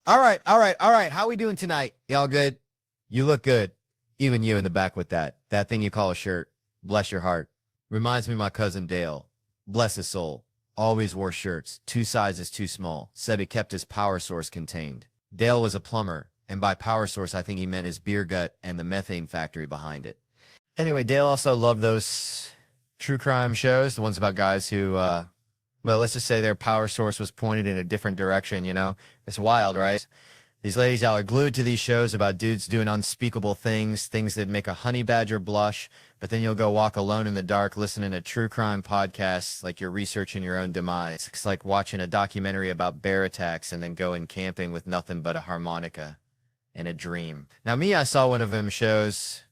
All right. How we doing tonight? Y'all good? You look good. Even you in the back with that thing you call a shirt. Bless your heart. Reminds me of my cousin Dale. Bless his soul. Always wore shirts, 2 sizes too small. Said he kept his power source contained. Dale was a plumber, and by power source I think he meant his beer gut and the methane factory behind it. Anyway, Dale also loved those true crime shows, the ones about guys who well, let's just say their power source was pointed in a different direction, you know? It's wild, right? These ladies y'all are glued to these shows about dudes doing unspeakable things, things that make a honey badger blush, but then you'll go walk alone in the dark listening to true crime podcasts like you're researching your own demise. It's like watching a documentary about bear attacks and then going camping with nothing but a harmonica and a dream. Now, me, I saw one of them shows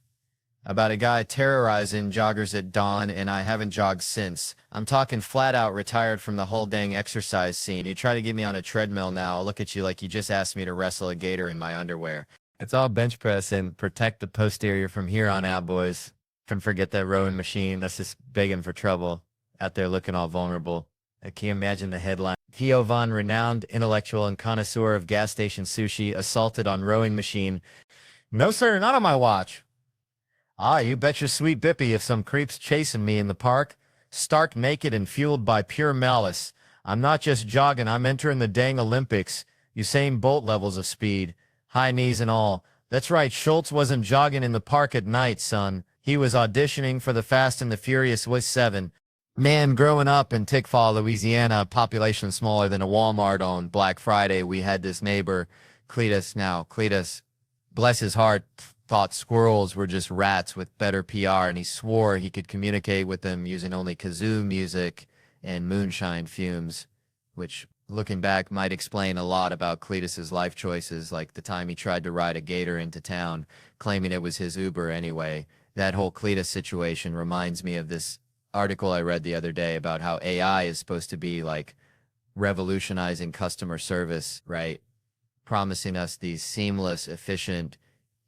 about a guy terrorizing joggers at dawn, and I haven't jogged since. I'm talking flat out retired from the whole dang exercise scene. You try to get me on a treadmill now, I'll look at you like you just asked me to wrestle a gator in my underwear. It's all bench press and protect the posterior from here on out, boys. Don't forget that rowing machine. That's just begging for trouble. Out there looking all vulnerable. I can't imagine the headline. Theo Von, renowned intellectual and connoisseur of gas station sushi, assaulted on rowing machine. No, sir, not on my watch. Ah, you bet your sweet bippy if some creep's chasing me in the park, stark naked and fueled by pure malice. I'm not just jogging, I'm entering the dang Olympics. Usain Bolt levels of speed, high knees and all. That's right, Schultz wasn't jogging in the park at night, son. He was auditioning for the Fast and the Furious with 7. Man, growing up in Tickfaw, Louisiana, population smaller than a Walmart on Black Friday, we had this neighbor, Cletus. Now, Cletus, bless his heart, thought squirrels were just rats with better PR, and he swore he could communicate with them using only kazoo music and moonshine fumes, which, looking back, might explain a lot about Cletus's life choices, like the time he tried to ride a gator into town, claiming it was his Uber anyway. That whole Cletus situation reminds me of this article I read the other day about how AI is supposed to be, like, revolutionizing customer service, right? Promising us these seamless, efficient,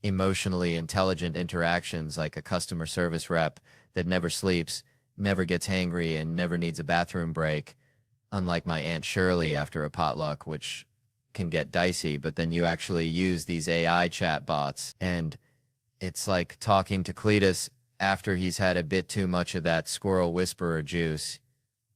emotionally intelligent interactions like a customer service rep that never sleeps, never gets hangry, and never needs a bathroom break, unlike my Aunt Shirley after a potluck, which can get dicey. But then you actually use these AI chatbots, and it's like talking to Cletus after he's had a bit too much of that squirrel whisperer juice.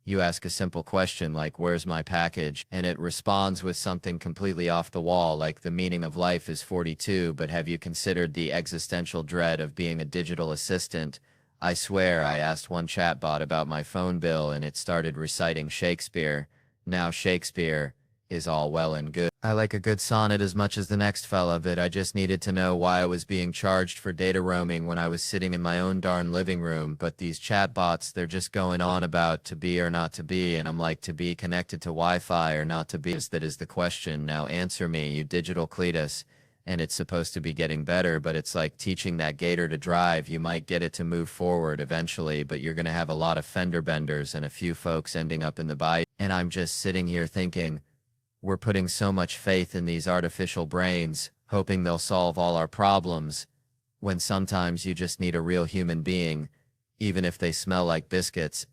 You ask a simple question like, where's my package? And it responds with something completely off the wall, like the meaning of life is 42, but have you considered the existential dread of being a digital assistant? I swear I asked one chatbot about my phone bill and it started reciting Shakespeare. Now Shakespeare is all well and good. I like a good sonnet as much as the next fella, but I just needed to know why I was being charged for data roaming when I was sitting in my own darn living room. But these chatbots, they're just going on about to be or not to be, and I'm like, to be connected to Wi-Fi or not to be? That is the question. Now answer me, you digital Cletus. And it's supposed to be getting better, but it's like teaching that gator to drive. You might get it to move forward eventually, but you're going to have a lot of fender benders and a few folks ending up in the bite. And I'm just sitting here thinking, we're putting so much faith in these artificial brains, hoping they'll solve all our problems, when sometimes you just need a real human being, even if they smell like biscuits,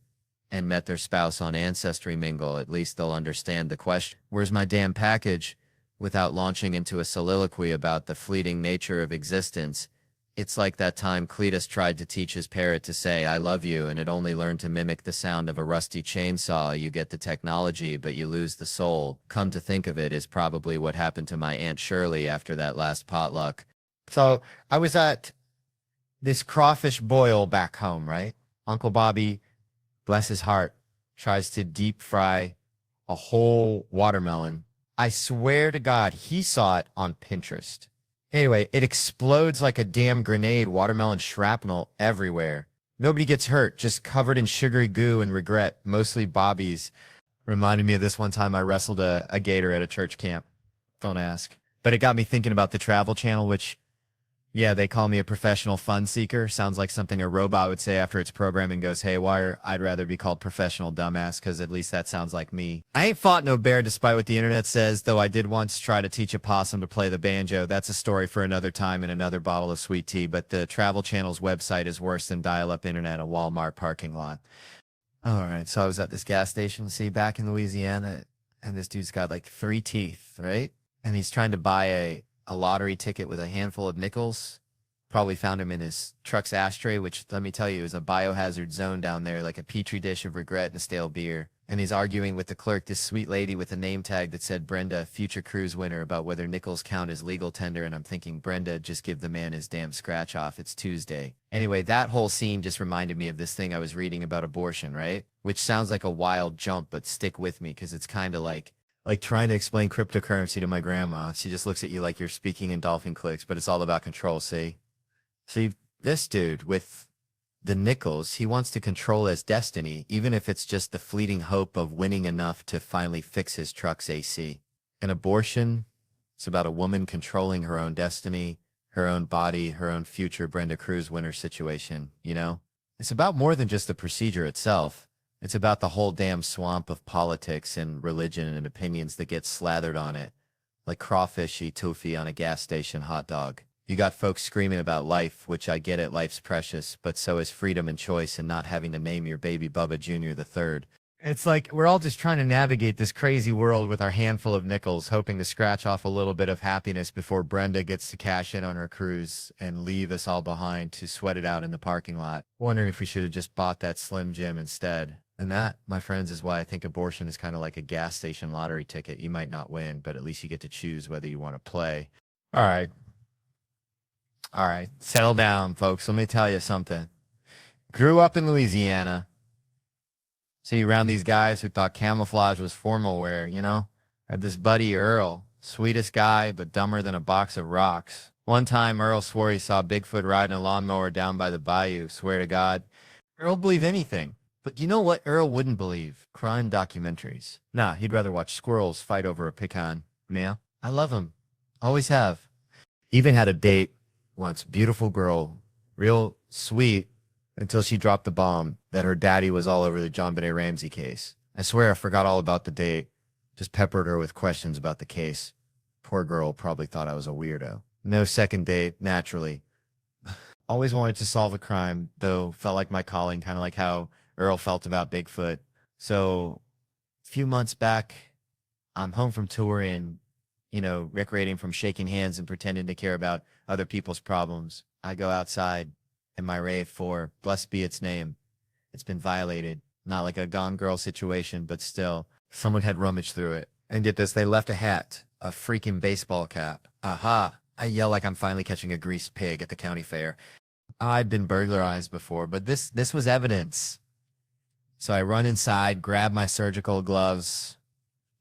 and met their spouse on Ancestry Mingle. At least they'll understand the question, where's my damn package? Without launching into a soliloquy about the fleeting nature of existence. It's like that time Cletus tried to teach his parrot to say, I love you, and it only learned to mimic the sound of a rusty chainsaw. You get the technology, but you lose the soul. Come to think of it, is probably what happened to my Aunt Shirley after that last potluck. So I was at this crawfish boil back home, right? Uncle Bobby, bless his heart, tries to deep fry a whole watermelon. I swear to God, he saw it on Pinterest. Anyway, it explodes like a damn grenade, watermelon shrapnel everywhere. Nobody gets hurt, just covered in sugary goo and regret, mostly Bobby's. Reminded me of this one time I wrestled a gator at a church camp. Don't ask. But it got me thinking about the Travel Channel, which, yeah, they call me a professional fun seeker. Sounds like something a robot would say after its programming goes haywire. I'd rather be called professional dumbass, because at least that sounds like me. I ain't fought no bear despite what the internet says, though I did once try to teach a possum to play the banjo. That's a story for another time and another bottle of sweet tea, but the Travel Channel's website is worse than dial-up internet at a Walmart parking lot. All right, so I was at this gas station, see, back in Louisiana, and this dude's got like 3 teeth, right? and he's trying to buy a lottery ticket with a handful of nickels. Probably found him in his truck's ashtray, which, let me tell you, is a biohazard zone down there, like a petri dish of regret and stale beer. And he's arguing with the clerk, this sweet lady with a name tag that said Brenda, future cruise winner, about whether nickels count as legal tender. And I'm thinking, Brenda, just give the man his damn scratch off. It's Tuesday. Anyway, that whole scene just reminded me of this thing I was reading about abortion, right? Which sounds like a wild jump, but stick with me, because it's kind of like trying to explain cryptocurrency to my grandma. She just looks at you like you're speaking in dolphin clicks, but it's all about control, see? See, this dude with the nickels, he wants to control his destiny, even if it's just the fleeting hope of winning enough to finally fix his truck's AC. An abortion, it's about a woman controlling her own destiny, her own body, her own future Brenda Cruz winner situation, you know? It's about more than just the procedure itself. It's about the whole damn swamp of politics and religion and opinions that get slathered on it, like crawfishy toofy on a gas station hot dog. You got folks screaming about life, which I get it, life's precious, but so is freedom and choice and not having to name your baby Bubba Jr. the third. It's like we're all just trying to navigate this crazy world with our handful of nickels, hoping to scratch off a little bit of happiness before Brenda gets to cash in on her cruise and leave us all behind to sweat it out in the parking lot. Wondering if we should have just bought that Slim Jim instead. And that, my friends, is why I think abortion is kind of like a gas station lottery ticket. You might not win, but at least you get to choose whether you want to play. All right. All right, settle down, folks. Let me tell you something. Grew up in Louisiana. See, around these guys who thought camouflage was formal wear, you know? I had this buddy, Earl. Sweetest guy, but dumber than a box of rocks. One time, Earl swore he saw Bigfoot riding a lawnmower down by the bayou. Swear to God. Earl believed anything. But you know what Earl wouldn't believe? Crime documentaries. Nah, he'd rather watch squirrels fight over a pecan. Yeah, I love him. Always have. Even had a date once, beautiful girl, real sweet, until she dropped the bomb that her daddy was all over the John Benet Ramsey case. I swear I forgot all about the date, just peppered her with questions about the case. Poor girl probably thought I was a weirdo. No second date, naturally. Always wanted to solve a crime, though felt like my calling, kind of like how Earl felt about Bigfoot. So a few months back, I'm home from tour and, you know, recreating from shaking hands and pretending to care about other people's problems. I go outside and my rave for, blessed be its name. It's been violated. Not like a Gone Girl situation, but still, someone had rummaged through it. And get this, they left a hat, a freaking baseball cap. Aha! I yell like I'm finally catching a greased pig at the county fair. I'd been burglarized before, but this was evidence. So I run inside, grab my surgical gloves.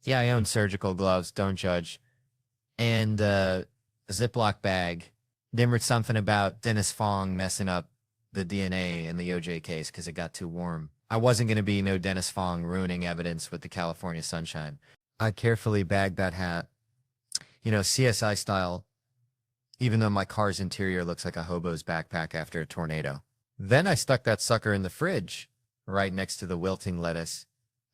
Yeah, I own surgical gloves, don't judge. And a Ziploc bag. Dimmered something about Dennis Fong messing up the DNA in the OJ case because it got too warm. I wasn't going to be no Dennis Fong ruining evidence with the California sunshine. I carefully bagged that hat, you know, CSI style, even though my car's interior looks like a hobo's backpack after a tornado. Then I stuck that sucker in the fridge, right next to the wilting lettuce,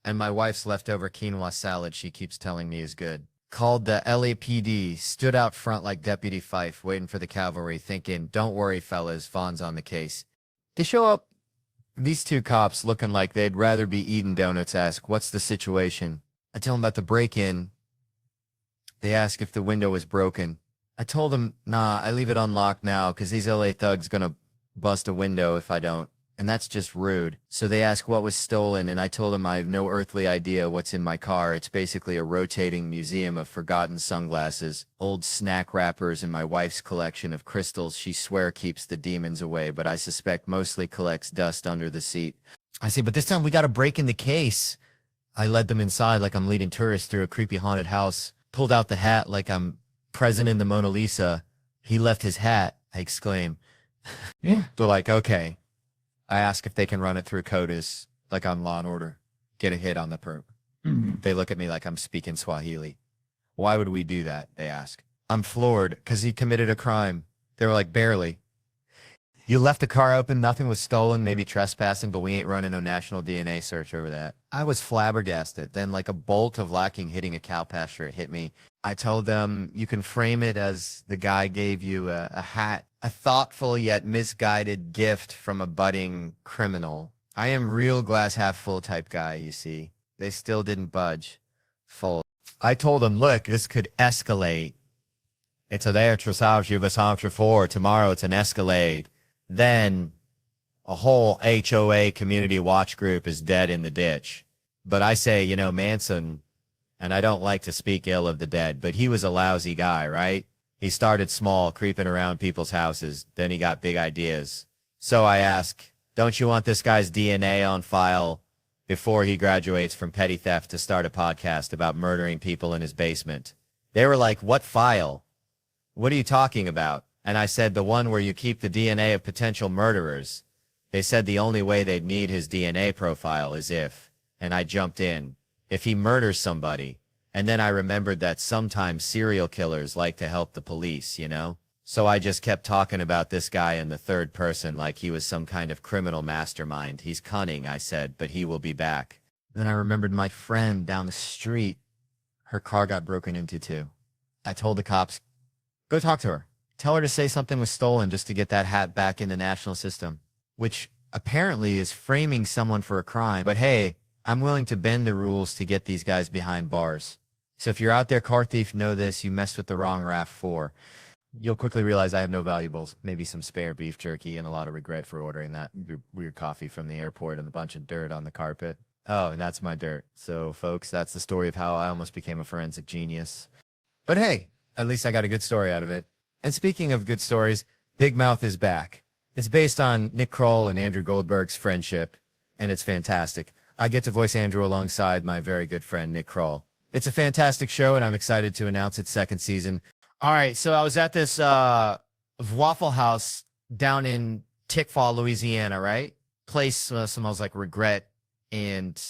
and my wife's leftover quinoa salad she keeps telling me is good. Called the LAPD, stood out front like Deputy Fife, waiting for the cavalry, thinking, don't worry, fellas, Vaughn's on the case. They show up, these two cops looking like they'd rather be eating donuts, ask, what's the situation? I tell them about the break-in. They ask if the window was broken. I told them, nah, I leave it unlocked now because these LA thugs gonna bust a window if I don't. And that's just rude. So they ask what was stolen, and I told them I have no earthly idea what's in my car. It's basically a rotating museum of forgotten sunglasses, old snack wrappers, and my wife's collection of crystals she swear keeps the demons away, but I suspect mostly collects dust under the seat. I say, but this time we gotta break in the case. I led them inside like I'm leading tourists through a creepy haunted house, pulled out the hat like I'm present in the Mona Lisa. He left his hat, I exclaim. Yeah. They're like, okay. I ask if they can run it through CODIS, like on Law & Order. Get a hit on the perp. They look at me like I'm speaking Swahili. Why would we do that, they ask. I'm floored, because he committed a crime. They were like, barely. You left the car open, nothing was stolen, maybe trespassing, but we ain't running no national DNA search over that. I was flabbergasted. Then like a bolt of lightning hitting a cow pasture, it hit me. I told them, you can frame it as the guy gave you a hat. A thoughtful yet misguided gift from a budding criminal. I am real glass half full type guy, you see. They still didn't budge. Full. I told him, look, this could escalate. It's a there for tomorrow. It's an escalade. Then a whole HOA community watch group is dead in the ditch. But I say, you know, Manson, and I don't like to speak ill of the dead, but he was a lousy guy, right? He started small, creeping around people's houses. Then he got big ideas. So I ask, don't you want this guy's DNA on file before he graduates from petty theft to start a podcast about murdering people in his basement? They were like, what file? What are you talking about? And I said, the one where you keep the DNA of potential murderers. They said the only way they'd need his DNA profile is if, and I jumped in, if he murders somebody. And then I remembered that sometimes serial killers like to help the police, you know? So I just kept talking about this guy in the third person like he was some kind of criminal mastermind. He's cunning, I said, but he will be back. Then I remembered my friend down the street. Her car got broken into too. I told the cops, go talk to her. Tell her to say something was stolen just to get that hat back in the national system, which apparently is framing someone for a crime. But hey, I'm willing to bend the rules to get these guys behind bars. So if you're out there, car thief, know this, you messed with the wrong RAV4. You'll quickly realize I have no valuables, maybe some spare beef jerky and a lot of regret for ordering that weird coffee from the airport and a bunch of dirt on the carpet. Oh, and that's my dirt. So folks, that's the story of how I almost became a forensic genius. But hey, at least I got a good story out of it. And speaking of good stories, Big Mouth is back. It's based on Nick Kroll and Andrew Goldberg's friendship, and it's fantastic. I get to voice Andrew alongside my very good friend Nick Kroll. It's a fantastic show, and I'm excited to announce its second season. All right, so I was at this Waffle House down in Tickfaw, Louisiana, right? Place smells like regret and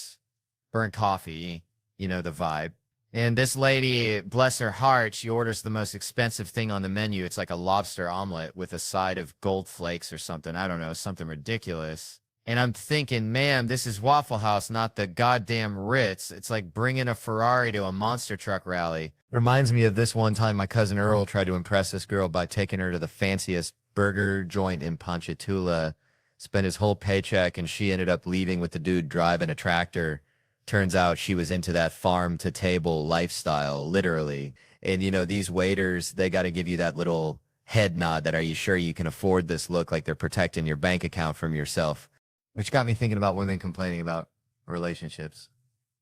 burnt coffee, you know, the vibe. And this lady, bless her heart, she orders the most expensive thing on the menu. It's like a lobster omelet with a side of gold flakes or something. I don't know, something ridiculous. And I'm thinking, ma'am, this is Waffle House, not the goddamn Ritz. It's like bringing a Ferrari to a monster truck rally. Reminds me of this one time my cousin Earl tried to impress this girl by taking her to the fanciest burger joint in Ponchatoula. Spent his whole paycheck, and she ended up leaving with the dude driving a tractor. Turns out she was into that farm-to-table lifestyle, literally. And, you know, these waiters, they got to give you that little head nod that, are you sure you can afford this look, like they're protecting your bank account from yourself. Which got me thinking about women complaining about relationships.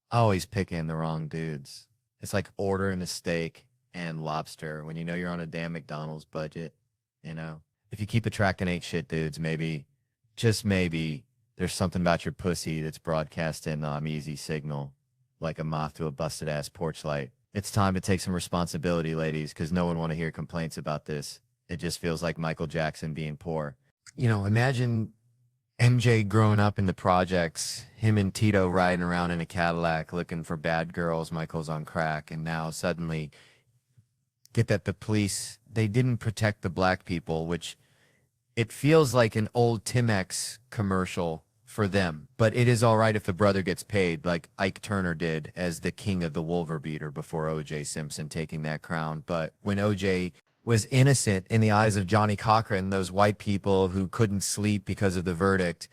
Always picking the wrong dudes. It's like ordering a steak and lobster when you know you're on a damn McDonald's budget, you know? If you keep attracting ain't shit dudes, maybe, just maybe, there's something about your pussy that's broadcasting easy signal, like a moth to a busted-ass porch light. It's time to take some responsibility, ladies, because no one want to hear complaints about this. It just feels like Michael Jackson being poor. You know, imagine MJ growing up in the projects, him and Tito riding around in a Cadillac looking for bad girls, Michael's on crack, and now suddenly get that the police, they didn't protect the black people, which it feels like an old Timex commercial for them. But it is all right if the brother gets paid, like Ike Turner did as the king of the Wolverbeater before O.J. Simpson taking that crown. But when O.J. was innocent in the eyes of Johnny Cochran, those white people who couldn't sleep because of the verdict,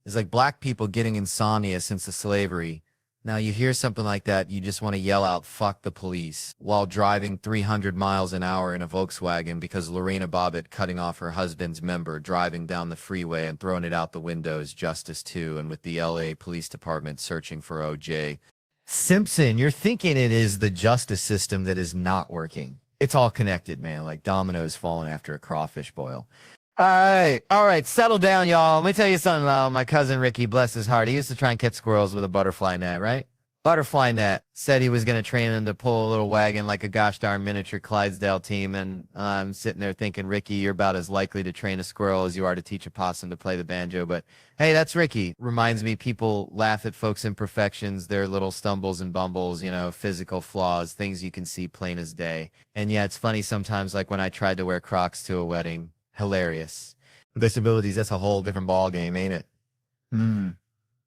it's like black people getting insomnia since the slavery. Now you hear something like that, you just want to yell out, fuck the police, while driving 300 miles an hour in a Volkswagen because Lorena Bobbitt cutting off her husband's member, driving down the freeway and throwing it out the window is justice too, and with the LA Police Department searching for OJ. Simpson, you're thinking it is the justice system that is not working. It's all connected, man, like dominoes falling after a crawfish boil. All right, settle down, y'all. Let me tell you something about my cousin Ricky, bless his heart. He used to try and catch squirrels with a butterfly net, right? Butterfly net. Said he was going to train him to pull a little wagon like a gosh darn miniature Clydesdale team, and I'm sitting there thinking, Ricky, you're about as likely to train a squirrel as you are to teach a possum to play the banjo, but hey, that's Ricky. Reminds me, people laugh at folks' imperfections, their little stumbles and bumbles, you know, physical flaws, things you can see plain as day. And yeah, it's funny sometimes, like when I tried to wear Crocs to a wedding. Hilarious. Disabilities, that's a whole different ball game, ain't it?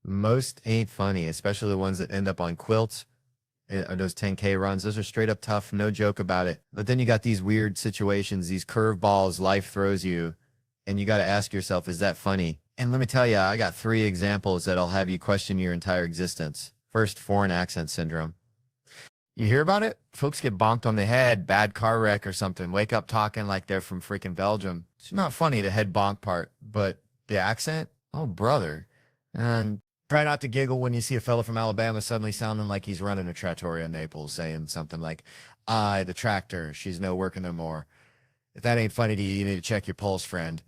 Most ain't funny, especially the ones that end up on quilts or those 10K runs. Those are straight up tough, no joke about it. But then you got these weird situations, these curveballs life throws you, and you got to ask yourself, is that funny? And let me tell you, I got 3 examples that'll have you question your entire existence. First, foreign accent syndrome. You hear about it? Folks get bonked on the head, bad car wreck or something, wake up talking like they're from freaking Belgium. It's not funny, the head bonk part, but the accent? Oh, brother. And try not to giggle when you see a fella from Alabama suddenly sounding like he's running a trattoria in Naples, saying something like, I, the tractor, she's no working no more. If that ain't funny to you, you need to check your pulse, friend.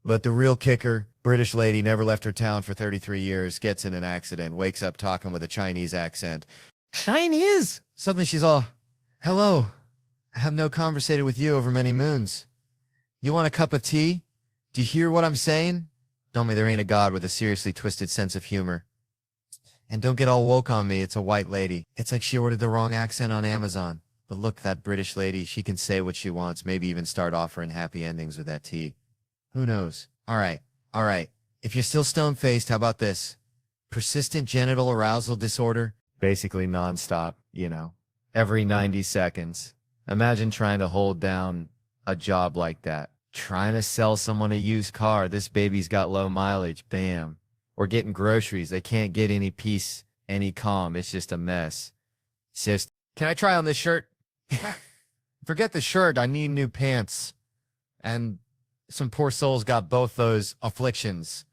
But the real kicker, British lady never left her town for 33 years, gets in an accident, wakes up talking with a Chinese accent. Chinese? Suddenly she's all, hello, I have no conversated with you over many moons. You want a cup of tea? Do you hear what I'm saying? Tell me there ain't a god with a seriously twisted sense of humor. And don't get all woke on me, it's a white lady. It's like she ordered the wrong accent on Amazon. But look, that British lady, she can say what she wants, maybe even start offering happy endings with that tea. Who knows? All right. If you're still stone-faced, how about this? Persistent genital arousal disorder? Basically nonstop, every 90 seconds. Imagine trying to hold down a job like that. Trying to sell someone a used car. This baby's got low mileage. Bam. Or getting groceries. They can't get any peace, any calm. It's just a mess. It's just, can I try on this shirt? Forget the shirt. I need new pants. And some poor souls got both those afflictions.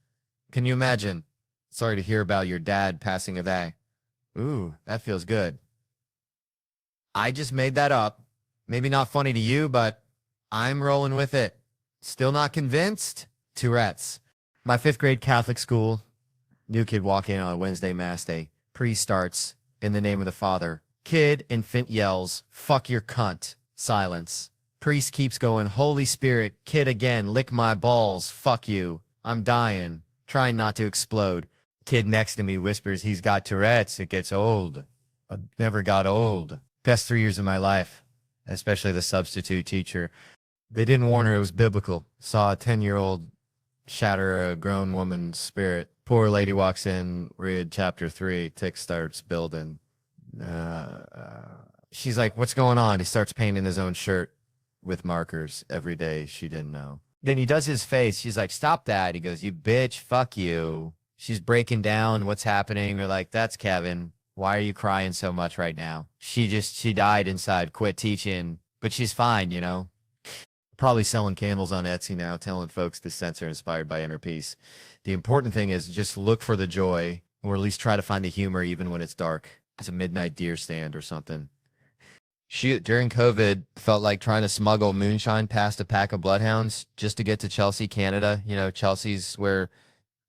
Can you imagine? Sorry to hear about your dad passing away. Ooh, that feels good. I just made that up. Maybe not funny to you, but I'm rolling with it. Still not convinced? Tourette's. My 5th grade Catholic school. New kid walk in on a Wednesday mass day. Priest starts, in the name of the Father. Kid, infant yells, fuck your cunt. Silence. Priest keeps going, Holy Spirit. Kid again, lick my balls. Fuck you. I'm dying. Trying not to explode. Kid next to me whispers he's got Tourette's. It gets old. I never got old. Best 3 years of my life, especially the substitute teacher. They didn't warn her it was biblical. Saw a 10-year-old shatter a grown woman's spirit. Poor lady walks in, read chapter 3. Tick starts building. She's like, what's going on? He starts painting his own shirt with markers every day. She didn't know. Then he does his face. She's like, stop that. He goes, you bitch, fuck you. She's breaking down. What's happening? We're like, that's Kevin. Why are you crying so much right now? She died inside, quit teaching, but she's fine, Probably selling candles on Etsy now, telling folks the scents are inspired by inner peace. The important thing is just look for the joy, or at least try to find the humor even when it's dark. It's a midnight deer stand or something. Shoot, during COVID, felt like trying to smuggle moonshine past a pack of bloodhounds just to get to Chelsea, Canada. Chelsea's where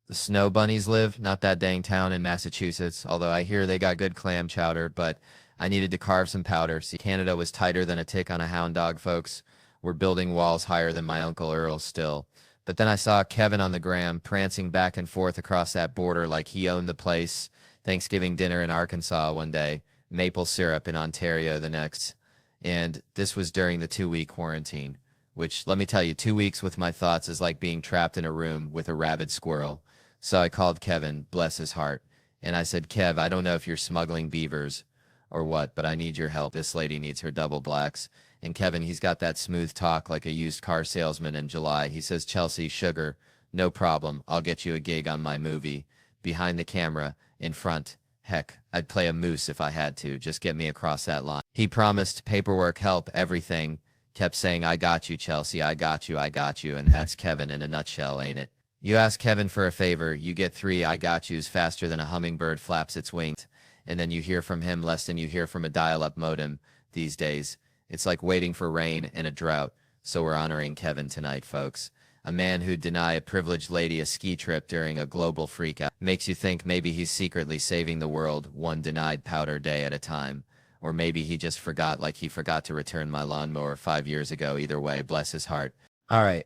the snow bunnies live, not that dang town in Massachusetts, although I hear they got good clam chowder, but I needed to carve some powder. See, Canada was tighter than a tick on a hound dog, folks. We're building walls higher than my Uncle Earl still. But then I saw Kevin on the gram prancing back and forth across that border like he owned the place. Thanksgiving dinner in Arkansas one day, maple syrup in Ontario the next. And this was during the 2-week quarantine, which, let me tell you, 2 weeks with my thoughts is like being trapped in a room with a rabid squirrel. So I called Kevin, bless his heart, and I said, Kev, I don't know if you're smuggling beavers or what, but I need your help. This lady needs her double blacks. And Kevin, he's got that smooth talk like a used car salesman in July. He says, Chelsea, sugar, no problem. I'll get you a gig on my movie. Behind the camera, in front. Heck, I'd play a moose if I had to. Just get me across that line. He promised paperwork, help, everything. Kept saying, I got you, Chelsea, I got you, I got you. And that's Kevin in a nutshell, ain't it? You ask Kevin for a favor, you get 3 I got yous faster than a hummingbird flaps its wings. And then you hear from him less than you hear from a dial-up modem these days. It's like waiting for rain in a drought. So we're honoring Kevin tonight, folks. A man who'd deny a privileged lady a ski trip during a global freakout makes you think maybe he's secretly saving the world one denied powder day at a time. Or maybe he just forgot like he forgot to return my lawnmower 5 years ago. Either way, bless his heart. All right.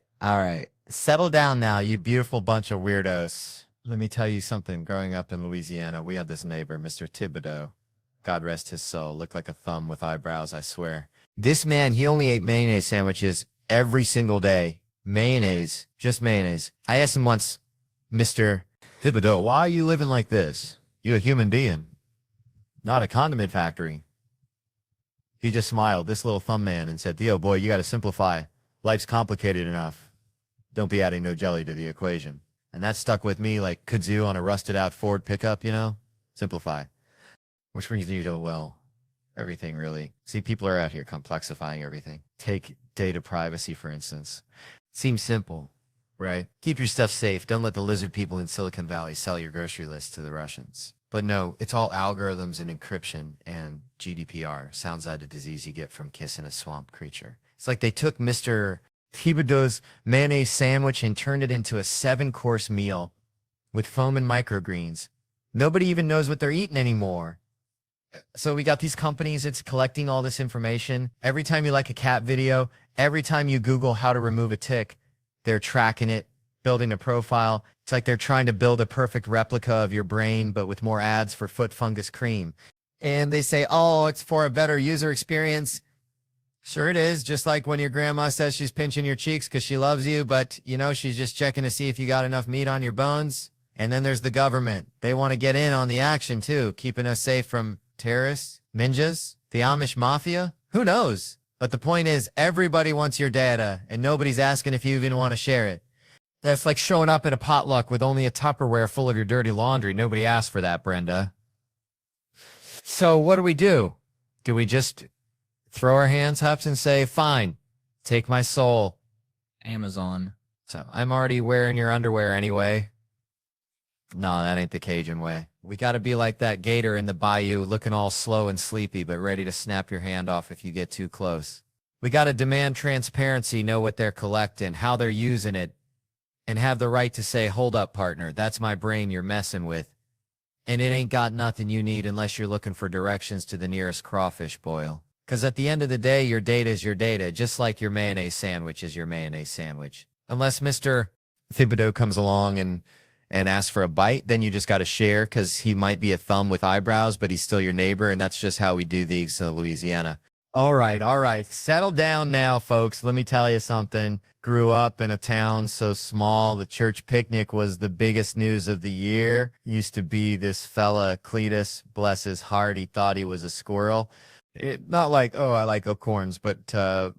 Settle down now, you beautiful bunch of weirdos. Let me tell you something. Growing up in Louisiana, we had this neighbor, Mr. Thibodeau. God rest his soul. Looked like a thumb with eyebrows, I swear. This man, he only ate mayonnaise sandwiches every single day. Mayonnaise. Just mayonnaise. I asked him once, Mr. Thibodeau, why are you living like this? You're a human being, not a condiment factory. He just smiled, this little thumb man, and said, Theo, boy, you got to simplify. Life's complicated enough. Don't be adding no jelly to the equation. And that stuck with me like kudzu on a rusted out Ford pickup, Simplify. Which brings me to, well, everything, really. See, people are out here complexifying everything. Take data privacy, for instance. Seems simple, right? Keep your stuff safe. Don't let the lizard people in Silicon Valley sell your grocery list to the Russians. But no, it's all algorithms and encryption and GDPR. Sounds like a disease you get from kissing a swamp creature. It's like they took Mr. Thibodeau's mayonnaise sandwich and turned it into a 7-course meal with foam and microgreens. Nobody even knows what they're eating anymore. So we got these companies, it's collecting all this information. Every time you like a cat video, every time you Google how to remove a tick, they're tracking it, building a profile. It's like they're trying to build a perfect replica of your brain, but with more ads for foot fungus cream. And they say, oh, it's for a better user experience. Sure it is, just like when your grandma says she's pinching your cheeks because she loves you, but, you know, she's just checking to see if you got enough meat on your bones. And then there's the government. They want to get in on the action, too, keeping us safe from terrorists, ninjas, the Amish mafia. Who knows? But the point is, everybody wants your data, and nobody's asking if you even want to share it. That's like showing up at a potluck with only a Tupperware full of your dirty laundry. Nobody asked for that, Brenda. So what do? Do we just throw our hands up and say, fine, take my soul? Amazon. So I'm already wearing your underwear anyway. No, that ain't the Cajun way. We got to be like that gator in the bayou, looking all slow and sleepy, but ready to snap your hand off if you get too close. We got to demand transparency, know what they're collecting, how they're using it, and have the right to say, hold up, partner, that's my brain you're messing with. And it ain't got nothing you need unless you're looking for directions to the nearest crawfish boil. Because at the end of the day, your data is your data, just like your mayonnaise sandwich is your mayonnaise sandwich. Unless Mr. Thibodeau comes along and asks for a bite, then you just got to share because he might be a thumb with eyebrows, but he's still your neighbor, and that's just how we do these in Louisiana. All right. Settle down now, folks. Let me tell you something. Grew up in a town so small, the church picnic was the biggest news of the year. Used to be this fella, Cletus, bless his heart, he thought he was a squirrel. Not like, oh, I like acorns, but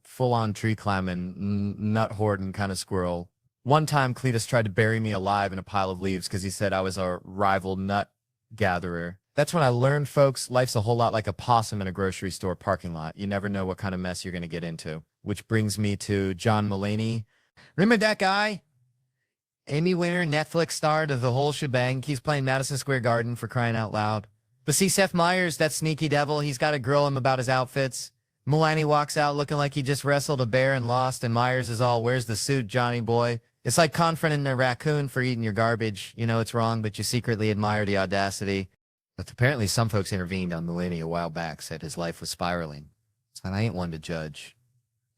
full-on tree climbing, nut hoarding kind of squirrel. One time, Cletus tried to bury me alive in a pile of leaves because he said I was a rival nut gatherer. That's when I learned, folks, life's a whole lot like a possum in a grocery store parking lot. You never know what kind of mess you're going to get into. Which brings me to John Mulaney. Remember that guy? Emmy winner, Netflix star of the whole shebang. He's playing Madison Square Garden, for crying out loud. But see, Seth Meyers, that sneaky devil, he's got to grill him about his outfits. Mulaney walks out looking like he just wrestled a bear and lost, and Myers is all, where's the suit, Johnny boy? It's like confronting a raccoon for eating your garbage. You know it's wrong, but you secretly admire the audacity. But apparently some folks intervened on Mulaney a while back, said his life was spiraling. So I ain't one to judge.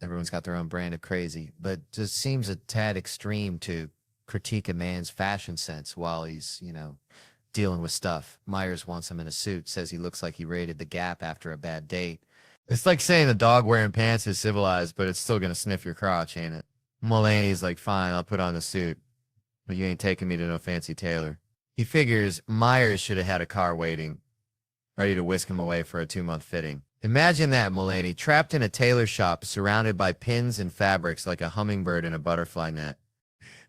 Everyone's got their own brand of crazy, but it just seems a tad extreme to critique a man's fashion sense while he's, dealing with stuff. Myers wants him in a suit, says he looks like he raided the Gap after a bad date. It's like saying a dog wearing pants is civilized, but it's still going to sniff your crotch, ain't it? Mulaney's like, fine, I'll put on the suit, but you ain't taking me to no fancy tailor. He figures Myers should have had a car waiting, ready to whisk him away for a 2-month fitting. Imagine that, Mulaney, trapped in a tailor shop, surrounded by pins and fabrics like a hummingbird in a butterfly net.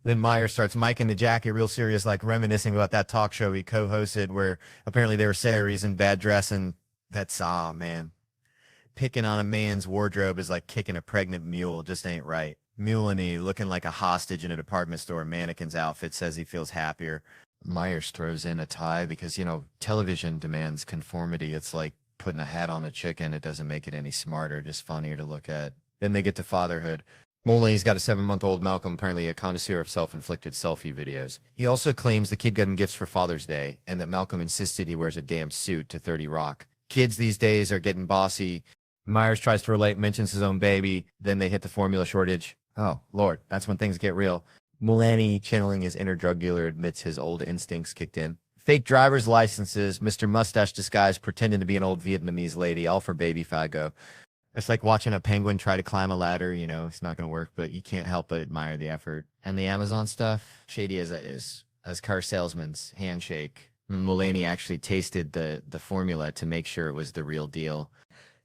Then Myers starts miking the jacket real serious, like reminiscing about that talk show he co-hosted where apparently they were Saris in bad dress, and that's, man. Picking on a man's wardrobe is like kicking a pregnant mule, just ain't right. Mulaney, looking like a hostage in a department store mannequin's outfit, says he feels happier. Myers throws in a tie because, television demands conformity. It's like putting a hat on a chicken. It doesn't make it any smarter, just funnier to look at. Then they get to fatherhood. Mulaney's got a 7-month-old Malcolm, apparently a connoisseur of self-inflicted selfie videos. He also claims the kid got him gifts for Father's Day, and that Malcolm insisted he wears a damn suit to 30 Rock. Kids these days are getting bossy. Myers tries to relate, mentions his own baby, then they hit the formula shortage. Oh, Lord, that's when things get real. Mulaney, channeling his inner drug dealer, admits his old instincts kicked in. Fake driver's licenses, Mr. Mustache disguised pretending to be an old Vietnamese lady, all for baby Fago. It's like watching a penguin try to climb a ladder, it's not going to work, but you can't help but admire the effort. And the Amazon stuff, shady as it is, as car salesman's handshake. Mulaney actually tasted the formula to make sure it was the real deal.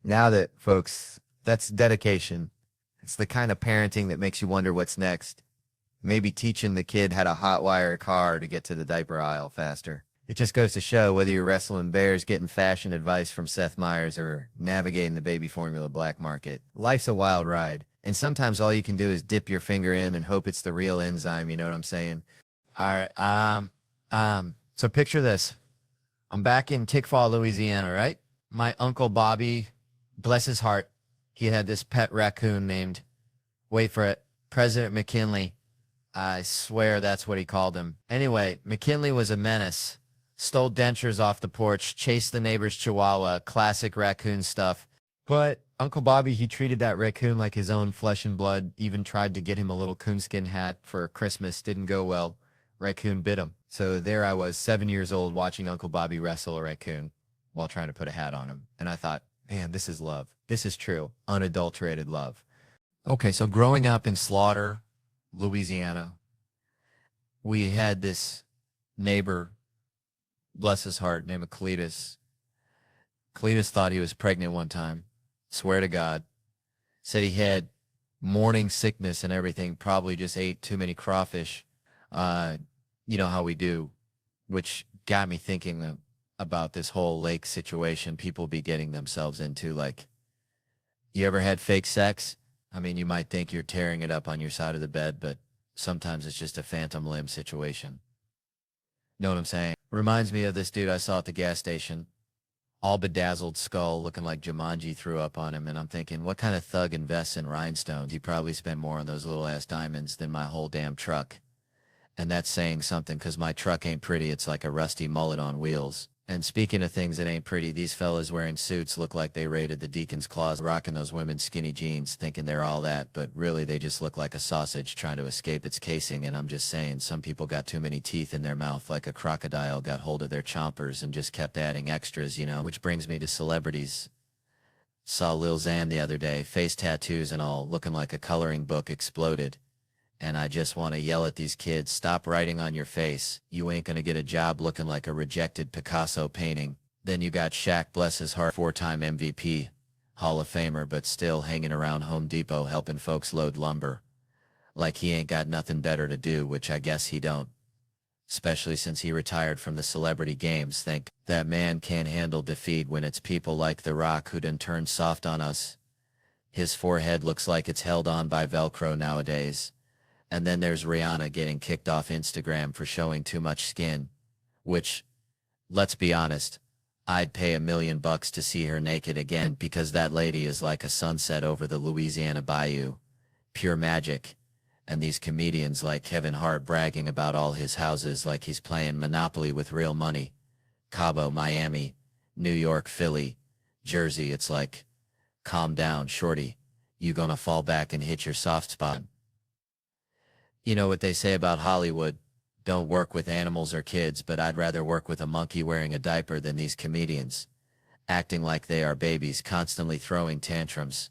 Now that, folks, that's dedication. It's the kind of parenting that makes you wonder what's next. Maybe teaching the kid how to hotwire a car to get to the diaper aisle faster. It just goes to show whether you're wrestling bears, getting fashion advice from Seth Meyers, or navigating the baby formula black market. Life's a wild ride. And sometimes all you can do is dip your finger in and hope it's the real enzyme, you know what I'm saying? All right. So picture this. I'm back in Tickfaw, Louisiana, right? My Uncle Bobby, bless his heart, he had this pet raccoon named, wait for it, President McKinley. I swear that's what he called him. Anyway, McKinley was a menace. Stole dentures off the porch, chased the neighbor's chihuahua, classic raccoon stuff. But Uncle Bobby, he treated that raccoon like his own flesh and blood, even tried to get him a little coonskin hat for Christmas. Didn't go well. Raccoon bit him. So there I was, 7 years old, watching Uncle Bobby wrestle a raccoon while trying to put a hat on him. And I thought, man, this is love. This is true, unadulterated love. Okay, so growing up in Slaughter, Louisiana, we had this neighbor, bless his heart, named Cletus. Cletus thought he was pregnant one time. Swear to God. Said he had morning sickness and everything, probably just ate too many crawfish. You know how we do, which got me thinking about this whole lake situation people be getting themselves into. Like, you ever had fake sex? I mean, you might think you're tearing it up on your side of the bed, but sometimes it's just a phantom limb situation. Know what I'm saying? Reminds me of this dude I saw at the gas station. All bedazzled skull, looking like Jumanji threw up on him, and I'm thinking, what kind of thug invests in rhinestones? He probably spent more on those little-ass diamonds than my whole damn truck. And that's saying something, because my truck ain't pretty. It's like a rusty mullet on wheels. And speaking of things that ain't pretty, these fellas wearing suits look like they raided the deacon's closet, rocking those women's skinny jeans, thinking they're all that, but really they just look like a sausage trying to escape its casing. And I'm just saying, some people got too many teeth in their mouth, like a crocodile got hold of their chompers and just kept adding extras, you know. Which brings me to celebrities. Saw Lil Xan the other day, face tattoos and all, looking like a coloring book exploded. And I just want to yell at these kids, stop writing on your face. You ain't gonna get a job looking like a rejected Picasso painting. Then you got Shaq, bless his heart, 4-time MVP, Hall of Famer, but still hanging around Home Depot helping folks load lumber. Like he ain't got nothing better to do, which I guess he don't. Especially since he retired from the celebrity games. Think that man can't handle defeat when it's people like The Rock who done turned soft on us. His forehead looks like it's held on by Velcro nowadays. And then there's Rihanna getting kicked off Instagram for showing too much skin. Which, let's be honest, I'd pay $1 million to see her naked again, because that lady is like a sunset over the Louisiana bayou. Pure magic. And these comedians like Kevin Hart bragging about all his houses like he's playing Monopoly with real money. Cabo, Miami, New York, Philly, Jersey. It's like, calm down, shorty. You gonna fall back and hit your soft spot. You know what they say about Hollywood, don't work with animals or kids, but I'd rather work with a monkey wearing a diaper than these comedians, acting like they are babies, constantly throwing tantrums.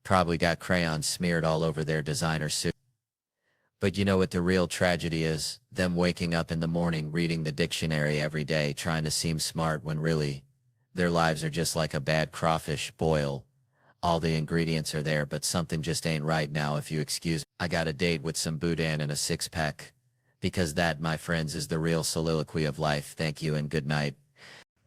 Probably got crayons smeared all over their designer suit. But you know what the real tragedy is? Them waking up in the morning reading the dictionary every day trying to seem smart when really, their lives are just like a bad crawfish boil. All the ingredients are there, but something just ain't right now, if you excuse me. I got a date with some boudin and a six-pack. Because that, my friends, is the real soliloquy of life. Thank you and good night.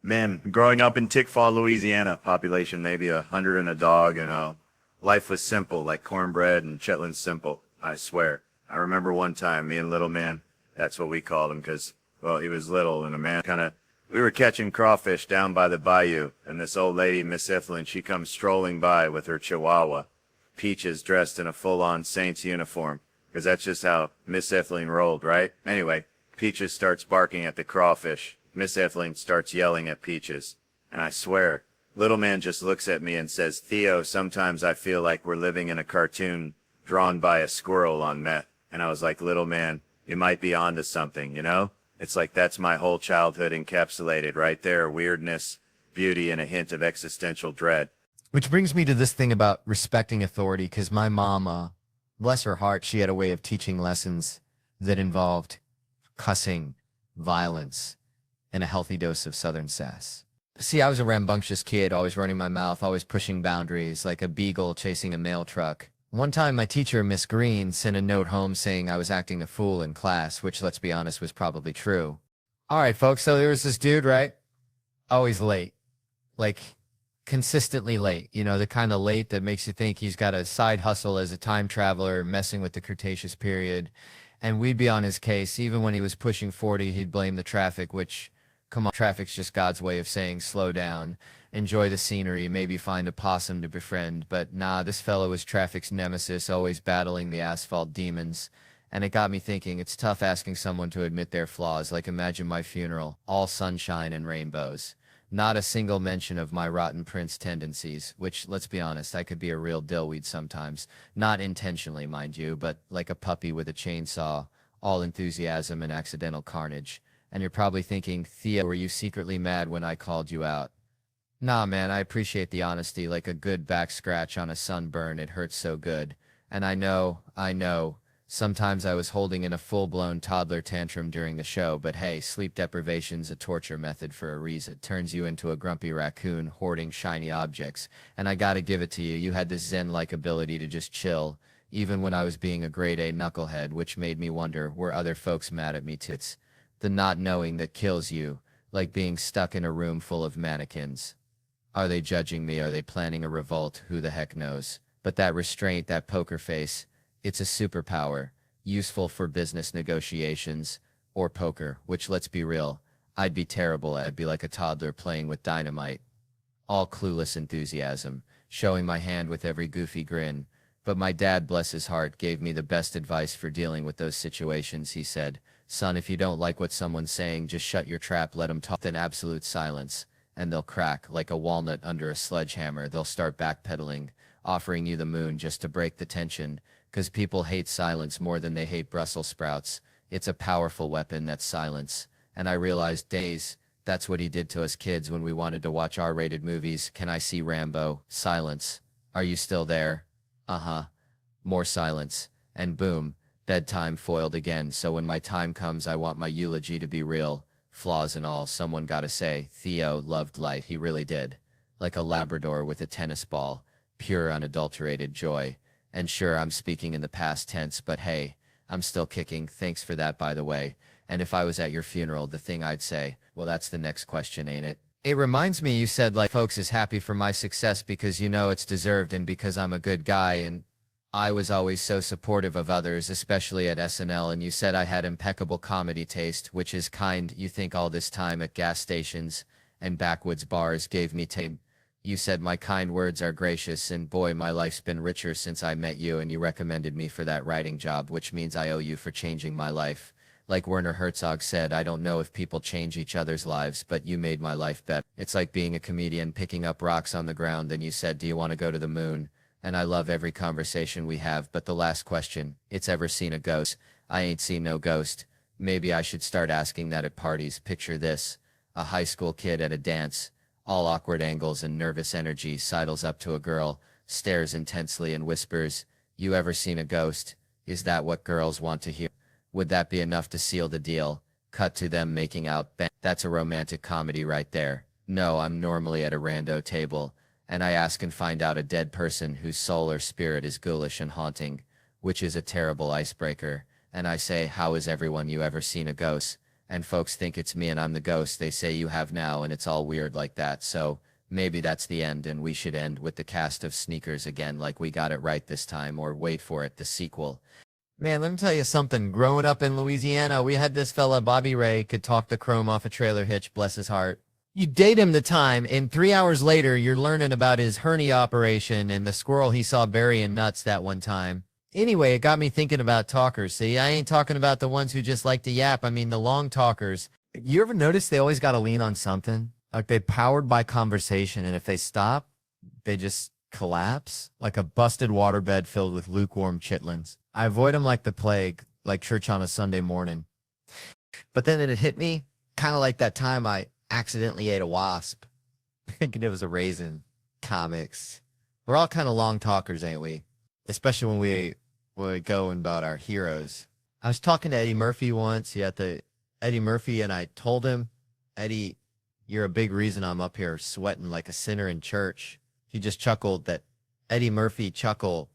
Man, growing up in Tickfaw, Louisiana, population maybe 100 and a dog, and life was simple, like cornbread and Chitlin Simple, I swear. I remember one time, me and Little Man, that's what we called him, because, well, he was little, and a man we were catching crawfish down by the bayou, and this old lady, Miss Ethelyn, she comes strolling by with her chihuahua. Peaches dressed in a full-on Saints uniform, because that's just how Miss Ethelyn rolled, right? Anyway, Peaches starts barking at the crawfish. Miss Ethelyn starts yelling at Peaches. And I swear, Little Man just looks at me and says, Theo, sometimes I feel like we're living in a cartoon drawn by a squirrel on meth. And I was like, Little Man, you might be onto something, you know? It's like that's my whole childhood encapsulated right there. Weirdness, beauty, and a hint of existential dread. Which brings me to this thing about respecting authority, because my mom, bless her heart, she had a way of teaching lessons that involved cussing, violence, and a healthy dose of Southern sass. See, I was a rambunctious kid, always running my mouth, always pushing boundaries, like a beagle chasing a mail truck. One time, my teacher, Miss Green, sent a note home saying I was acting a fool in class, which, let's be honest, was probably true. All right, folks. So there was this dude, right? Always late, like consistently late. You know, the kind of late that makes you think he's got a side hustle as a time traveler messing with the Cretaceous period. And we'd be on his case. Even when he was pushing 40, he'd blame the traffic, which, come on, traffic's just God's way of saying slow down, enjoy the scenery, maybe find a possum to befriend. But nah, this fellow was traffic's nemesis, always battling the asphalt demons. And it got me thinking, it's tough asking someone to admit their flaws. Like imagine my funeral, all sunshine and rainbows. Not a single mention of my rotten prince tendencies, which, let's be honest, I could be a real dillweed sometimes. Not intentionally, mind you, but like a puppy with a chainsaw, all enthusiasm and accidental carnage. And you're probably thinking, Theo, were you secretly mad when I called you out? Nah, man, I appreciate the honesty, like a good back scratch on a sunburn, it hurts so good. And I know, sometimes I was holding in a full-blown toddler tantrum during the show, but hey, sleep deprivation's a torture method for a reason. It turns you into a grumpy raccoon hoarding shiny objects. And I gotta give it to you, you had this zen-like ability to just chill, even when I was being a grade A knucklehead, which made me wonder, were other folks mad at me too? It's the not knowing that kills you, like being stuck in a room full of mannequins. Are they judging me? Are they planning a revolt? Who the heck knows? But that restraint, that poker face, it's a superpower, useful for business negotiations or poker, which let's be real, I'd be terrible at. I'd be like a toddler playing with dynamite. All clueless enthusiasm, showing my hand with every goofy grin. But my dad, bless his heart, gave me the best advice for dealing with those situations. He said, son, if you don't like what someone's saying, just shut your trap, let them talk in absolute silence. And they'll crack like a walnut under a sledgehammer. They'll start backpedaling, offering you the moon just to break the tension, 'cause people hate silence more than they hate Brussels sprouts. It's a powerful weapon, that silence. And I realized, days, that's what he did to us kids when we wanted to watch R-rated movies. Can I see Rambo? Silence. Are you still there? Uh-huh. More silence. And boom, bedtime foiled again. So when my time comes, I want my eulogy to be real. Flaws and all, someone gotta say, Theo loved life, he really did. Like a Labrador with a tennis ball, pure unadulterated joy. And sure, I'm speaking in the past tense, but hey, I'm still kicking, thanks for that by the way. And if I was at your funeral, the thing I'd say, well, that's the next question, ain't it? It reminds me you said like folks is happy for my success because you know it's deserved and because I'm a good guy, and I was always so supportive of others, especially at SNL, and you said I had impeccable comedy taste, which is kind. You think all this time at gas stations and backwoods bars gave me tame. You said my kind words are gracious, and boy, my life's been richer since I met you, and you recommended me for that writing job, which means I owe you for changing my life. Like Werner Herzog said, I don't know if people change each other's lives, but you made my life better. It's like being a comedian picking up rocks on the ground, and you said, do you want to go to the moon? And I love every conversation we have, but the last question, it's ever seen a ghost? I ain't seen no ghost. Maybe I should start asking that at parties. Picture this, a high school kid at a dance, all awkward angles and nervous energy, sidles up to a girl, stares intensely and whispers, you ever seen a ghost? Is that what girls want to hear? Would that be enough to seal the deal? Cut to them making out. That's a romantic comedy right there. No, I'm normally at a rando table, and I ask and find out a dead person whose soul or spirit is ghoulish and haunting, which is a terrible icebreaker. And I say, how is everyone? You ever seen a ghost? And folks think it's me and I'm the ghost. They say you have now, and it's all weird like that. So maybe that's the end, and we should end with the cast of Sneakers again, like we got it right this time, or wait for it, the sequel. Man, let me tell you something. Growing up in Louisiana, we had this fella, Bobby Ray, could talk the chrome off a trailer hitch, bless his heart. You date him the time, and 3 hours later, you're learning about his hernia operation and the squirrel he saw burying nuts that one time. Anyway, it got me thinking about talkers. See, I ain't talking about the ones who just like to yap. I mean the long talkers. You ever notice they always got to lean on something? Like they're powered by conversation, and if they stop, they just collapse. Like a busted waterbed filled with lukewarm chitlins. I avoid them like the plague, like church on a Sunday morning. But then it hit me, kind of like that time I accidentally ate a wasp. Thinking it was a raisin. Comics. We're all kind of long talkers, ain't we? Especially when we go about our heroes. I was talking to Eddie Murphy once. Eddie Murphy, and I told him, Eddie, you're a big reason I'm up here sweating like a sinner in church. He just chuckled, that Eddie Murphy chuckle,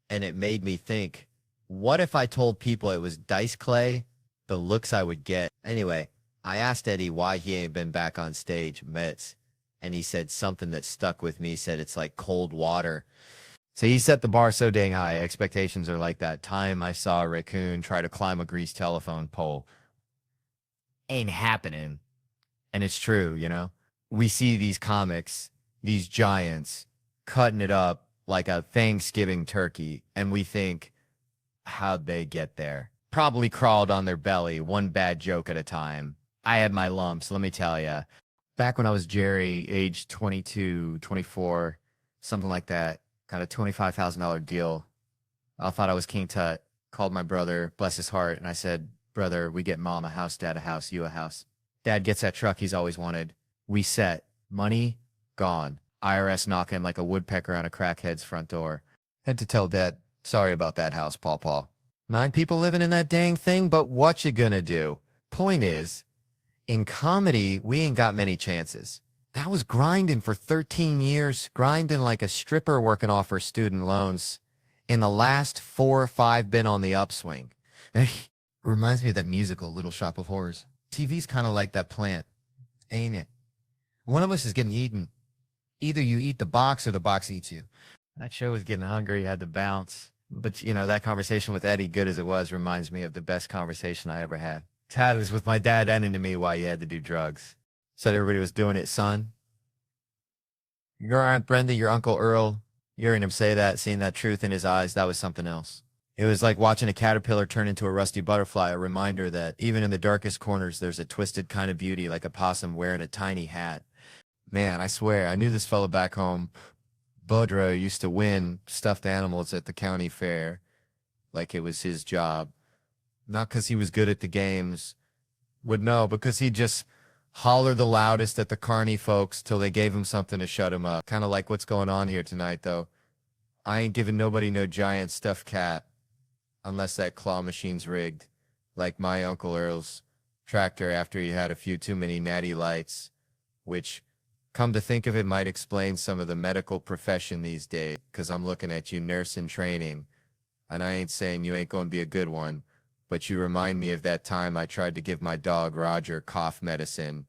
and it made me think, what if I told people it was dice clay, the looks I would get? Anyway, I asked Eddie why he ain't been back on stage, Mets, and he said something that stuck with me. He said it's like cold water. So he set the bar so dang high. Expectations are like that time I saw a raccoon try to climb a greased telephone pole. Ain't happening. And it's true, you know? We see these comics, these giants, cutting it up like a Thanksgiving turkey, and we think, how'd they get there? Probably crawled on their belly, one bad joke at a time. I had my lumps, let me tell you. Back when I was Jerry, age 22, 24, something like that, got a $25,000 deal. I thought I was King Tut. Called my brother, bless his heart, and I said, brother, we get mom a house, dad a house, you a house. Dad gets that truck he's always wanted. We set. Money, gone. IRS knocking like a woodpecker on a crackhead's front door. Had to tell Dad, sorry about that house, Paw Paw. 9 people living in that dang thing, but what you gonna do? Point is, in comedy, we ain't got many chances. That was grinding for 13 years, grinding like a stripper working off her student loans. In the last 4 or 5, been on the upswing. Reminds me of that musical, Little Shop of Horrors. TV's kind of like that plant, ain't it? One of us is getting eaten. Either you eat the box or the box eats you. That show was getting hungry, had to bounce. But, you know, that conversation with Eddie, good as it was, reminds me of the best conversation I ever had. Tad was with my dad ending to me why you had to do drugs. Said everybody was doing it, son. Your Aunt Brenda, your Uncle Earl, hearing him say that, seeing that truth in his eyes, that was something else. It was like watching a caterpillar turn into a rusty butterfly, a reminder that even in the darkest corners, there's a twisted kind of beauty like a possum wearing a tiny hat. Man, I swear, I knew this fella back home. Boudreaux used to win stuffed animals at the county fair like it was his job. Not because he was good at the games. Would know, because he'd just holler the loudest at the carny folks till they gave him something to shut him up. Kind of like what's going on here tonight, though. I ain't giving nobody no giant stuffed cat unless that claw machine's rigged, like my Uncle Earl's tractor after he had a few too many natty lights, which, come to think of it, might explain some of the medical profession these days, because I'm looking at you, nurse in training, and I ain't saying you ain't going to be a good one, but you remind me of that time I tried to give my dog Roger cough medicine,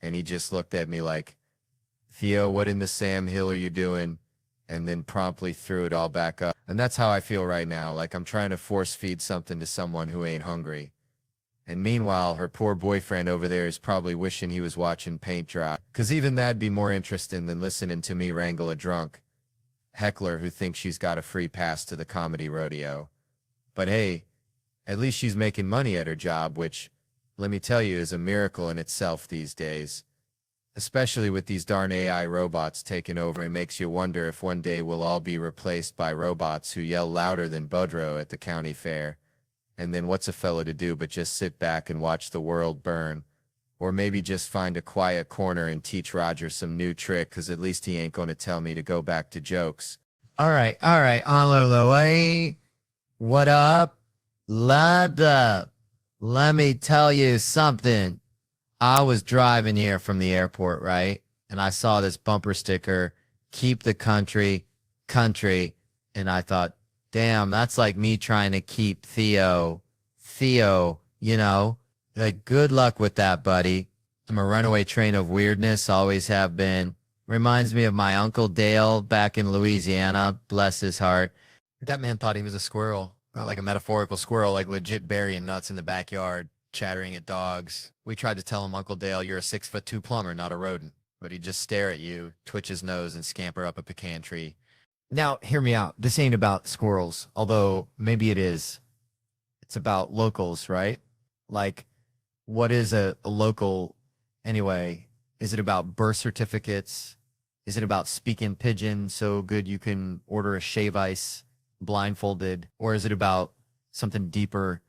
and he just looked at me like, Theo, what in the Sam Hill are you doing? And then promptly threw it all back up. And that's how I feel right now, like I'm trying to force feed something to someone who ain't hungry. And meanwhile, her poor boyfriend over there is probably wishing he was watching paint dry. 'Cause even that'd be more interesting than listening to me wrangle a drunk heckler who thinks she's got a free pass to the comedy rodeo. But hey, at least she's making money at her job, which, let me tell you, is a miracle in itself these days. Especially with these darn AI robots taking over, it makes you wonder if one day we'll all be replaced by robots who yell louder than Boudreaux at the county fair. And then what's a fella to do but just sit back and watch the world burn? Or maybe just find a quiet corner and teach Roger some new trick, 'cause at least he ain't going to tell me to go back to jokes. All right, Ololoe. What up? Lad up. Let me tell you something. I was driving here from the airport, right? And I saw this bumper sticker, keep the country, and I thought, damn, that's like me trying to keep Theo, you know? Like, good luck with that, buddy. I'm a runaway train of weirdness, always have been. Reminds me of my Uncle Dale back in Louisiana, bless his heart. That man thought he was a squirrel, not like a metaphorical squirrel, like legit burying nuts in the backyard, chattering at dogs. We tried to tell him, Uncle Dale, you're a 6'2" plumber, not a rodent. But he'd just stare at you, twitch his nose, and scamper up a pecan tree. Now, hear me out. This ain't about squirrels, although maybe it is. It's about locals, right? Like, what is a local anyway? Is it about birth certificates? Is it about speaking pidgin so good you can order a shave ice blindfolded? Or is it about something deeper,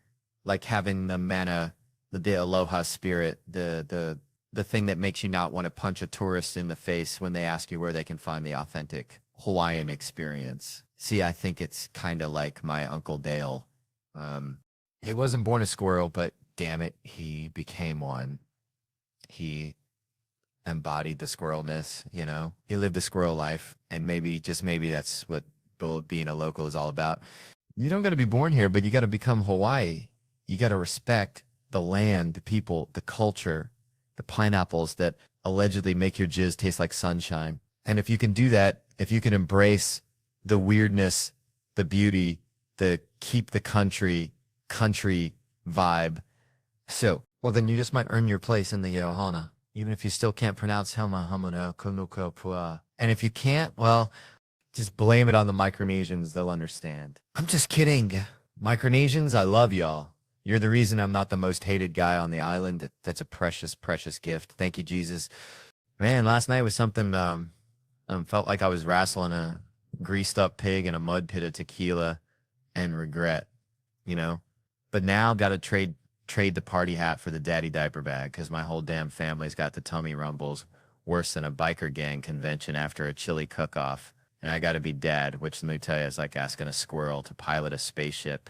like having the mana, the aloha spirit, the thing that makes you not want to punch a tourist in the face when they ask you where they can find the authentic Hawaiian experience? See, I think it's kind of like my Uncle Dale. He wasn't born a squirrel, but damn it, he became one. He embodied the squirrelness, you know? He lived the squirrel life, and maybe, just maybe, that's what being a local is all about. You don't got to be born here, but you got to become Hawaii. You got to respect the land, the people, the culture, the pineapples that allegedly make your jizz taste like sunshine. And if you can do that, if you can embrace the weirdness, the beauty, the keep the country vibe, so, well, then you just might earn your place in the Yohana, even if you still can't pronounce Helma Hamuno Kunuko Pua. And if you can't, well, just blame it on the Micronesians. They'll understand. I'm just kidding. Micronesians, I love y'all. You're the reason I'm not the most hated guy on the island. That's a precious, precious gift. Thank you, Jesus. Man, last night was something, felt like I was wrestling a greased up pig in a mud pit of tequila and regret, you know? But now got to trade the party hat for the daddy diaper bag because my whole damn family's got the tummy rumbles worse than a biker gang convention after a chili cook-off. And I got to be dad, which let me tell you is like asking a squirrel to pilot a spaceship.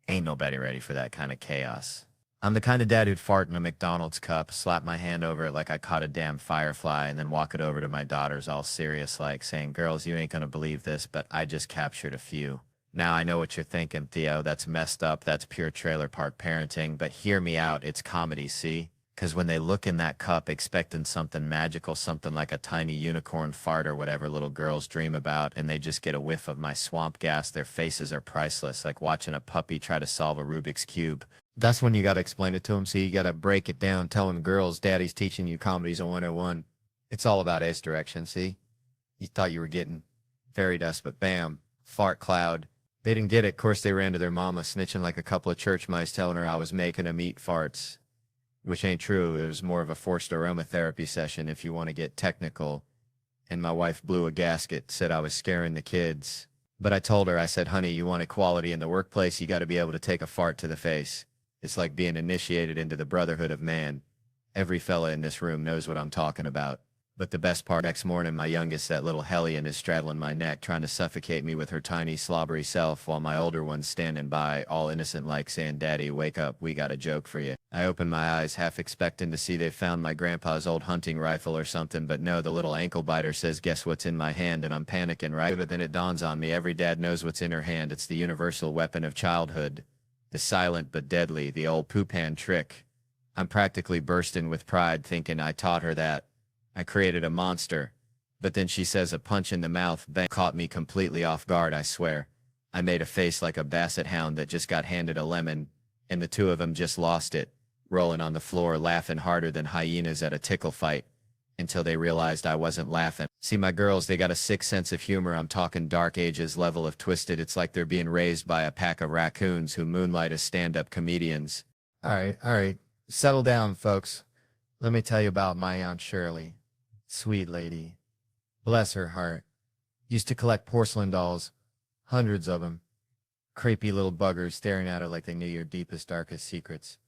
Ain't nobody ready for that kind of chaos. I'm the kind of dad who'd fart in a McDonald's cup, slap my hand over it like I caught a damn firefly, and then walk it over to my daughters all serious like, saying, girls, you ain't gonna believe this, but I just captured a few. Now I know what you're thinking, Theo. That's messed up. That's pure trailer park parenting. But hear me out. It's comedy, see? Because when they look in that cup expecting something magical, something like a tiny unicorn fart or whatever little girls dream about, and they just get a whiff of my swamp gas, their faces are priceless, like watching a puppy try to solve a Rubik's Cube. That's when you got to explain it to them. See, you got to break it down, tell them, girls, daddy's teaching you comedy's a 101. It's all about ace direction, see? You thought you were getting fairy dust, but bam, fart cloud. They didn't get it. Of course, they ran to their mama, snitching like a couple of church mice, telling her I was making them eat farts. Which ain't true. It was more of a forced aromatherapy session if you want to get technical. And my wife blew a gasket, said I was scaring the kids. But I told her, I said, honey, you want equality in the workplace, you got to be able to take a fart to the face. It's like being initiated into the brotherhood of man. Every fella in this room knows what I'm talking about. But the best part, next morning, my youngest, that little hellion, is straddling my neck, trying to suffocate me with her tiny, slobbery self, while my older one's standing by, all innocent like, saying, Daddy, wake up, we got a joke for you. I open my eyes, half expecting to see they found my grandpa's old hunting rifle or something, but no, the little ankle biter says, guess what's in my hand, and I'm panicking, right? But then it dawns on me, every dad knows what's in her hand. It's the universal weapon of childhood. The silent but deadly, the old poop-hand trick. I'm practically bursting with pride, thinking I taught her that. I created a monster. But then she says a punch in the mouth bang caught me completely off guard, I swear. I made a face like a basset hound that just got handed a lemon, and the two of them just lost it, rolling on the floor, laughing harder than hyenas at a tickle fight, until they realized I wasn't laughing. See, my girls, they got a sick sense of humor. I'm talking Dark Ages level of twisted. It's like they're being raised by a pack of raccoons who moonlight as stand-up comedians. All right. Settle down, folks. Let me tell you about my Aunt Shirley. Sweet lady. Bless her heart. Used to collect porcelain dolls. Hundreds of them. Creepy little buggers staring at her like they knew your deepest, darkest secrets.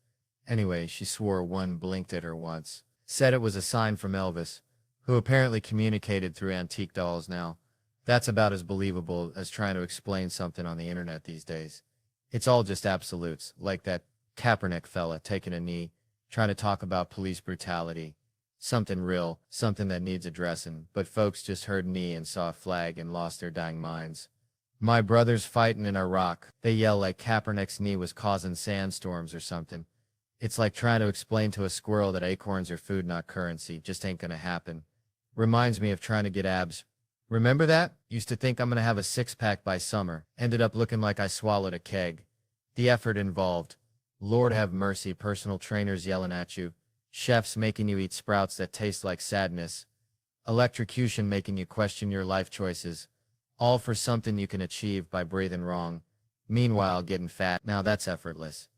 Anyway, she swore one blinked at her once. Said it was a sign from Elvis, who apparently communicated through antique dolls now. That's about as believable as trying to explain something on the internet these days. It's all just absolutes, like that Kaepernick fella taking a knee, trying to talk about police brutality. Something real, something that needs addressing, but folks just heard knee and saw a flag and lost their dying minds. My brother's fighting in Iraq. They yell like Kaepernick's knee was causing sandstorms or something. It's like trying to explain to a squirrel that acorns are food, not currency. Just ain't gonna happen. Reminds me of trying to get abs. Remember that? Used to think I'm gonna have a six-pack by summer. Ended up looking like I swallowed a keg. The effort involved. Lord have mercy, personal trainers yelling at you. Chefs making you eat sprouts that taste like sadness. Electrocution making you question your life choices. All for something you can achieve by breathing wrong. Meanwhile, getting fat. Now that's effortless.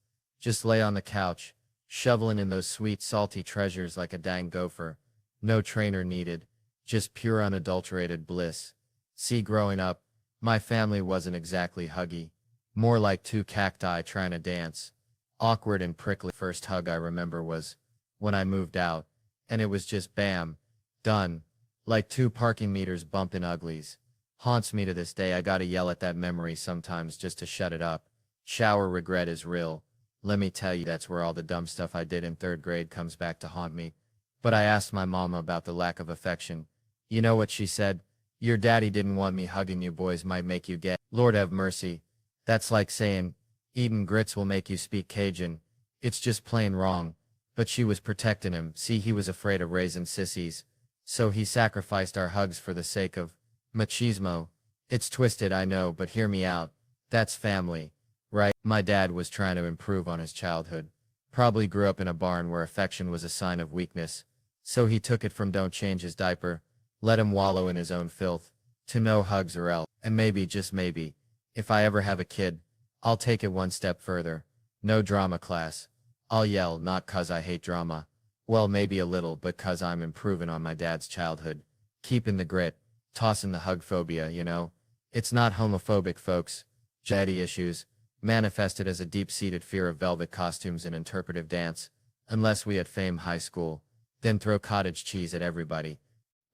Just lay on the couch, shoveling in those sweet, salty treasures like a dang gopher. No trainer needed. Just pure unadulterated bliss. See, growing up, my family wasn't exactly huggy. More like two cacti trying to dance. Awkward and prickly. First hug I remember was when I moved out, and it was just bam, done, like two parking meters bumping uglies. Haunts me to this day. I gotta yell at that memory sometimes just to shut it up. Shower regret is real. Let me tell you, that's where all the dumb stuff I did in third grade comes back to haunt me. But I asked my mama about the lack of affection. You know what she said? Your daddy didn't want me hugging you boys, might make you gay. Lord have mercy. That's like saying, eating grits will make you speak Cajun. It's just plain wrong. But she was protecting him. See, he was afraid of raising sissies. So he sacrificed our hugs for the sake of machismo. It's twisted, I know, but hear me out. That's family, right? My dad was trying to improve on his childhood. Probably grew up in a barn where affection was a sign of weakness. So he took it from don't change his diaper, let him wallow in his own filth, to no hugs or else. And maybe, just maybe, if I ever have a kid, I'll take it one step further. No drama class. I'll yell, not 'cause I hate drama. Well, maybe a little, but 'cause I'm improving on my dad's childhood. Keeping the grit, tossing the hug phobia, you know? It's not homophobic, folks. Daddy issues, manifested as a deep-seated fear of velvet costumes and interpretive dance. Unless we at Fame High School, then throw cottage cheese at everybody.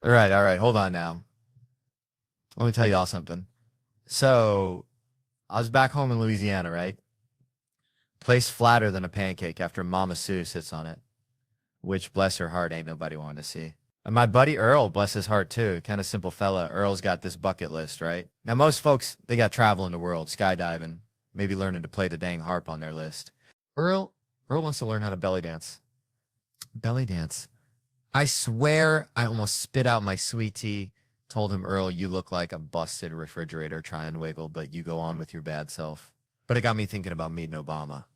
All right, hold on now. Let me tell y'all something. So, I was back home in Louisiana, right? Place flatter than a pancake after Mama Sue sits on it. Which, bless her heart, ain't nobody wanting to see. And my buddy Earl, bless his heart too, kind of simple fella. Earl's got this bucket list, right? Now most folks, they got traveling the world, skydiving, maybe learning to play the dang harp on their list. Earl wants to learn how to belly dance. Belly dance. I swear I almost spit out my sweet tea. Told him, Earl, you look like a busted refrigerator trying to wiggle, but you go on with your bad self. But it got me thinking about meeting Obama.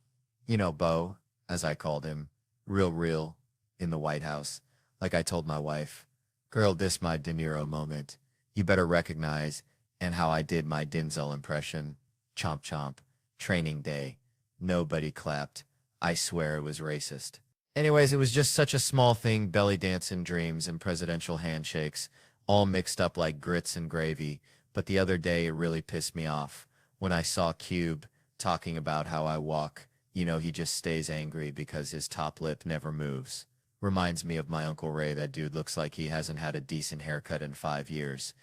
You know, Bo, as I called him, real, in the White House. Like I told my wife, girl, this my De Niro moment. You better recognize, and how I did my Denzel impression. Chomp chomp. Training day. Nobody clapped. I swear it was racist. Anyways, it was just such a small thing, belly dancing dreams and presidential handshakes, all mixed up like grits and gravy. But the other day, it really pissed me off when I saw Cube talking about how I walk. You know, he just stays angry because his top lip never moves. Reminds me of my Uncle Ray. That dude looks like he hasn't had a decent haircut in 5 years.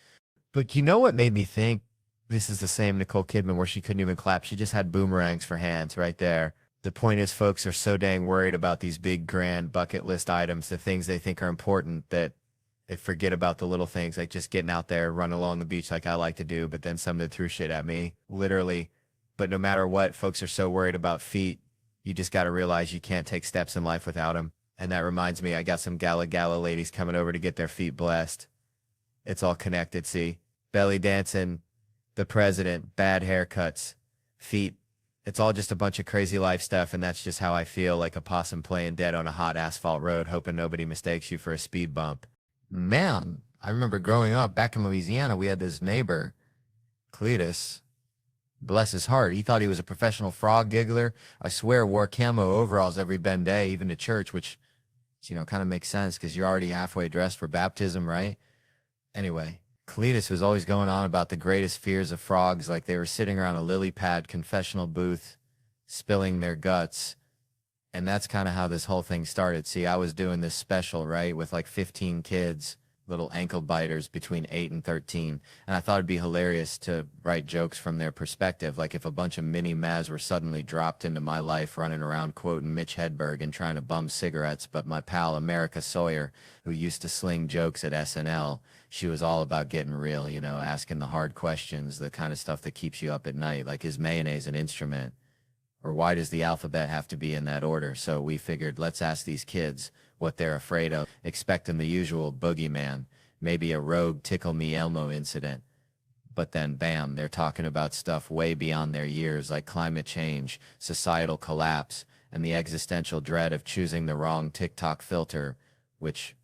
But you know what made me think this is the same Nicole Kidman where she couldn't even clap? She just had boomerangs for hands right there. The point is, folks are so dang worried about these big, grand bucket list items, the things they think are important, that they forget about the little things, like just getting out there, running along the beach like I like to do, but then somebody threw shit at me, literally. But no matter what, folks are so worried about feet, you just got to realize you can't take steps in life without them. And that reminds me, I got some gala ladies coming over to get their feet blessed. It's all connected, see? Belly dancing, the president, bad haircuts, feet. It's all just a bunch of crazy life stuff, and that's just how I feel, like a possum playing dead on a hot asphalt road, hoping nobody mistakes you for a speed bump. Man, I remember growing up back in Louisiana, we had this neighbor, Cletus. Bless his heart. He thought he was a professional frog giggler. I swear, wore camo overalls every bend day, even to church, which, you know, kind of makes sense because you're already halfway dressed for baptism, right? Anyway, Cletus was always going on about the greatest fears of frogs, like they were sitting around a lily pad confessional booth, spilling their guts. And that's kind of how this whole thing started. See, I was doing this special, right, with like 15 kids, little ankle biters between 8 and 13. And I thought it'd be hilarious to write jokes from their perspective. Like if a bunch of mini Maz were suddenly dropped into my life running around quoting Mitch Hedberg and trying to bum cigarettes. But my pal America Sawyer, who used to sling jokes at SNL, she was all about getting real, you know, asking the hard questions, the kind of stuff that keeps you up at night. Like, is mayonnaise an instrument? Or why does the alphabet have to be in that order? So we figured, let's ask these kids what they're afraid of, expecting the usual boogeyman, maybe a rogue Tickle Me Elmo incident. But then, bam, they're talking about stuff way beyond their years, like climate change, societal collapse, and the existential dread of choosing the wrong TikTok filter, which,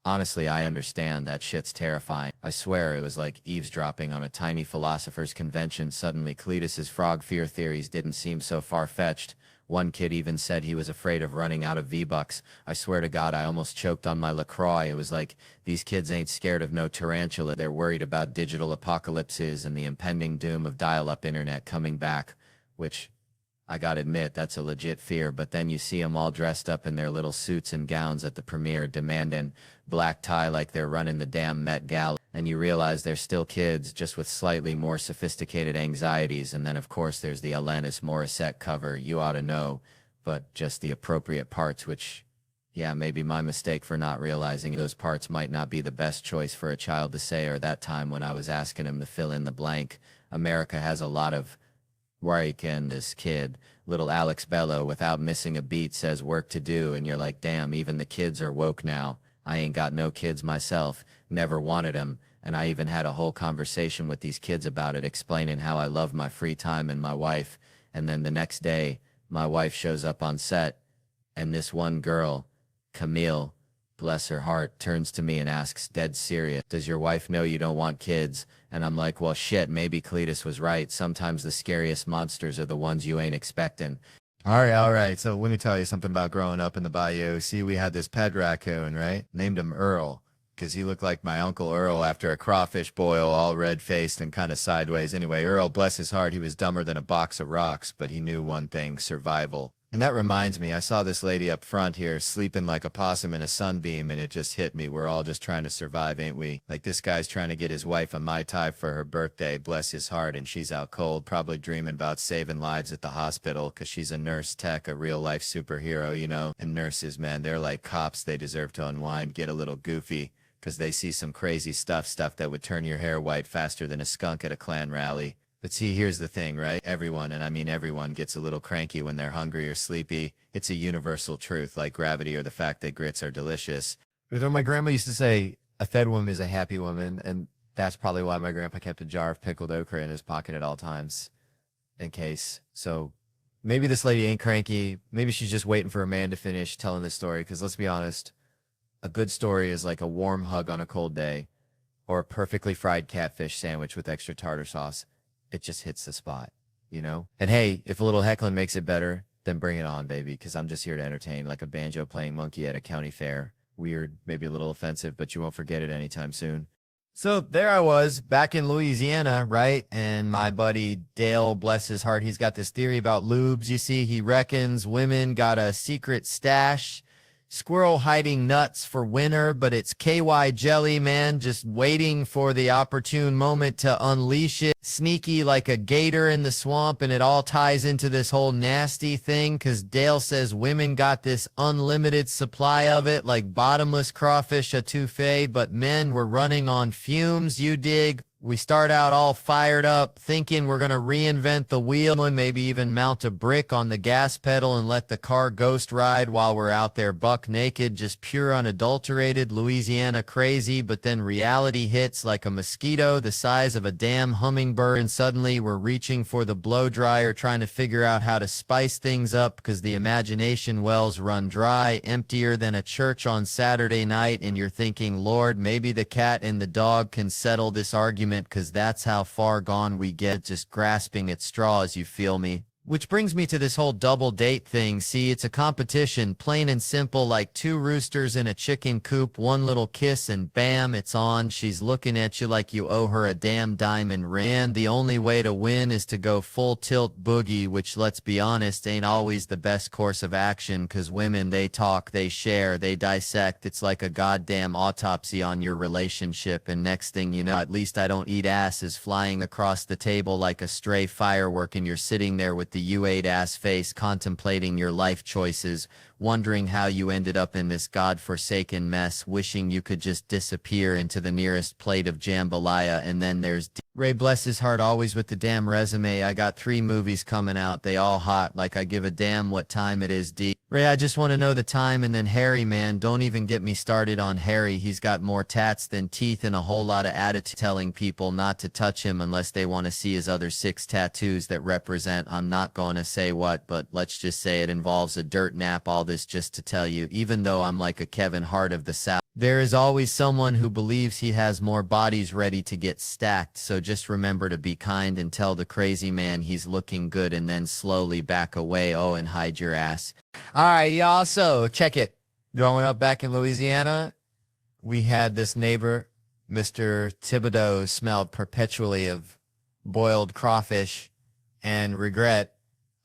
honestly, I understand. That shit's terrifying. I swear it was like eavesdropping on a tiny philosopher's convention. Suddenly, Cletus's frog fear theories didn't seem so far-fetched. One kid even said he was afraid of running out of V-Bucks. I swear to God, I almost choked on my LaCroix. It was like, these kids ain't scared of no tarantula. They're worried about digital apocalypses and the impending doom of dial-up internet coming back, which, I gotta admit, that's a legit fear. But then you see them all dressed up in their little suits and gowns at the premiere, demanding black tie like they're running the damn Met Gala, and you realize they're still kids, just with slightly more sophisticated anxieties. And then, of course, there's the Alanis Morissette cover, You Oughta Know, but just the appropriate parts, which, yeah, maybe my mistake for not realizing those parts might not be the best choice for a child to say, or that time when I was asking him to fill in the blank. America has a lot of Warwick and this kid, little Alex Bello, without missing a beat, says work to do, and you're like, damn, even the kids are woke now. I ain't got no kids myself, never wanted them, and I even had a whole conversation with these kids about it, explaining how I love my free time and my wife. And then the next day, my wife shows up on set, and this one girl, Camille, bless her heart, turns to me and asks, dead serious, does your wife know you don't want kids? And I'm like, well, shit, maybe Cletus was right. Sometimes the scariest monsters are the ones you ain't expecting. All right. So let me tell you something about growing up in the bayou. See, we had this pet raccoon, right? Named him Earl, because he looked like my Uncle Earl after a crawfish boil, all red-faced and kind of sideways. Anyway, Earl, bless his heart, he was dumber than a box of rocks, but he knew one thing, survival. And that reminds me, I saw this lady up front here sleeping like a possum in a sunbeam, and it just hit me. We're all just trying to survive, ain't we? Like this guy's trying to get his wife a Mai Tai for her birthday, bless his heart, and she's out cold, probably dreaming about saving lives at the hospital because she's a nurse tech, a real-life superhero, you know? And nurses, man, they're like cops. They deserve to unwind, get a little goofy, because they see some crazy stuff that would turn your hair white faster than a skunk at a Klan rally. But see, here's the thing, right? Everyone, and I mean everyone, gets a little cranky when they're hungry or sleepy. It's a universal truth, like gravity or the fact that grits are delicious. But my grandma used to say, a fed woman is a happy woman, and that's probably why my grandpa kept a jar of pickled okra in his pocket at all times, in case. So maybe this lady ain't cranky. Maybe she's just waiting for a man to finish telling this story, because let's be honest, a good story is like a warm hug on a cold day, or a perfectly fried catfish sandwich with extra tartar sauce. It just hits the spot, you know? And hey, if a little heckling makes it better, then bring it on, baby, because I'm just here to entertain like a banjo-playing monkey at a county fair. Weird, maybe a little offensive, but you won't forget it anytime soon. So there I was, back in Louisiana, right? And my buddy Dale, bless his heart, he's got this theory about lubes. You see, he reckons women got a secret stash. Squirrel hiding nuts for winter, but it's KY jelly, man, just waiting for the opportune moment to unleash it. Sneaky like a gator in the swamp, and it all ties into this whole nasty thing, because Dale says women got this unlimited supply of it, like bottomless crawfish etouffee, but men were running on fumes, you dig? We start out all fired up, thinking we're going to reinvent the wheel and maybe even mount a brick on the gas pedal and let the car ghost ride while we're out there buck naked, just pure unadulterated Louisiana crazy. But then reality hits like a mosquito the size of a damn hummingbird, and suddenly we're reaching for the blow dryer, trying to figure out how to spice things up because the imagination wells run dry, emptier than a church on Saturday night, and you're thinking, Lord, maybe the cat and the dog can settle this argument, because that's how far gone we get, just grasping at straws, you feel me? Which brings me to this whole double date thing. See, it's a competition, plain and simple, like two roosters in a chicken coop, one little kiss and bam, it's on. She's looking at you like you owe her a damn diamond ring. And the only way to win is to go full tilt boogie, which, let's be honest, ain't always the best course of action, because women, they talk, they share, they dissect. It's like a goddamn autopsy on your relationship, and next thing you know, at least I don't eat ass is flying across the table like a stray firework, and you're sitting there with the U8 ass face contemplating your life choices, wondering how you ended up in this godforsaken mess, wishing you could just disappear into the nearest plate of jambalaya. And then there's Ray, bless his heart, always with the damn resume. I got 3 movies coming out, they all hot, like I give a damn what time it is, D. Ray, I just want to know the time. And then Harry, man, don't even get me started on Harry. He's got more tats than teeth and a whole lot of attitude, telling people not to touch him unless they want to see his other 6 tattoos that represent, I'm not going to say what, but let's just say it involves a dirt nap. All this just to tell you, even though I'm like a Kevin Hart of the South, there is always someone who believes he has more bodies ready to get stacked. So just remember to be kind and tell the crazy man he's looking good, and then slowly back away. Oh, and hide your ass. All right, y'all. So check it. Growing up back in Louisiana, we had this neighbor, Mr. Thibodeau, smelled perpetually of boiled crawfish and regret,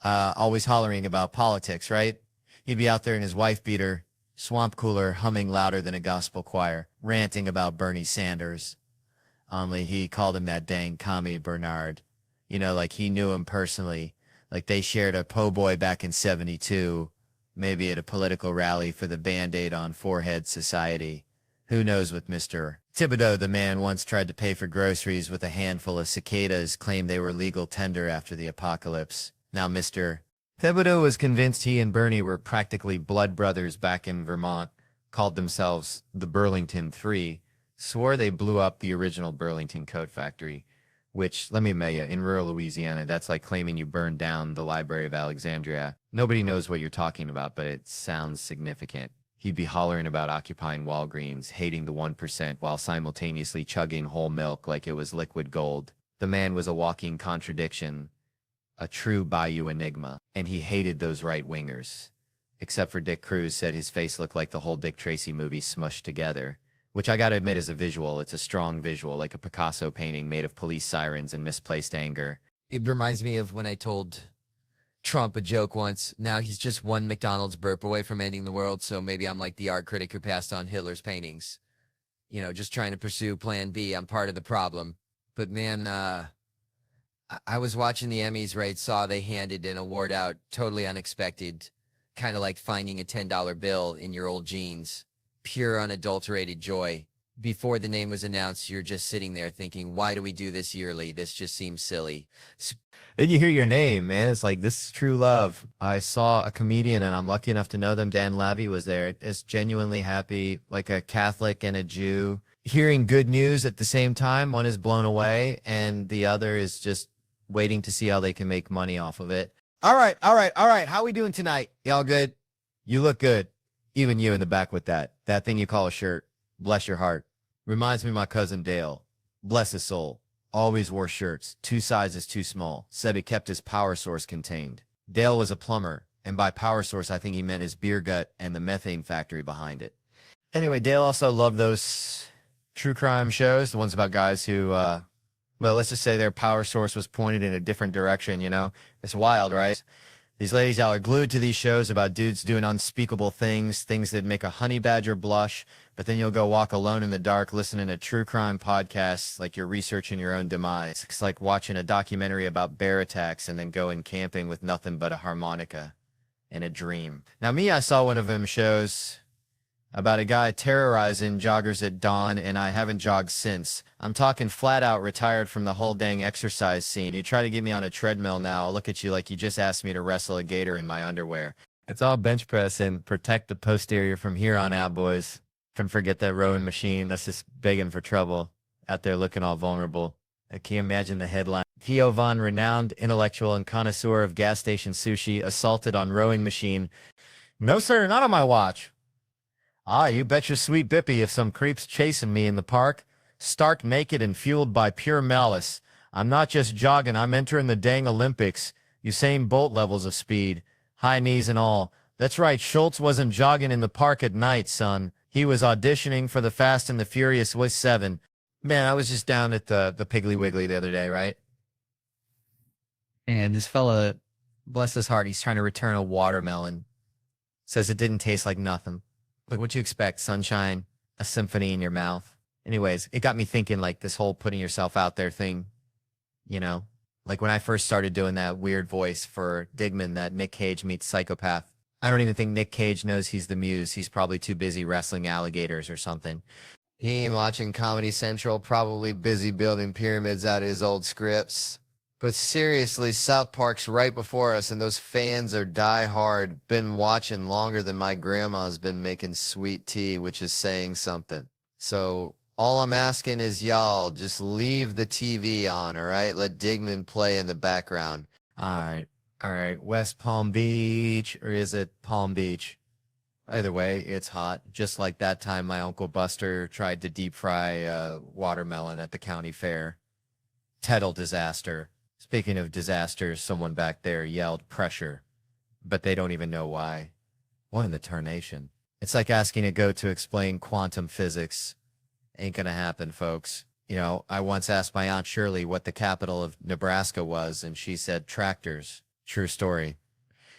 always hollering about politics, right? He'd be out there in his wife beater, swamp cooler, humming louder than a gospel choir, ranting about Bernie Sanders. Only he called him that dang commie Bernard. You know, like he knew him personally. Like they shared a po' boy back in '72, maybe at a political rally for the Band-Aid on Forehead Society. Who knows with Mr. Thibodeau, the man, once tried to pay for groceries with a handful of cicadas, claimed they were legal tender after the apocalypse. Now, Mr. Thibodeau was convinced he and Bernie were practically blood brothers back in Vermont, called themselves the Burlington Three, swore they blew up the original Burlington Coat Factory, which, let me tell you, in rural Louisiana, that's like claiming you burned down the Library of Alexandria. Nobody knows what you're talking about, but it sounds significant. He'd be hollering about occupying Walgreens, hating the 1%, while simultaneously chugging whole milk like it was liquid gold. The man was a walking contradiction, a true Bayou enigma, and he hated those right-wingers. Except for Dick Cruz said his face looked like the whole Dick Tracy movie smushed together, which I gotta admit is a visual. It's a strong visual, like a Picasso painting made of police sirens and misplaced anger. It reminds me of when I told Trump a joke once. Now he's just one McDonald's burp away from ending the world, so maybe I'm like the art critic who passed on Hitler's paintings. You know, just trying to pursue plan B. I'm part of the problem. But man, I was watching the Emmys, right? Saw they handed an award out, totally unexpected, kind of like finding a $10 bill in your old jeans. Pure unadulterated joy. Before the name was announced, you're just sitting there thinking, why do we do this yearly? This just seems silly. Then you hear your name, man. It's like, this is true love. I saw a comedian, and I'm lucky enough to know them. Dan Lavey was there. It's genuinely happy, like a Catholic and a Jew. Hearing good news at the same time. One is blown away, and the other is just waiting to see how they can make money off of it. All right. How we doing tonight? Y'all good? You look good. Even you in the back with that thing you call a shirt. Bless your heart. Reminds me of my cousin Dale. Bless his soul. Always wore shirts, 2 sizes too small. Said he kept his power source contained. Dale was a plumber, and by power source I think he meant his beer gut and the methane factory behind it. Anyway, Dale also loved those true crime shows, the ones about guys who, well, let's just say their power source was pointed in a different direction, you know? It's wild, right? These ladies y'all are glued to these shows about dudes doing unspeakable things, things that make a honey badger blush, but then you'll go walk alone in the dark listening to true crime podcasts like you're researching your own demise. It's like watching a documentary about bear attacks and then going camping with nothing but a harmonica and a dream. Now, me, I saw one of them shows about a guy terrorizing joggers at dawn, and I haven't jogged since. I'm talking flat out retired from the whole dang exercise scene. You try to get me on a treadmill now, I'll look at you like you just asked me to wrestle a gator in my underwear. It's all bench press and protect the posterior from here on out, boys. Can forget that rowing machine. That's just begging for trouble. Out there looking all vulnerable. I can't imagine the headline. Theo Von, renowned intellectual and connoisseur of gas station sushi, assaulted on rowing machine. No, sir, not on my watch. Ah, you bet your sweet bippy if some creep's chasing me in the park, stark naked and fueled by pure malice. I'm not just jogging, I'm entering the dang Olympics. Usain Bolt levels of speed, high knees and all. That's right, Schultz wasn't jogging in the park at night, son. He was auditioning for the Fast and the Furious with 7. Man, I was just down at the Piggly Wiggly the other day, right? And this fella, bless his heart, he's trying to return a watermelon. Says it didn't taste like nothing. Like, what'd you expect? Sunshine, a symphony in your mouth. Anyways, it got me thinking, like, this whole putting yourself out there thing, you know? Like, when I first started doing that weird voice for Digman, that Nick Cage meets psychopath, I don't even think Nick Cage knows he's the muse. He's probably too busy wrestling alligators or something. He ain't watching Comedy Central, probably busy building pyramids out of his old scripts. But seriously, South Park's right before us, and those fans are die-hard. Been watching longer than my grandma's been making sweet tea, which is saying something. So all I'm asking is y'all, just leave the TV on, all right? Let Digman play in the background. All right. West Palm Beach, or is it Palm Beach? Either way, it's hot. Just like that time my Uncle Buster tried to deep fry a watermelon at the county fair. Total disaster. Speaking of disasters, someone back there yelled pressure, but they don't even know why. What in the tarnation? It's like asking a goat to explain quantum physics. Ain't gonna happen, folks. You know, I once asked my Aunt Shirley what the capital of Nebraska was, and she said tractors. True story.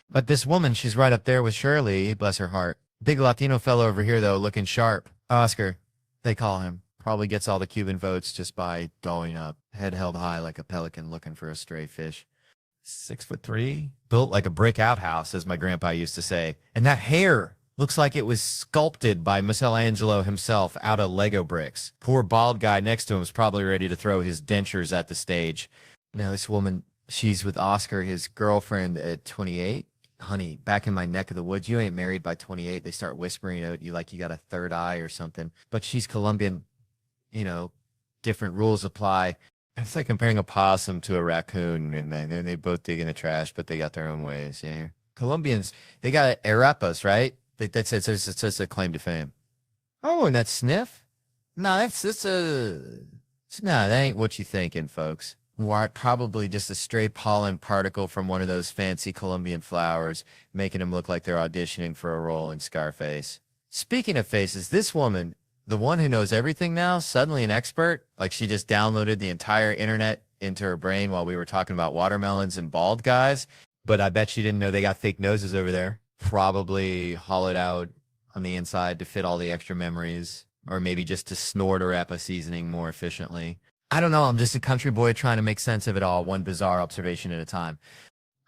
But this woman, she's right up there with Shirley, bless her heart. Big Latino fellow over here, though, looking sharp. Oscar, they call him. Probably gets all the Cuban votes just by going up, head held high like a pelican looking for a stray fish. 6'3", built like a brick outhouse, as my grandpa used to say. And that hair, Looks like it was sculpted by Michelangelo himself out of Lego bricks. Poor bald guy next to him is probably ready to throw his dentures at the stage. Now this woman, she's with Oscar, his girlfriend, at 28. Honey, back in my neck of the woods, you ain't married by 28. They start whispering at you like you got a third eye or something. But she's Colombian, you know, different rules apply. It's like comparing a possum to a raccoon, and they both dig in the trash, but they got their own ways. Yeah, Colombians, they got arepas, right? That's it's a claim to fame. Oh, and that sniff? No, that's no, that ain't what you thinking, folks. Why, probably just a stray pollen particle from one of those fancy Colombian flowers, making them look like they're auditioning for a role in Scarface. Speaking of faces, this woman, the one who knows everything now, suddenly an expert, like she just downloaded the entire internet into her brain while we were talking about watermelons and bald guys. But I bet she didn't know they got fake noses over there. Probably hollowed out on the inside to fit all the extra memories, or maybe just to snort arepa seasoning more efficiently. I don't know. I'm just a country boy trying to make sense of it all, one bizarre observation at a time.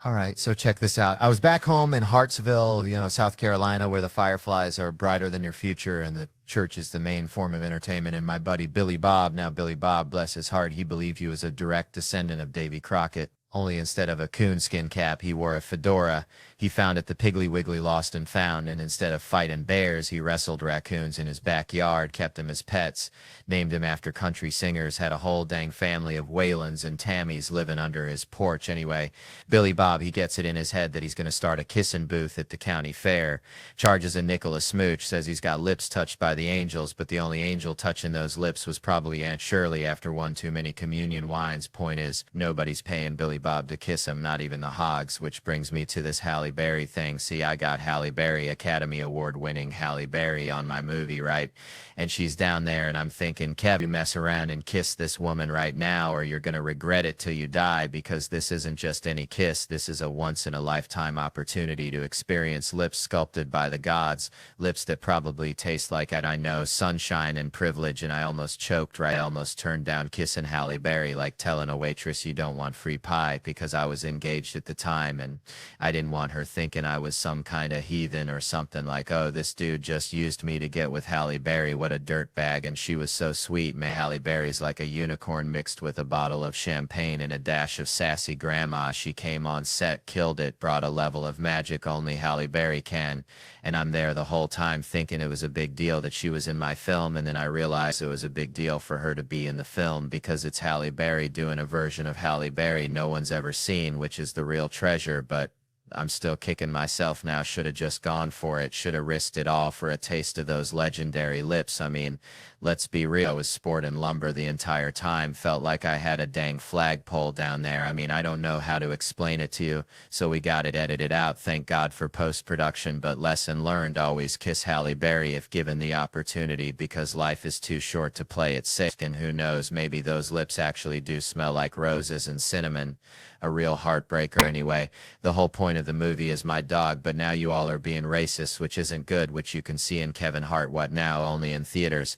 All right, so check this out. I was back home in Hartsville, South Carolina, where the fireflies are brighter than your future and the church is the main form of entertainment. And my buddy Billy Bob, now Billy Bob, bless his heart, he believed he was a direct descendant of Davy Crockett. Only instead of a coonskin cap, he wore a fedora. He found it the Piggly Wiggly Lost and Found, and instead of fighting bears, he wrestled raccoons in his backyard, kept them as pets, named him after country singers, had a whole dang family of Whalens and Tammys living under his porch. Anyway, Billy Bob, he gets it in his head that he's going to start a kissing booth at the county fair, charges a nickel a smooch, says he's got lips touched by the angels, but the only angel touching those lips was probably Aunt Shirley after one too many communion wines. Point is, nobody's paying Billy Bob to kiss him, not even the hogs, which brings me to this Halle Berry thing. See, I got Halle Berry, Academy Award winning Halle Berry on my movie, right? And she's down there, and I'm thinking, Kev, you mess around and kiss this woman right now, or you're going to regret it till you die, because this isn't just any kiss. This is a once-in-a-lifetime opportunity to experience lips sculpted by the gods, lips that probably taste like, I know, sunshine and privilege, and I almost choked, right? I almost turned down kissing Halle Berry, like telling a waitress you don't want free pie, because I was engaged at the time, and I didn't want her thinking I was some kind of heathen or something, like, oh, this dude just used me to get with Halle Berry, what a dirtbag, and she was so sweet. Man, Halle Berry's like a unicorn mixed with a bottle of champagne and a dash of sassy grandma. She came on set, killed it, brought a level of magic only Halle Berry can, and I'm there the whole time thinking it was a big deal that she was in my film, and then I realized it was a big deal for her to be in the film because it's Halle Berry doing a version of Halle Berry no one's ever seen, which is the real treasure. But I'm still kicking myself now. Should have just gone for it. Should have risked it all for a taste of those legendary lips. I mean, let's be real. I was sporting lumber the entire time. Felt like I had a dang flagpole down there. I mean, I don't know how to explain it to you, so we got it edited out. Thank God for post-production, but lesson learned, always kiss Halle Berry if given the opportunity, because life is too short to play it safe. And who knows, maybe those lips actually do smell like roses and cinnamon. A real heartbreaker. Anyway, the whole point of the movie is my dog, but now you all are being racist, which isn't good, which you can see in Kevin Hart, What Now, only in theaters.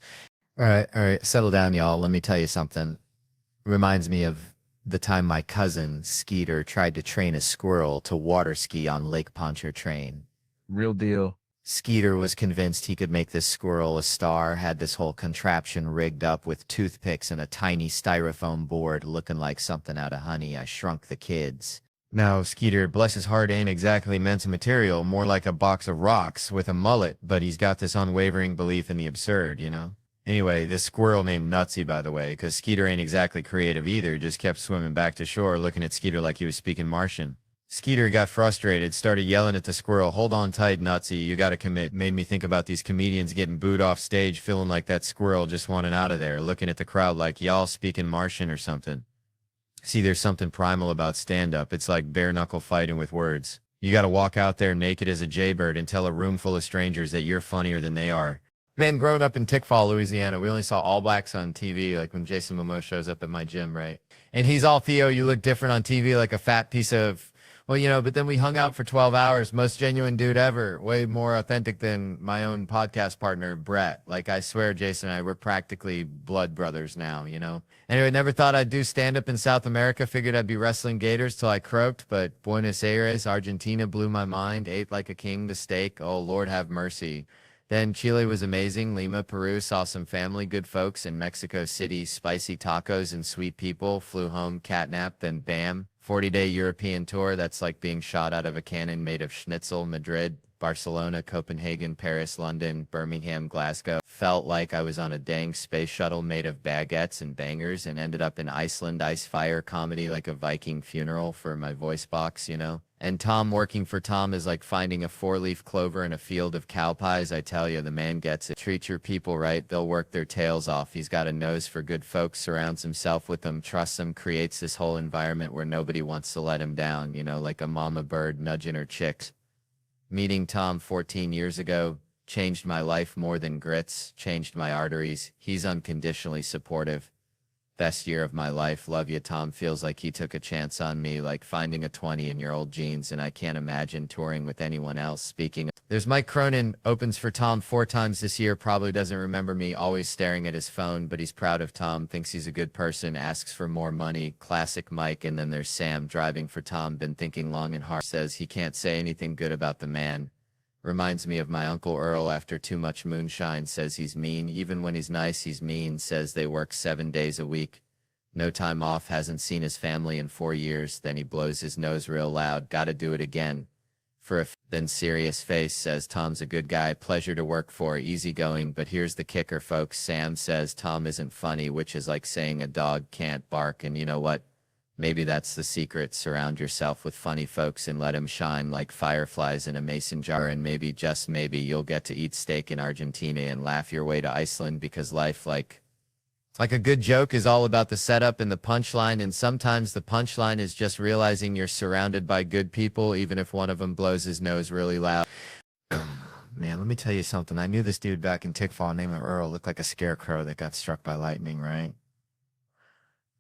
All right, settle down, y'all. Let me tell you something. Reminds me of the time my cousin, Skeeter, tried to train a squirrel to water ski on Lake Pontchartrain. Real deal. Skeeter was convinced he could make this squirrel a star, had this whole contraption rigged up with toothpicks and a tiny styrofoam board looking like something out of Honey, I Shrunk the Kids. Now, Skeeter, bless his heart, ain't exactly men's material, more like a box of rocks with a mullet, but he's got this unwavering belief in the absurd, Anyway, this squirrel named Nutsy, by the way, because Skeeter ain't exactly creative either, just kept swimming back to shore looking at Skeeter like he was speaking Martian. Skeeter got frustrated, started yelling at the squirrel, hold on tight, Nutsy, you gotta commit. Made me think about these comedians getting booed off stage, feeling like that squirrel just wanted out of there, looking at the crowd like y'all speaking Martian or something. See, there's something primal about stand-up. It's like bare-knuckle fighting with words. You gotta walk out there naked as a jaybird and tell a room full of strangers that you're funnier than they are. Man, growing up in Tickfall, Louisiana, we only saw All Blacks on TV, like when Jason Momoa shows up at my gym, right? And he's all, Theo, you look different on TV, like a fat piece of Well, but then we hung out for 12 hours. Most genuine dude ever. Way more authentic than my own podcast partner, Brett. Like, I swear, Jason and I, we're practically blood brothers now. Anyway, never thought I'd do stand up in South America. Figured I'd be wrestling gators till I croaked, but Buenos Aires, Argentina blew my mind. Ate like a king the steak. Oh, Lord have mercy. Then Chile was amazing. Lima, Peru, saw some family, good folks. In Mexico City, spicy tacos and sweet people. Flew home, catnap, then bam. 40-day European tour. That's like being shot out of a cannon made of schnitzel. Madrid, Barcelona, Copenhagen, Paris, London, Birmingham, Glasgow. Felt like I was on a dang space shuttle made of baguettes and bangers and ended up in Iceland. Ice fire comedy like a Viking funeral for my voice box. And Tom, working for Tom is like finding a 4-leaf clover in a field of cow pies. I tell you, the man gets it. Treat your people right, they'll work their tails off. He's got a nose for good folks, surrounds himself with them, trusts them, creates this whole environment where nobody wants to let him down, like a mama bird nudging her chicks. Meeting Tom 14 years ago changed my life more than grits, changed my arteries. He's unconditionally supportive. Best year of my life. Love you, Tom. Feels like he took a chance on me, like finding a 20-year-old jeans, and I can't imagine touring with anyone else. Speaking of, there's Mike Cronin, opens for Tom 4 times this year, probably doesn't remember me, always staring at his phone, but he's proud of Tom, thinks he's a good person, asks for more money. Classic Mike. And then there's Sam, driving for Tom, been thinking long and hard, says he can't say anything good about the man. Reminds me of my Uncle Earl after too much moonshine, says he's mean. Even when he's nice, he's mean, says they work 7 days a week. No time off, hasn't seen his family in 4 years. Then he blows his nose real loud. Gotta do it again. For a then serious face, says Tom's a good guy, pleasure to work for, easygoing. But here's the kicker, folks. Sam says Tom isn't funny, which is like saying a dog can't bark. And you know what? Maybe that's the secret. Surround yourself with funny folks and let them shine like fireflies in a mason jar. And maybe, just maybe, you'll get to eat steak in Argentina and laugh your way to Iceland, because life, like a good joke, is all about the setup and the punchline. And sometimes the punchline is just realizing you're surrounded by good people, even if one of them blows his nose really loud. Man, let me tell you something. I knew this dude back in Tickfall named Earl. Looked like a scarecrow that got struck by lightning, right?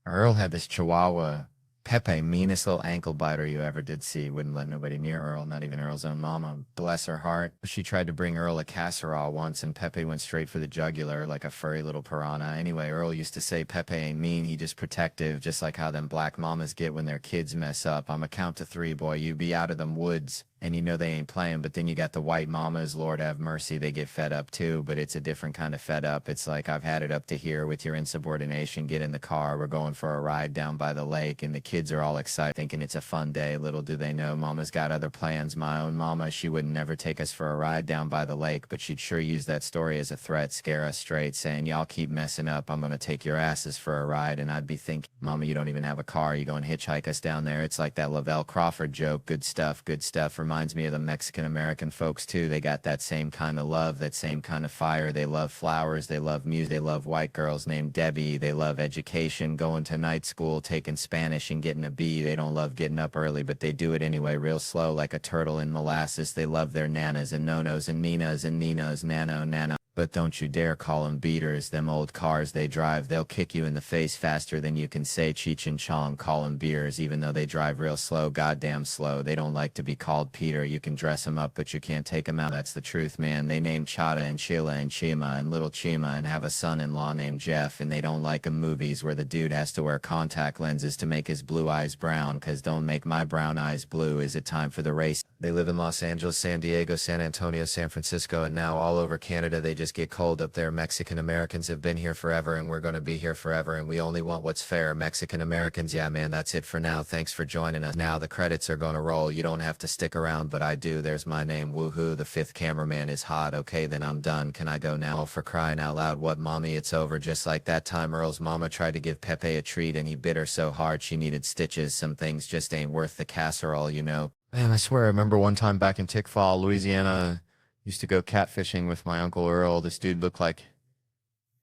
Earl had this Chihuahua, Pepe, meanest little ankle biter you ever did see. Wouldn't let nobody near Earl, not even Earl's own mama. Bless her heart. She tried to bring Earl a casserole once, and Pepe went straight for the jugular like a furry little piranha. Anyway, Earl used to say Pepe ain't mean, he just protective, just like how them black mamas get when their kids mess up. I'ma count to 3, boy. You be out of them woods. And they ain't playing, but then you got the white mamas, Lord have mercy, they get fed up too, but it's a different kind of fed up. It's like, I've had it up to here with your insubordination, get in the car, we're going for a ride down by the lake, and the kids are all excited, thinking it's a fun day. Little do they know, mama's got other plans. My own mama, she would never take us for a ride down by the lake, but she'd sure use that story as a threat, scare us straight, saying, y'all keep messing up, I'm gonna take your asses for a ride. And I'd be thinking, mama, you don't even have a car, you go and hitchhike us down there. It's like that Lavelle Crawford joke, good stuff, good stuff. Reminds me of the Mexican-American folks too. They got that same kind of love, that same kind of fire. They love flowers, they love music, they love white girls named Debbie, they love education, going to night school, taking Spanish and getting a B. They don't love getting up early, but they do it anyway, real slow like a turtle in molasses. They love their nanas and nonos and ninas and ninos, nano. But don't you dare call them beaters. Them old cars they drive, they'll kick you in the face faster than you can say Cheech and Chong. Call them beers, even though they drive real slow, goddamn slow. They don't like to be called Peter. You can dress them up, but you can't take them out. That's the truth, man. They name Chata and Sheila and Chima and little Chima and have a son-in-law named Jeff, and they don't like them movies where the dude has to wear contact lenses to make his blue eyes brown, cause don't make my brown eyes blue. Is it time for the race? They live in Los Angeles, San Diego, San Antonio, San Francisco, and now all over Canada. They just get cold up there. Mexican Americans have been here forever, and we're going to be here forever, and we only want what's fair. Mexican Americans, yeah, man, that's it for now. Thanks for joining us. Now the credits are going to roll. You don't have to stick around, but I do. There's my name. Woohoo, the 5th cameraman is hot. Okay, then I'm done. Can I go now? Oh, for crying out loud, what, mommy? It's over. Just like that time Earl's mama tried to give Pepe a treat, and he bit her so hard she needed stitches. Some things just ain't worth the casserole, Man, I swear, I remember one time back in Tickfall, Louisiana, used to go catfishing with my Uncle Earl. This dude looked like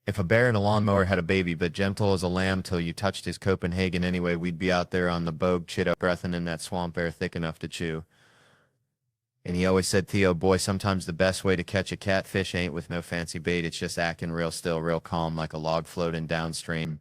if a bear and a lawnmower had a baby, but gentle as a lamb till you touched his Copenhagen. Anyway, we'd be out there on the bogue chitto, breathing in that swamp air thick enough to chew. And he always said, Theo, boy, sometimes the best way to catch a catfish ain't with no fancy bait. It's just acting real still, real calm, like a log floating downstream.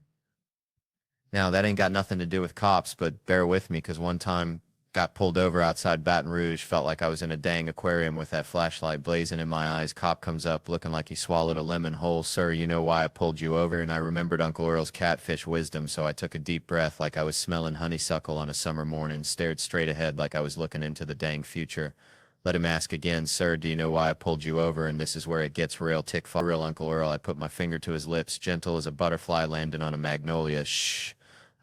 Now, that ain't got nothing to do with cops, but bear with me, because one time Got pulled over outside Baton Rouge. Felt like I was in a dang aquarium with that flashlight blazing in my eyes. Cop comes up looking like he swallowed a lemon whole. Sir, you know why I pulled you over? And I remembered Uncle Earl's catfish wisdom, so I took a deep breath like I was smelling honeysuckle on a summer morning, stared straight ahead like I was looking into the dang future. Let him ask again, sir, do you know why I pulled you over? And this is where it gets real. Tick for real, Uncle Earl. I put my finger to his lips, gentle as a butterfly landing on a magnolia. Shh.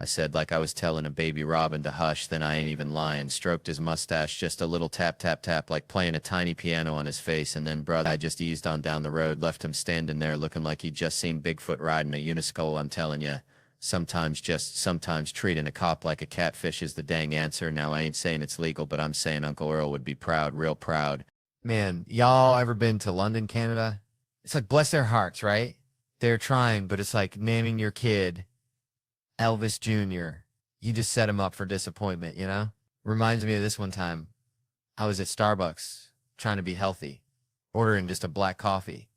I said like I was telling a baby robin to hush, then I ain't even lying. Stroked his mustache, just a little tap, tap, tap, like playing a tiny piano on his face, and then, brother, I just eased on down the road, left him standing there looking like he'd just seen Bigfoot riding a uniskull. I'm telling ya, sometimes treating a cop like a catfish is the dang answer. Now, I ain't saying it's legal, but I'm saying Uncle Earl would be proud, real proud. Man, y'all ever been to London, Canada? It's like, bless their hearts, right? They're trying, but it's like naming your kid Elvis Jr. You just set him up for disappointment, you know? Reminds me of this one time. I was at Starbucks trying to be healthy, ordering just a black coffee.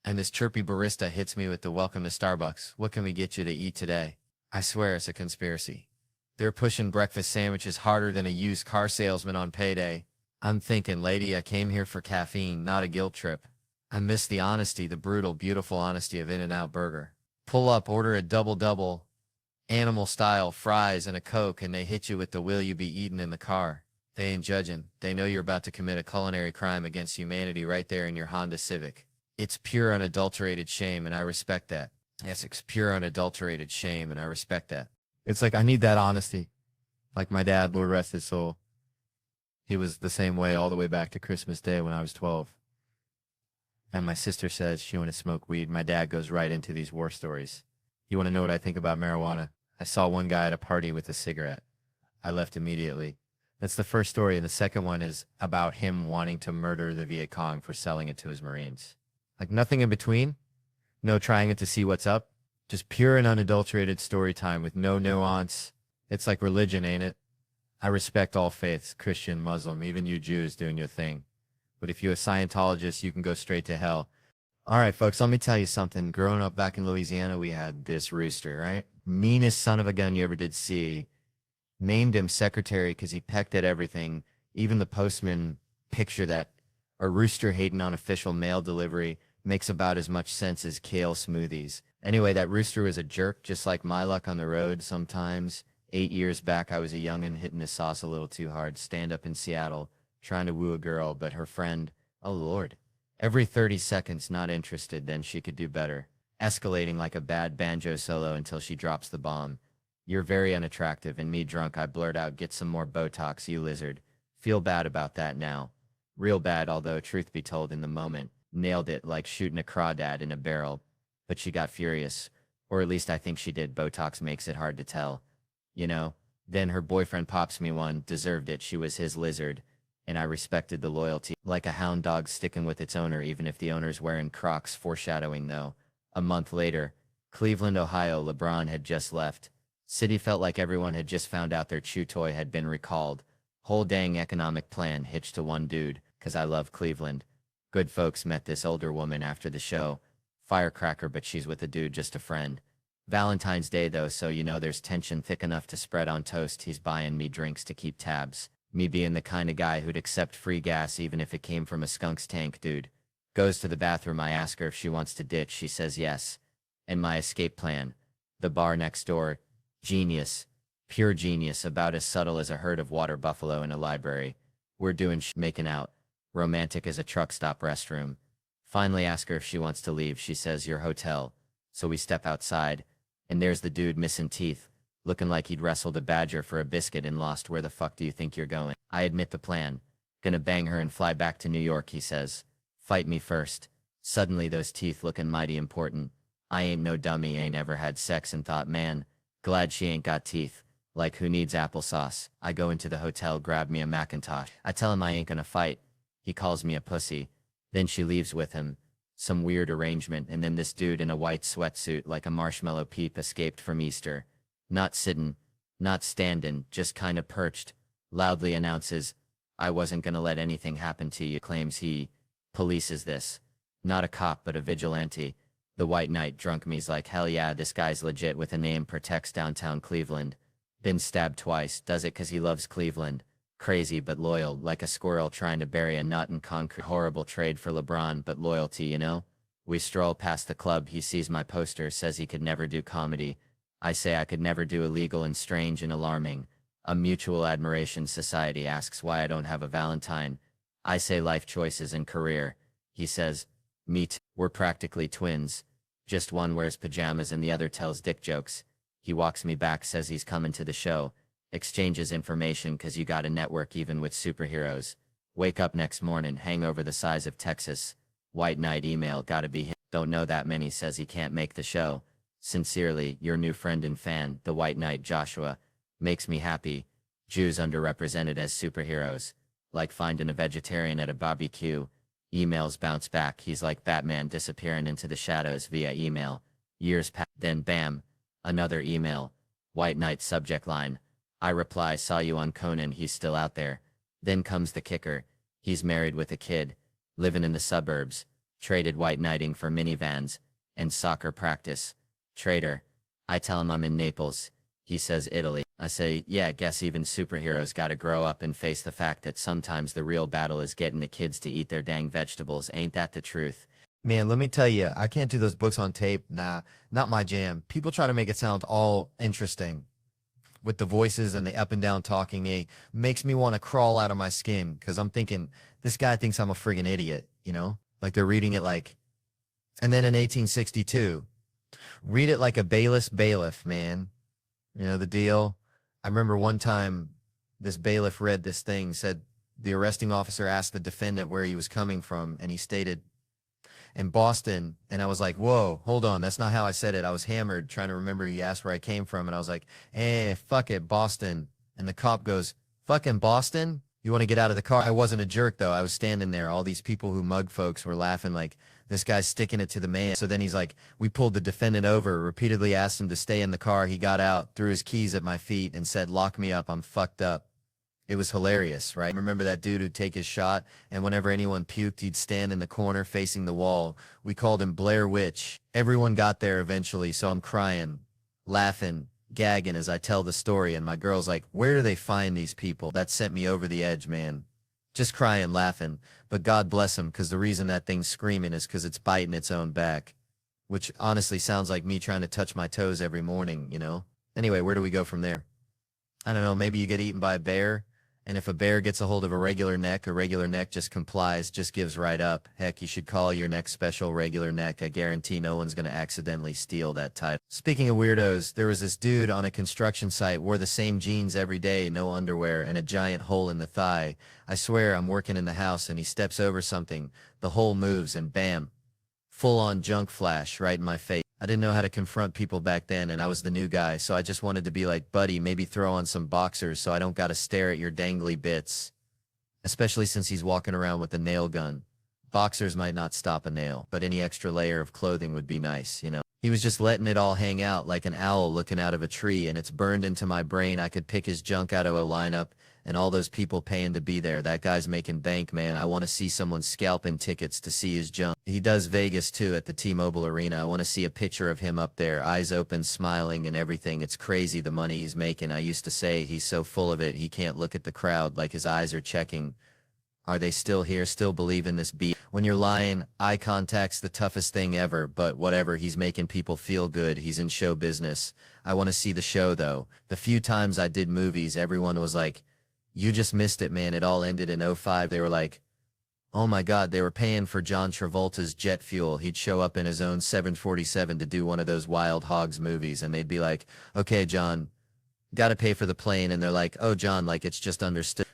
And this chirpy barista hits me with the welcome to Starbucks. What can we get you to eat today? I swear it's a conspiracy. They're pushing breakfast sandwiches harder than a used car salesman on payday. I'm thinking, lady, I came here for caffeine, not a guilt trip. I miss the honesty, the brutal, beautiful honesty of In-N-Out Burger. Pull up, order a double-double, animal style fries and a Coke, and they hit you with the will you be eating in the car. They ain't judging. They know you're about to commit a culinary crime against humanity right there in your Honda Civic. It's pure unadulterated shame, and I respect that. Yes, it's pure unadulterated shame, and I respect that. It's like, I need that honesty. Like my dad, Lord rest his soul. He was the same way all the way back to Christmas Day when I was 12. And my sister says she wanted to smoke weed. My dad goes right into these war stories. You want to know what I think about marijuana? I saw one guy at a party with a cigarette. I left immediately. That's the first story, and the second one is about him wanting to murder the Viet Cong for selling it to his Marines. Like nothing in between, no trying it to see what's up, just pure and unadulterated story time with no nuance. It's like religion, ain't it? I respect all faiths, Christian, Muslim, even you Jews doing your thing. But if you're a Scientologist, you can go straight to hell. All right, folks, let me tell you something. Growing up back in Louisiana, we had this rooster, right? Meanest son of a gun you ever did see. Named him secretary because he pecked at everything. Even the postman picture that a rooster hating on official mail delivery makes about as much sense as kale smoothies. Anyway, that rooster was a jerk, just like my luck on the road sometimes. 8 years back, I was a youngin' hitting the sauce a little too hard. Stand up in Seattle, trying to woo a girl, but her friend, oh Lord. Every 30 seconds, not interested, then she could do better. Escalating like a bad banjo solo until she drops the bomb. You're very unattractive, and me drunk, I blurt out, get some more Botox, you lizard. Feel bad about that now. Real bad, although, truth be told, in the moment. Nailed it like shooting a crawdad in a barrel. But she got furious. Or at least I think she did. Botox makes it hard to tell. You know? Then her boyfriend pops me one. Deserved it. She was his lizard. And I respected the loyalty. Like a hound dog sticking with its owner, even if the owner's wearing Crocs, foreshadowing though. A month later, Cleveland, Ohio, LeBron had just left. City felt like everyone had just found out their chew toy had been recalled. Whole dang economic plan hitched to one dude, 'cause I love Cleveland. Good folks met this older woman after the show. Firecracker, but she's with a dude, just a friend. Valentine's Day though, so you know there's tension thick enough to spread on toast. He's buying me drinks to keep tabs. Me being the kind of guy who'd accept free gas even if it came from a skunk's tank, dude. Goes to the bathroom, I ask her if she wants to ditch, she says yes. And my escape plan. The bar next door. Genius. Pure genius, about as subtle as a herd of water buffalo in a library. We're doing making out. Romantic as a truck stop restroom. Finally ask her if she wants to leave, she says your hotel. So we step outside, and there's the dude missing teeth. Looking like he'd wrestled a badger for a biscuit and lost. Where the fuck do you think you're going? I admit the plan. Gonna bang her and fly back to New York, he says. Fight me first. Suddenly those teeth looking mighty important. I ain't no dummy, ain't ever had sex and thought, man, glad she ain't got teeth. Like who needs applesauce? I go into the hotel, grab me a Macintosh. I tell him I ain't gonna fight. He calls me a pussy. Then she leaves with him. Some weird arrangement, and then this dude in a white sweatsuit like a marshmallow peep escaped from Easter. Not sittin', not standin', just kinda perched, loudly announces, I wasn't gonna let anything happen to you, claims he polices this. Not a cop, but a vigilante. The white knight drunk me's like, hell yeah, this guy's legit with a name, protects downtown Cleveland. Been stabbed twice, does it 'cause he loves Cleveland. Crazy but loyal, like a squirrel trying to bury a nut in concrete. Horrible trade for LeBron, but loyalty, you know? We stroll past the club, he sees my poster, says he could never do comedy. I say I could never do illegal and strange and alarming. A mutual admiration society asks why I don't have a Valentine. I say life choices and career. He says, me too. We're practically twins. Just one wears pajamas and the other tells dick jokes. He walks me back, says he's coming to the show. Exchanges information cause you gotta network even with superheroes. Wake up next morning, hangover the size of Texas. White knight email, gotta be him. Don't know that many, says he can't make the show. Sincerely, your new friend and fan, the White Knight Joshua. Makes me happy. Jews underrepresented as superheroes. Like finding a vegetarian at a barbecue. Emails bounce back, he's like Batman disappearing into the shadows via email. Years pass, then bam, another email. White Knight subject line. I reply, saw you on Conan, he's still out there. Then comes the kicker. He's married with a kid. Living in the suburbs. Traded white knighting for minivans. And soccer practice. Traitor. I tell him I'm in Naples. He says Italy. I say, yeah, guess even superheroes gotta grow up and face the fact that sometimes the real battle is getting the kids to eat their dang vegetables. Ain't that the truth? Man, let me tell you, I can't do those books on tape. Nah, not my jam. People try to make it sound all interesting with the voices and the up and down talking. It makes me want to crawl out of my skin because I'm thinking, this guy thinks I'm a friggin' idiot, you know? Like they're reading it like, and then in 1862, read it like a bailiff, man. You know the deal? I remember one time this bailiff read this thing, said the arresting officer asked the defendant where he was coming from, and he stated, in Boston. And I was like, whoa, hold on. That's not how I said it. I was hammered trying to remember. He asked where I came from. And I was like, fuck it, Boston. And the cop goes, fucking Boston? You want to get out of the car? I wasn't a jerk, though. I was standing there. All these people who mug folks were laughing like, this guy's sticking it to the man. So then he's like, we pulled the defendant over, repeatedly asked him to stay in the car. He got out, threw his keys at my feet, and said, lock me up. I'm fucked up. It was hilarious, right? Remember that dude who'd take his shot, and whenever anyone puked, he'd stand in the corner facing the wall. We called him Blair Witch. Everyone got there eventually, so I'm crying, laughing, gagging as I tell the story, and my girl's like, where do they find these people? That sent me over the edge, man. Just crying, laughing. But God bless him, because the reason that thing's screaming is because it's biting its own back. Which honestly sounds like me trying to touch my toes every morning, you know? Anyway, where do we go from there? I don't know, maybe you get eaten by a bear. And if a bear gets a hold of a regular neck just complies, just gives right up. Heck, you should call your neck special regular neck. I guarantee no one's going to accidentally steal that title. Speaking of weirdos, there was this dude on a construction site, wore the same jeans every day, no underwear, and a giant hole in the thigh. I swear I'm working in the house and he steps over something. The hole moves and bam, full-on junk flash right in my face. I didn't know how to confront people back then, and I was the new guy, so I just wanted to be like, buddy, maybe throw on some boxers so I don't gotta stare at your dangly bits. Especially since he's walking around with a nail gun. Boxers might not stop a nail, but any extra layer of clothing would be nice, you know? He was just letting it all hang out like an owl looking out of a tree, and it's burned into my brain. I could pick his junk out of a lineup, and all those people paying to be there. That guy's making bank, man. I want to see someone scalping tickets to see his junk. He does Vegas, too, at the T-Mobile Arena. I want to see a picture of him up there, eyes open, smiling and everything. It's crazy the money he's making. I used to say he's so full of it, he can't look at the crowd like his eyes are checking. Are they still here, still believe in this beat? When you're lying, eye contact's the toughest thing ever, but whatever, he's making people feel good. He's in show business. I want to see the show, though. The few times I did movies, everyone was like, you just missed it, man. It all ended in '05. They were like, oh my God, they were paying for John Travolta's jet fuel. He'd show up in his own 747 to do one of those Wild Hogs movies, and they'd be like, okay, John, gotta pay for the plane. And they're like, oh, John, like it's just understood.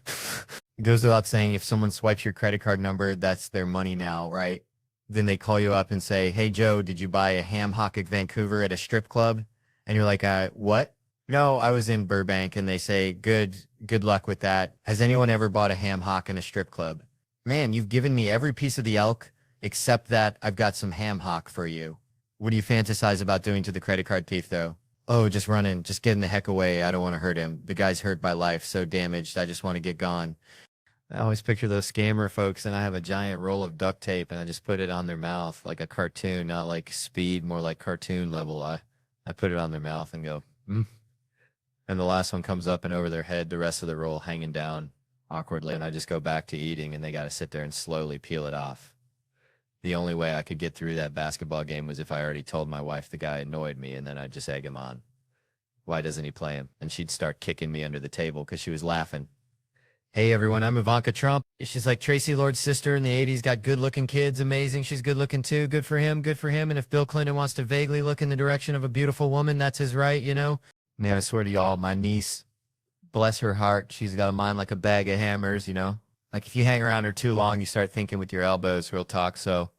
It goes without saying, if someone swipes your credit card number, that's their money now, right? Then they call you up and say, hey, Joe, did you buy a ham hock at Vancouver at a strip club? And you're like, what? No, I was in Burbank. And they say, good luck with that. Has anyone ever bought a ham hock in a strip club? Man, you've given me every piece of the elk except that I've got some ham hock for you. What do you fantasize about doing to the credit card thief, though? Oh, just running, just getting the heck away. I don't want to hurt him. The guy's hurt by life, so damaged. I just want to get gone. I always picture those scammer folks, and I have a giant roll of duct tape, and I just put it on their mouth like a cartoon, not like Speed, more like cartoon level. I put it on their mouth and go, And the last one comes up and over their head, the rest of the roll hanging down. awkwardly, and I just go back to eating, and they got to sit there and slowly peel it off. The only way I could get through that basketball game was if I already told my wife the guy annoyed me, and then I'd just egg him on. Why doesn't he play him? And she'd start kicking me under the table because she was laughing. Hey everyone, I'm Ivanka Trump. She's like Tracy Lord's sister in the 80s, got good looking kids, amazing. She's good looking too, good for him, good for him. And if Bill Clinton wants to vaguely look in the direction of a beautiful woman, that's his right, you know? Man, I swear to y'all, my niece, bless her heart, she's got a mind like a bag of hammers, you know? Like if you hang around her too long, you start thinking with your elbows, real talk. So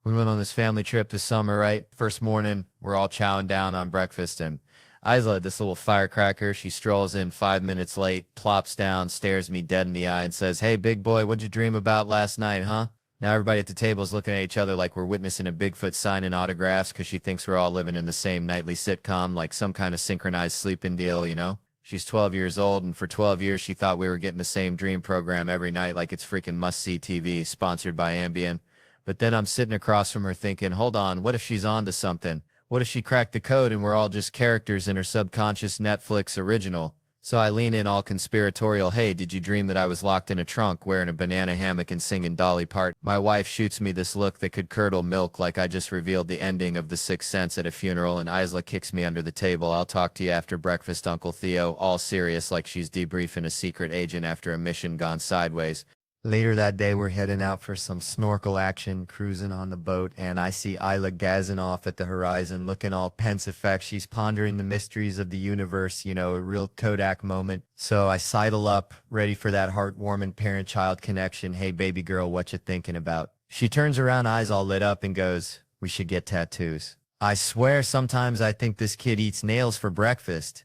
we went on this family trip this summer, right? First morning, we're all chowing down on breakfast, and Isla, this little firecracker, she strolls in 5 minutes late, plops down, stares me dead in the eye, and says, "Hey, big boy, what'd you dream about last night, huh?" Now everybody at the table is looking at each other like we're witnessing a Bigfoot signing autographs because she thinks we're all living in the same nightly sitcom, like some kind of synchronized sleeping deal, you know? She's 12 years old, and for 12 years she thought we were getting the same dream program every night like it's freaking must-see TV, sponsored by Ambien. But then I'm sitting across from her thinking, hold on, what if she's on to something? What if she cracked the code and we're all just characters in her subconscious Netflix original? So I lean in all conspiratorial, hey, did you dream that I was locked in a trunk wearing a banana hammock and singing Dolly Parton? My wife shoots me this look that could curdle milk like I just revealed the ending of The Sixth Sense at a funeral, and Isla kicks me under the table. I'll talk to you after breakfast, Uncle Theo, all serious like she's debriefing a secret agent after a mission gone sideways. Later that day, we're heading out for some snorkel action, cruising on the boat, and I see Isla gazing off at the horizon, looking all pensive. She's pondering the mysteries of the universe, you know, a real Kodak moment. So I sidle up, ready for that heartwarming parent-child connection. Hey, baby girl, what you thinking about? She turns around, eyes all lit up, and goes, we should get tattoos. I swear sometimes I think this kid eats nails for breakfast.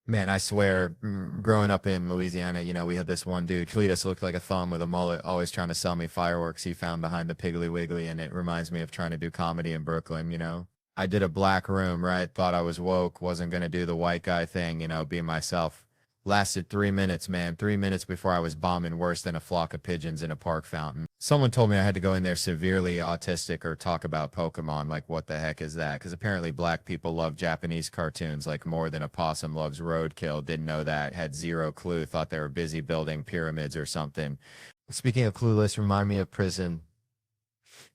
Man, I swear, growing up in Louisiana, you know, we had this one dude, Cletus, looked like a thumb with a mullet, always trying to sell me fireworks he found behind the Piggly Wiggly, and it reminds me of trying to do comedy in Brooklyn, you know? I did a black room, right? Thought I was woke, wasn't going to do the white guy thing, you know, be myself. Lasted 3 minutes, man. 3 minutes before I was bombing worse than a flock of pigeons in a park fountain. Someone told me I had to go in there severely autistic or talk about Pokemon. Like, what the heck is that? Because apparently black people love Japanese cartoons like more than a possum loves roadkill. Didn't know that. Had zero clue. Thought they were busy building pyramids or something. Speaking of clueless, remind me of prison.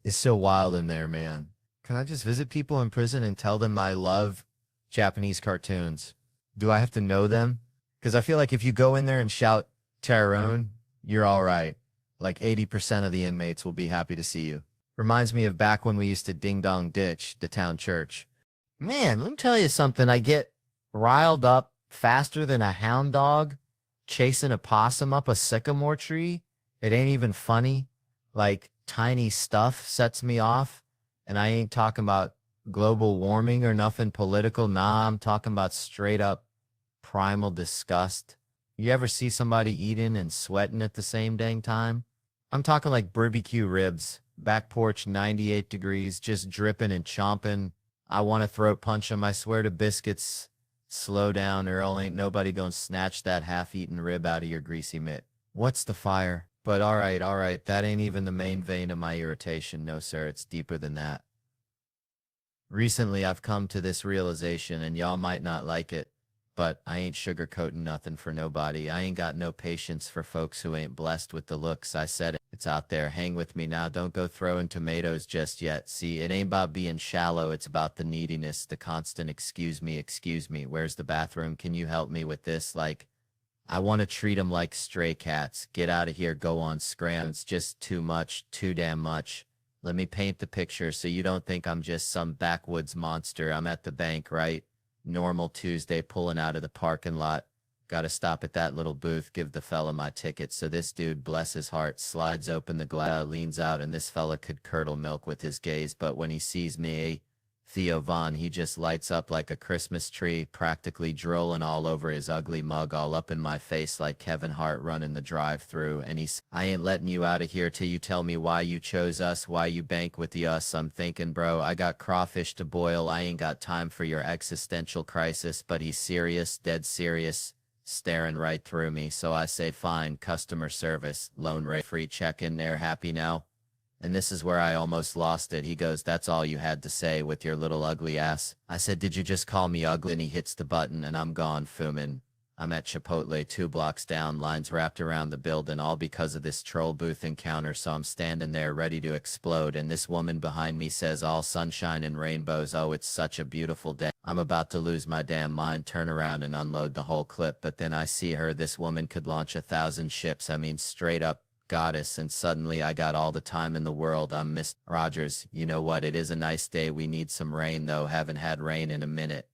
It's so wild in there, man. Can I just visit people in prison and tell them I love Japanese cartoons? Do I have to know them? Because I feel like if you go in there and shout Tyrone, you're all right. Like 80% of the inmates will be happy to see you. Reminds me of back when we used to ding-dong ditch the town church. Man, let me tell you something. I get riled up faster than a hound dog chasing a possum up a sycamore tree. It ain't even funny. Like, tiny stuff sets me off. And I ain't talking about global warming or nothing political. Nah, I'm talking about straight up primal disgust. You ever see somebody eating and sweating at the same dang time? I'm talking like barbecue ribs, back porch 98 degrees, just dripping and chomping. I want to throat punch them. I swear to biscuits, slow down, Earl. Ain't nobody gonna snatch that half-eaten rib out of your greasy mitt. What's the fire? But all right, that ain't even the main vein of my irritation. No, sir, it's deeper than that. Recently, I've come to this realization, and y'all might not like it, but I ain't sugarcoating nothing for nobody. I ain't got no patience for folks who ain't blessed with the looks. I said it. It's out there. Hang with me now. Don't go throwing tomatoes just yet. See, it ain't about being shallow. It's about the neediness, the constant excuse me. Where's the bathroom? Can you help me with this? Like, I want to treat them like stray cats. Get out of here. Go on scram. It's just too much, too damn much. Let me paint the picture so you don't think I'm just some backwoods monster. I'm at the bank, right? Normal Tuesday, pulling out of the parking lot. Got to stop at that little booth, give the fella my ticket. So this dude, bless his heart, slides open the glass, leans out, and this fella could curdle milk with his gaze. But when he sees me, Theo Von, he just lights up like a Christmas tree, practically drooling all over his ugly mug, all up in my face like Kevin Hart running the drive-thru. And he's, I ain't letting you out of here till you tell me why you chose us, why you bank with the us. I'm thinking, bro, I got crawfish to boil. I ain't got time for your existential crisis. But he's serious, dead serious, staring right through me. So I say, fine, customer service, loan rate free check in there, happy now? And this is where I almost lost it. He goes, that's all you had to say with your little ugly ass. I said, did you just call me ugly? And he hits the button and I'm gone, fuming. I'm at Chipotle 2 blocks down, lines wrapped around the building, all because of this troll booth encounter. So I'm standing there ready to explode, and this woman behind me says, all sunshine and rainbows. Oh, it's such a beautiful day. I'm about to lose my damn mind, turn around and unload the whole clip. But then I see her. This woman could launch 1,000 ships. I mean, straight up goddess. And suddenly I got all the time in the world. I'm Miss Rogers. You know what? It is a nice day. We need some rain, though. Haven't had rain in a minute.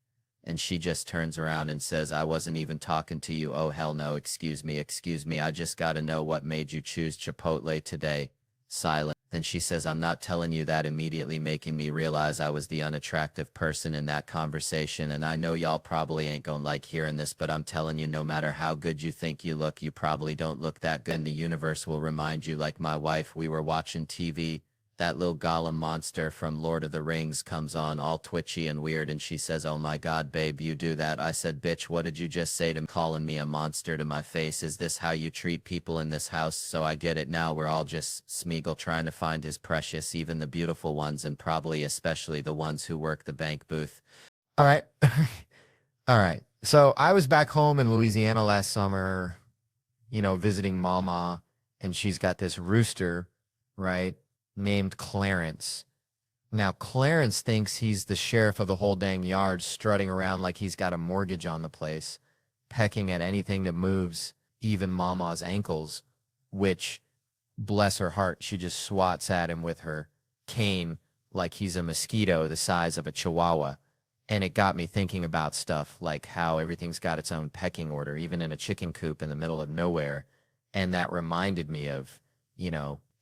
And she just turns around and says, I wasn't even talking to you. Oh, hell no. Excuse me. I just got to know what made you choose Chipotle today. Silent. Then she says, I'm not telling you that, immediately making me realize I was the unattractive person in that conversation. And I know y'all probably ain't gonna like hearing this, but I'm telling you, no matter how good you think you look, you probably don't look that good. And the universe will remind you, like my wife, we were watching TV. That little golem monster from Lord of the Rings comes on all twitchy and weird, and she says, oh my god, babe, you do that. I said, bitch, what did you just say to me? Calling me a monster to my face. Is this how you treat people in this house? So I get it now. We're all just Smeagol trying to find his precious, even the beautiful ones, and probably especially the ones who work the bank booth. All right. All right. So I was back home in Louisiana last summer, visiting Mama, and she's got this rooster, right, named Clarence. Now, Clarence thinks he's the sheriff of the whole dang yard, strutting around like he's got a mortgage on the place, pecking at anything that moves, even Mama's ankles, which, bless her heart, she just swats at him with her cane like he's a mosquito the size of a chihuahua. And it got me thinking about stuff like how everything's got its own pecking order, even in a chicken coop in the middle of nowhere. And that reminded me of,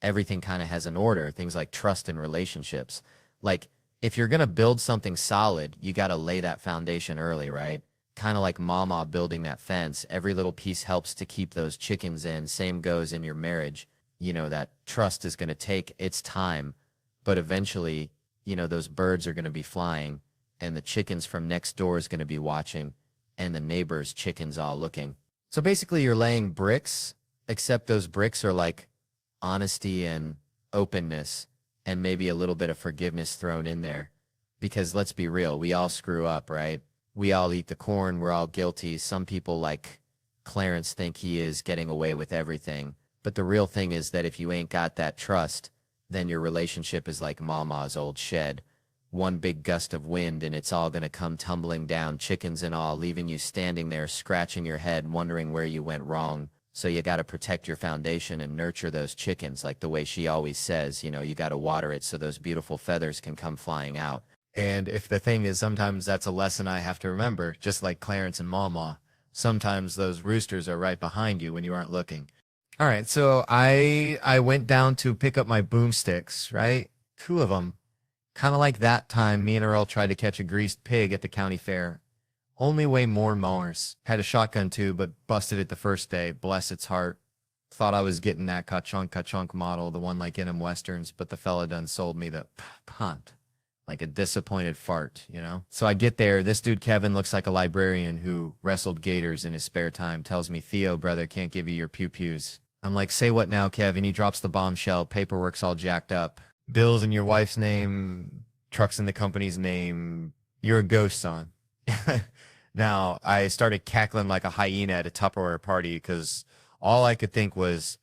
everything kind of has an order, things like trust and relationships. Like, if you're going to build something solid, you got to lay that foundation early, right? Kind of like Mama building that fence. Every little piece helps to keep those chickens in. Same goes in your marriage. That trust is going to take its time, but eventually, those birds are going to be flying, and the chickens from next door is going to be watching, and the neighbor's chickens all looking. So basically, you're laying bricks, except those bricks are like honesty and openness and maybe a little bit of forgiveness thrown in there. Because let's be real, we all screw up, right? We all eat the corn. We're all guilty. Some people like Clarence think he is getting away with everything. But the real thing is that if you ain't got that trust, then your relationship is like Mama's old shed. One big gust of wind and it's all gonna come tumbling down, chickens and all, leaving you standing there scratching your head, wondering where you went wrong. So you got to protect your foundation and nurture those chickens, like the way she always says, you got to water it so those beautiful feathers can come flying out. And if the thing is, sometimes that's a lesson I have to remember, just like Clarence and Mama. Sometimes those roosters are right behind you when you aren't looking. All right, so I went down to pick up my boomsticks, right? 2 of them. Kind of like that time me and Earl tried to catch a greased pig at the county fair. Only way more mowers. Had a shotgun too, but busted it the first day. Bless its heart. Thought I was getting that ka-chunk model, the one like in them westerns, but the fella done sold me the punt. Like a disappointed fart, So I get there. This dude, Kevin, looks like a librarian who wrestled gators in his spare time. Tells me, Theo, brother, can't give you your pew-pews. I'm like, say what now, Kevin? He drops the bombshell. Paperwork's all jacked up. Bills in your wife's name. Trucks in the company's name. You're a ghost, son. Now, I started cackling like a hyena at a Tupperware party because all I could think was,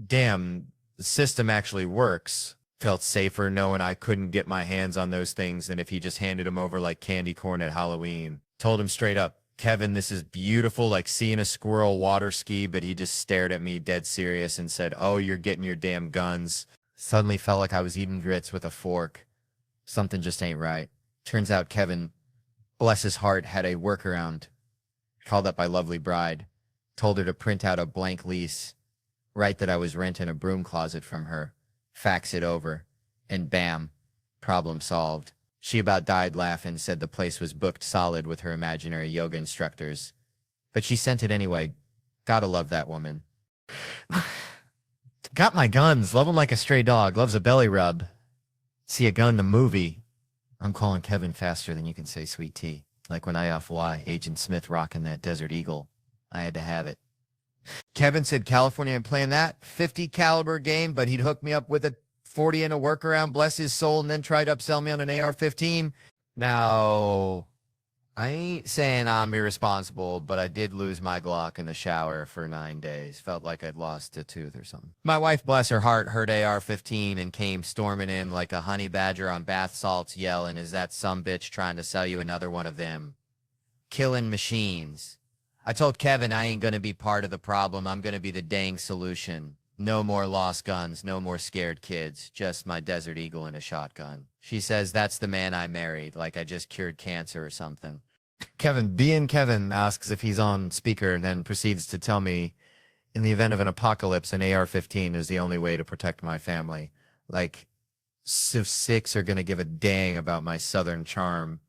damn, the system actually works. Felt safer knowing I couldn't get my hands on those things than if he just handed them over like candy corn at Halloween. Told him straight up, Kevin, this is beautiful, like seeing a squirrel water ski, but he just stared at me dead serious and said, oh, you're getting your damn guns. Suddenly felt like I was eating grits with a fork. Something just ain't right. Turns out Kevin, bless his heart, had a workaround. Called up my lovely bride. Told her to print out a blank lease. Write that I was renting a broom closet from her. Fax it over. And bam, problem solved. She about died laughing, said the place was booked solid with her imaginary yoga instructors. But she sent it anyway. Gotta love that woman. Got my guns. Love 'em like a stray dog. Loves a belly rub. See a gun in a movie. I'm calling Kevin faster than you can say sweet tea. Like when I off-Y, Agent Smith rocking that Desert Eagle. I had to have it. Kevin said California ain't playing that 50 caliber game, but he'd hook me up with a 40 and a workaround, bless his soul, and then try to upsell me on an AR-15. Now, I ain't saying I'm irresponsible, but I did lose my Glock in the shower for 9 days. Felt like I'd lost a tooth or something. My wife, bless her heart, heard AR-15 and came storming in like a honey badger on bath salts yelling, "Is that some bitch trying to sell you another one of them? Killing machines." I told Kevin I ain't gonna be part of the problem. I'm gonna be the dang solution. No more lost guns, no more scared kids, just my Desert Eagle and a shotgun. She says that's the man I married, like I just cured cancer or something. Kevin asks if he's on speaker and then proceeds to tell me in the event of an apocalypse, an AR-15 is the only way to protect my family. Like, Civ 6 are gonna give a dang about my southern charm.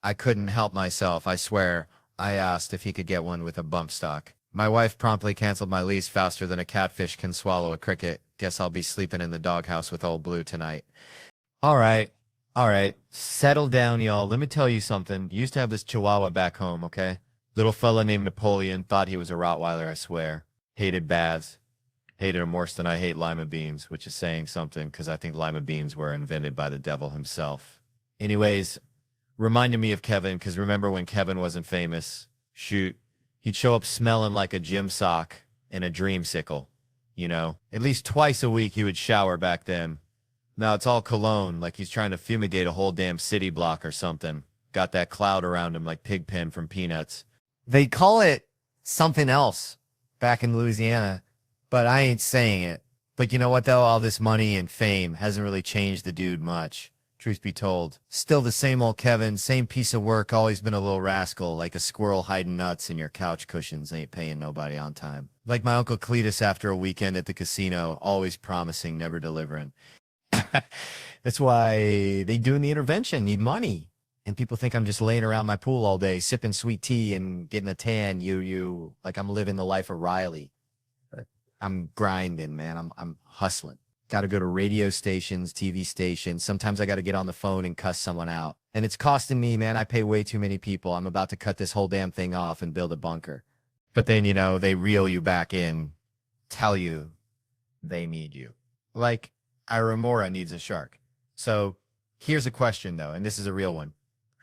I couldn't help myself, I swear. I asked if he could get one with a bump stock. My wife promptly canceled my lease faster than a catfish can swallow a cricket. Guess I'll be sleeping in the doghouse with old Blue tonight. All right. Settle down, y'all. Let me tell you something. Used to have this chihuahua back home, okay? Little fella named Napoleon. Thought he was a Rottweiler, I swear. Hated baths. Hated him worse than I hate lima beans, which is saying something because I think lima beans were invented by the devil himself. Anyways, reminded me of Kevin because remember when Kevin wasn't famous? Shoot. He'd show up smelling like a gym sock and a dreamsicle, you know? At least twice a week he would shower back then. Now it's all cologne, like he's trying to fumigate a whole damn city block or something. Got that cloud around him like Pigpen from Peanuts. They call it something else back in Louisiana, but I ain't saying it. But you know what though? All this money and fame hasn't really changed the dude much. Truth be told. Still the same old Kevin, same piece of work, always been a little rascal, like a squirrel hiding nuts in your couch cushions, ain't paying nobody on time. Like my Uncle Cletus after a weekend at the casino, always promising, never delivering. That's why they doing the intervention, need money. And people think I'm just laying around my pool all day, sipping sweet tea and getting a tan, like I'm living the life of Riley. But I'm grinding, man. I'm hustling. Got to go to radio stations, TV stations. Sometimes I got to get on the phone and cuss someone out. And it's costing me, man. I pay way too many people. I'm about to cut this whole damn thing off and build a bunker. But then, they reel you back in, tell you they need you. Like Iramora needs a shark. So here's a question, though, and this is a real one.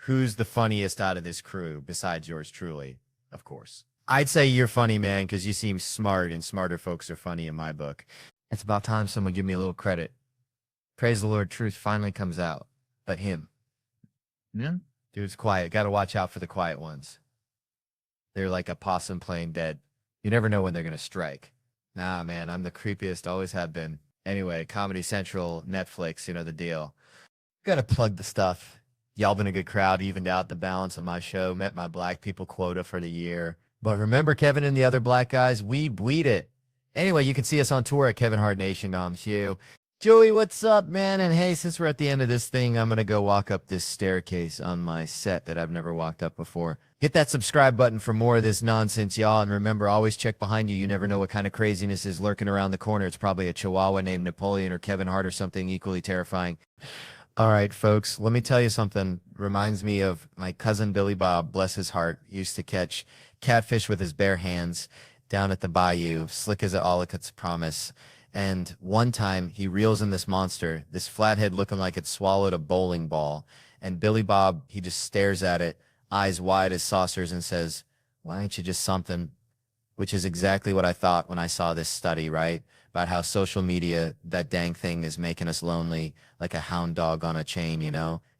Who's the funniest out of this crew besides yours truly, of course? I'd say you're funny, man, because you seem smart, and smarter folks are funny in my book. It's about time someone give me a little credit. Praise the Lord, truth finally comes out. But him. Yeah. Dude's quiet. Got to watch out for the quiet ones. They're like a possum playing dead. You never know when they're going to strike. Nah, man, I'm the creepiest, always have been. Anyway, Comedy Central, Netflix, you know the deal. Got to plug the stuff. Y'all been a good crowd, evened out the balance of my show, met my black people quota for the year. But remember Kevin and the other black guys? We bleed it. Anyway, you can see us on tour at Kevin Hart Nation. Joey, what's up, man? And hey, since we're at the end of this thing, I'm going to go walk up this staircase on my set that I've never walked up before. Hit that subscribe button for more of this nonsense, y'all. And remember, always check behind you. You never know what kind of craziness is lurking around the corner. It's probably a chihuahua named Napoleon or Kevin Hart or something equally terrifying. All right, folks, let me tell you something. Reminds me of my cousin Billy Bob, bless his heart, used to catch catfish with his bare hands down at the bayou, slick as a Ollicott's promise. And one time he reels in this monster, this flathead looking like it swallowed a bowling ball. And Billy Bob, he just stares at it, eyes wide as saucers, and says, "Why ain't you just something?" Which is exactly what I thought when I saw this study, right? About how social media, that dang thing, is making us lonely like a hound dog on a chain,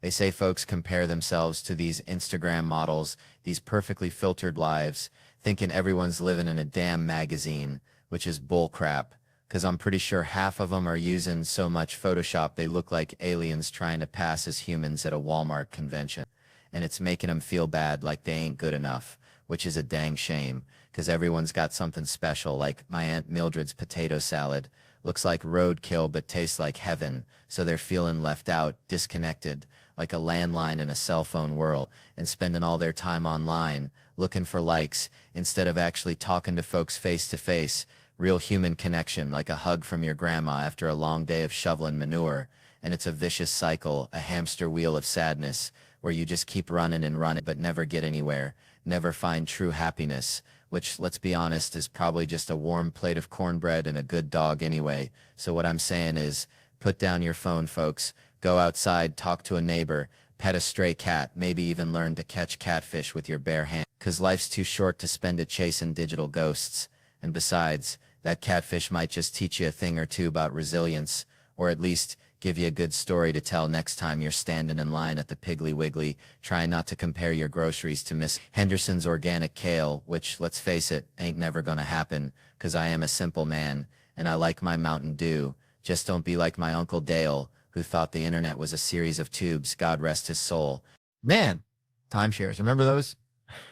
They say folks compare themselves to these Instagram models, these perfectly filtered lives, thinking everyone's living in a damn magazine, which is bullcrap. Because I'm pretty sure half of them are using so much Photoshop they look like aliens trying to pass as humans at a Walmart convention. And it's making them feel bad like they ain't good enough, which is a dang shame. Because everyone's got something special, like my Aunt Mildred's potato salad. Looks like roadkill but tastes like heaven, so they're feeling left out, disconnected, like a landline in a cell phone world, and spending all their time online, looking for likes, instead of actually talking to folks face to face. Real human connection, like a hug from your grandma after a long day of shoveling manure. And it's a vicious cycle, a hamster wheel of sadness, where you just keep running and running but never get anywhere, never find true happiness, which, let's be honest, is probably just a warm plate of cornbread and a good dog anyway. So what I'm saying is, put down your phone, folks. Go outside, talk to a neighbor, pet a stray cat, maybe even learn to catch catfish with your bare hand. 'Cause life's too short to spend it chasing digital ghosts. And besides, that catfish might just teach you a thing or two about resilience, or at least give you a good story to tell next time you're standing in line at the Piggly Wiggly, trying not to compare your groceries to Miss Henderson's organic kale, which, let's face it, ain't never gonna happen, 'cause I am a simple man, and I like my Mountain Dew. Just don't be like my Uncle Dale, who thought the internet was a series of tubes, God rest his soul. Man, timeshares, remember those?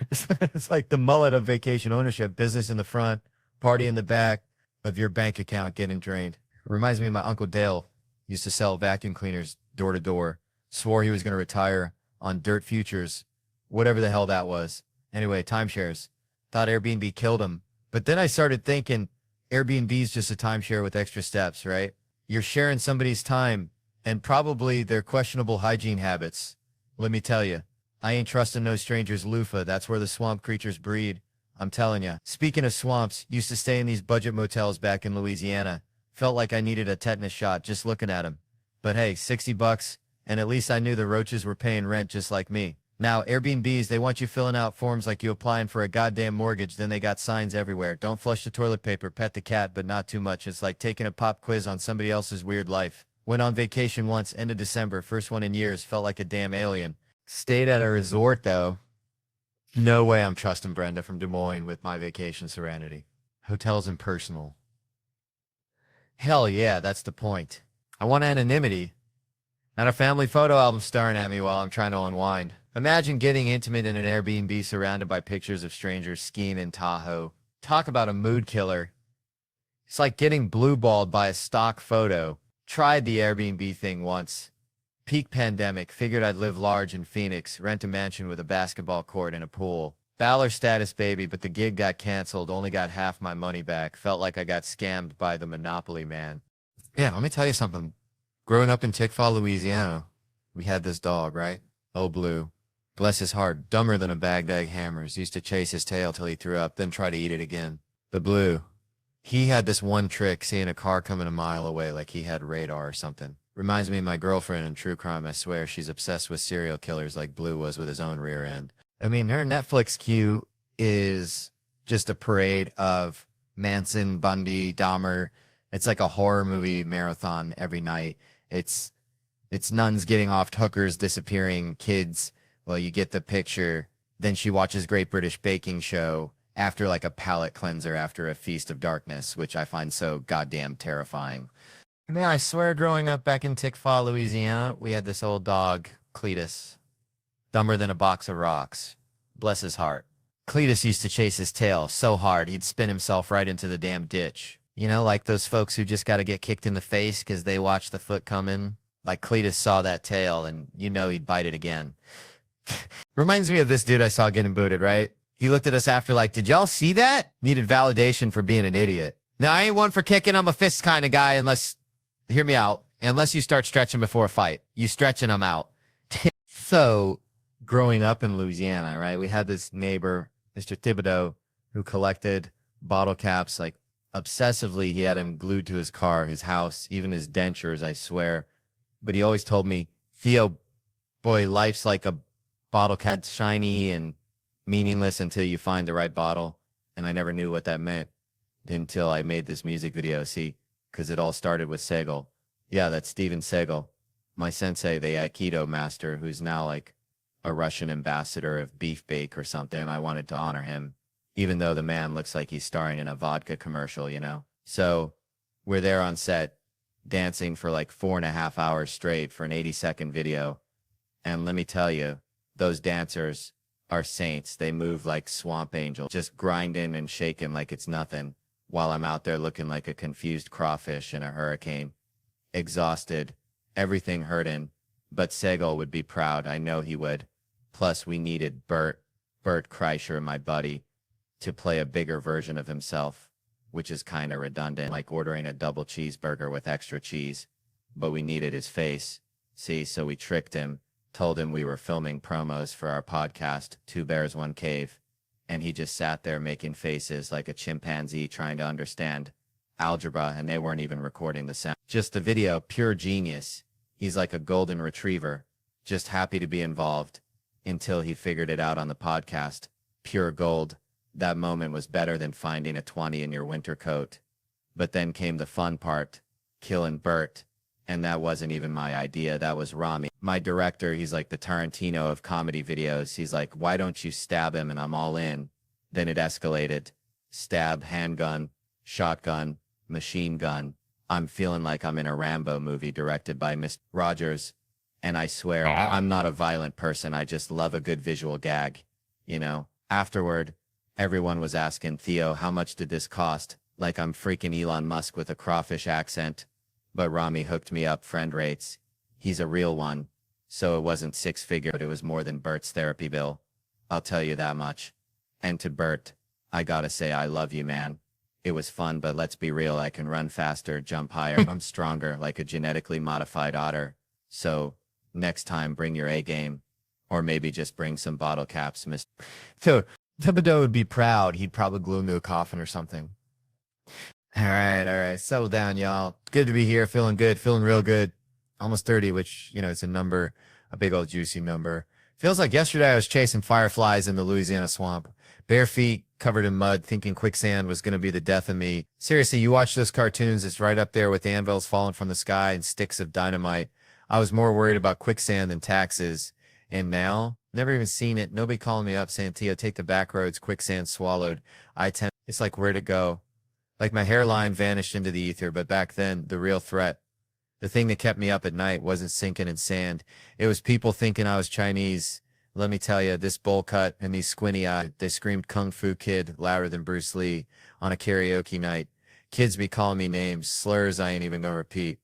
It's like the mullet of vacation ownership, business in the front, party in the back of your bank account getting drained. Reminds me of my Uncle Dale. Used to sell vacuum cleaners door to door. Swore he was going to retire on dirt futures, whatever the hell that was. Anyway, timeshares. Thought Airbnb killed him. But then I started thinking Airbnb is just a timeshare with extra steps, right? You're sharing somebody's time and probably their questionable hygiene habits. Let me tell you, I ain't trusting no stranger's loofah. That's where the swamp creatures breed. I'm telling you. Speaking of swamps, used to stay in these budget motels back in Louisiana. Felt like I needed a tetanus shot just looking at them. But hey, $60, and at least I knew the roaches were paying rent just like me. Now, Airbnbs, they want you filling out forms like you applying for a goddamn mortgage, then they got signs everywhere. Don't flush the toilet paper, pet the cat, but not too much. It's like taking a pop quiz on somebody else's weird life. Went on vacation once, end of December, first one in years, felt like a damn alien. Stayed at a resort, though. No way I'm trusting Brenda from Des Moines with my vacation serenity. Hotels impersonal. Hell yeah, that's the point. I want anonymity. Not a family photo album staring at me while I'm trying to unwind. Imagine getting intimate in an Airbnb surrounded by pictures of strangers skiing in Tahoe. Talk about a mood killer. It's like getting blue-balled by a stock photo. Tried the Airbnb thing once. Peak pandemic, figured I'd live large in Phoenix, rent a mansion with a basketball court and a pool. Baller status baby, but the gig got canceled, only got half my money back. Felt like I got scammed by the Monopoly man. Yeah, let me tell you something. Growing up in Tickfaw, Louisiana, we had this dog, right? Oh, Blue. Bless his heart, dumber than a bagged egg hammers. Used to chase his tail till he threw up, then try to eat it again. But Blue, he had this one trick, seeing a car coming a mile away like he had radar or something. Reminds me of my girlfriend in true crime. I swear she's obsessed with serial killers like Blue was with his own rear end. I mean, her Netflix queue is just a parade of Manson, Bundy, Dahmer. It's like a horror movie marathon every night. It's nuns getting off, hookers disappearing, kids. Well, you get the picture. Then she watches Great British Baking Show after like a palate cleanser after a feast of darkness, which I find so goddamn terrifying. Man, I swear growing up back in Tickfaw, Louisiana, we had this old dog, Cletus. Dumber than a box of rocks. Bless his heart. Cletus used to chase his tail so hard he'd spin himself right into the damn ditch. You know, like those folks who just got to get kicked in the face because they watched the foot come in. Like Cletus saw that tail and you know he'd bite it again. Reminds me of this dude I saw getting booted, right? He looked at us after like, did y'all see that? Needed validation for being an idiot. Now, I ain't one for kicking. I'm a fist kind of guy unless, hear me out, unless you start stretching before a fight. You stretching them out. So, growing up in Louisiana, right, we had this neighbor, Mr. Thibodeau, who collected bottle caps like obsessively. He had him glued to his car, his house, even his dentures, I swear. But he always told me, Theo, boy, life's like a bottle cap, shiny and meaningless until you find the right bottle. And I never knew what that meant until I made this music video, see, because it all started with Segal. Yeah, that's Steven Segal, my sensei, the Aikido master, who's now like a Russian ambassador of Beef Bake or something. I wanted to honor him, even though the man looks like he's starring in a vodka commercial, you know? So we're there on set, dancing for like 4.5 hours straight for an 80-second video. And let me tell you, those dancers are saints. They move like swamp angels, just grinding and shaking like it's nothing, while I'm out there looking like a confused crawfish in a hurricane. Exhausted, everything hurting, but Segal would be proud. I know he would. Plus, we needed Bert Kreischer, my buddy, to play a bigger version of himself, which is kind of redundant, like ordering a double cheeseburger with extra cheese. But we needed his face. See, so we tricked him, told him we were filming promos for our podcast, Two Bears, One Cave, and he just sat there making faces like a chimpanzee trying to understand algebra, and they weren't even recording the sound. Just the video, pure genius. He's like a golden retriever. just happy to be involved until he figured it out on the podcast. Pure gold. That moment was better than finding a 20 in your winter coat. But then came the fun part, killing Bert. And that wasn't even my idea. That was Rami. My director, he's like the Tarantino of comedy videos. He's like, why don't you stab him? And I'm all in. Then it escalated. Stab, handgun, shotgun, machine gun. I'm feeling like I'm in a Rambo movie directed by Mr. Rogers. And I swear, I'm not a violent person. I just love a good visual gag. You know, afterward, everyone was asking, Theo, how much did this cost? Like I'm freaking Elon Musk with a crawfish accent. But Rami hooked me up friend rates. He's a real one. So it wasn't six-figure, but it was more than Bert's therapy bill. I'll tell you that much. And to Bert, I gotta say I love you, man. It was fun, but let's be real, I can run faster, jump higher, I'm stronger, like a genetically modified otter. So, next time bring your A game. Or maybe just bring some bottle caps, Mr. So Thibodeau would be proud. He'd probably glue him to a coffin or something. All right. Settle down, y'all. Good to be here. Feeling good. Feeling real good. Almost 30, which, you know, it's a number, a big old juicy number. Feels like yesterday I was chasing fireflies in the Louisiana swamp. Bare feet, covered in mud, thinking quicksand was going to be the death of me. Seriously, you watch those cartoons, it's right up there with anvils falling from the sky and sticks of dynamite. I was more worried about quicksand than taxes. And now, never even seen it. Nobody calling me up saying, Theo, take the back roads, quicksand swallowed. It's like, where'd it go? Like my hairline vanished into the ether, but back then, the real threat, the thing that kept me up at night wasn't sinking in sand. It was people thinking I was Chinese. Let me tell you, this bowl cut and these squinty eyes, they screamed Kung Fu Kid louder than Bruce Lee on a karaoke night. Kids be calling me names, slurs I ain't even gonna repeat.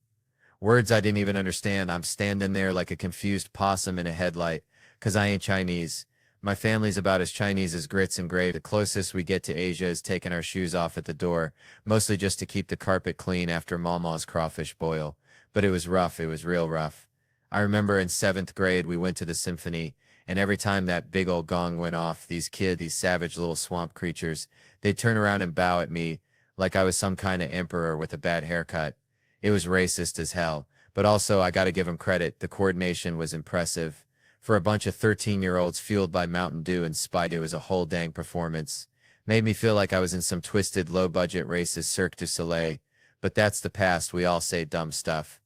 Words I didn't even understand. I'm standing there like a confused possum in a headlight, 'cause I ain't Chinese. My family's about as Chinese as grits and gravy. The closest we get to Asia is taking our shoes off at the door, mostly just to keep the carpet clean after Mama's crawfish boil. But it was rough. It was real rough. I remember in 7th grade, we went to the symphony, and every time that big old gong went off, these savage little swamp creatures, they'd turn around and bow at me like I was some kind of emperor with a bad haircut. It was racist as hell, but also I gotta give them credit. The coordination was impressive. For a bunch of 13-year-olds fueled by Mountain Dew and Spite, it was a whole dang performance. Made me feel like I was in some twisted, low-budget racist Cirque du Soleil. But that's the past. We all say dumb stuff.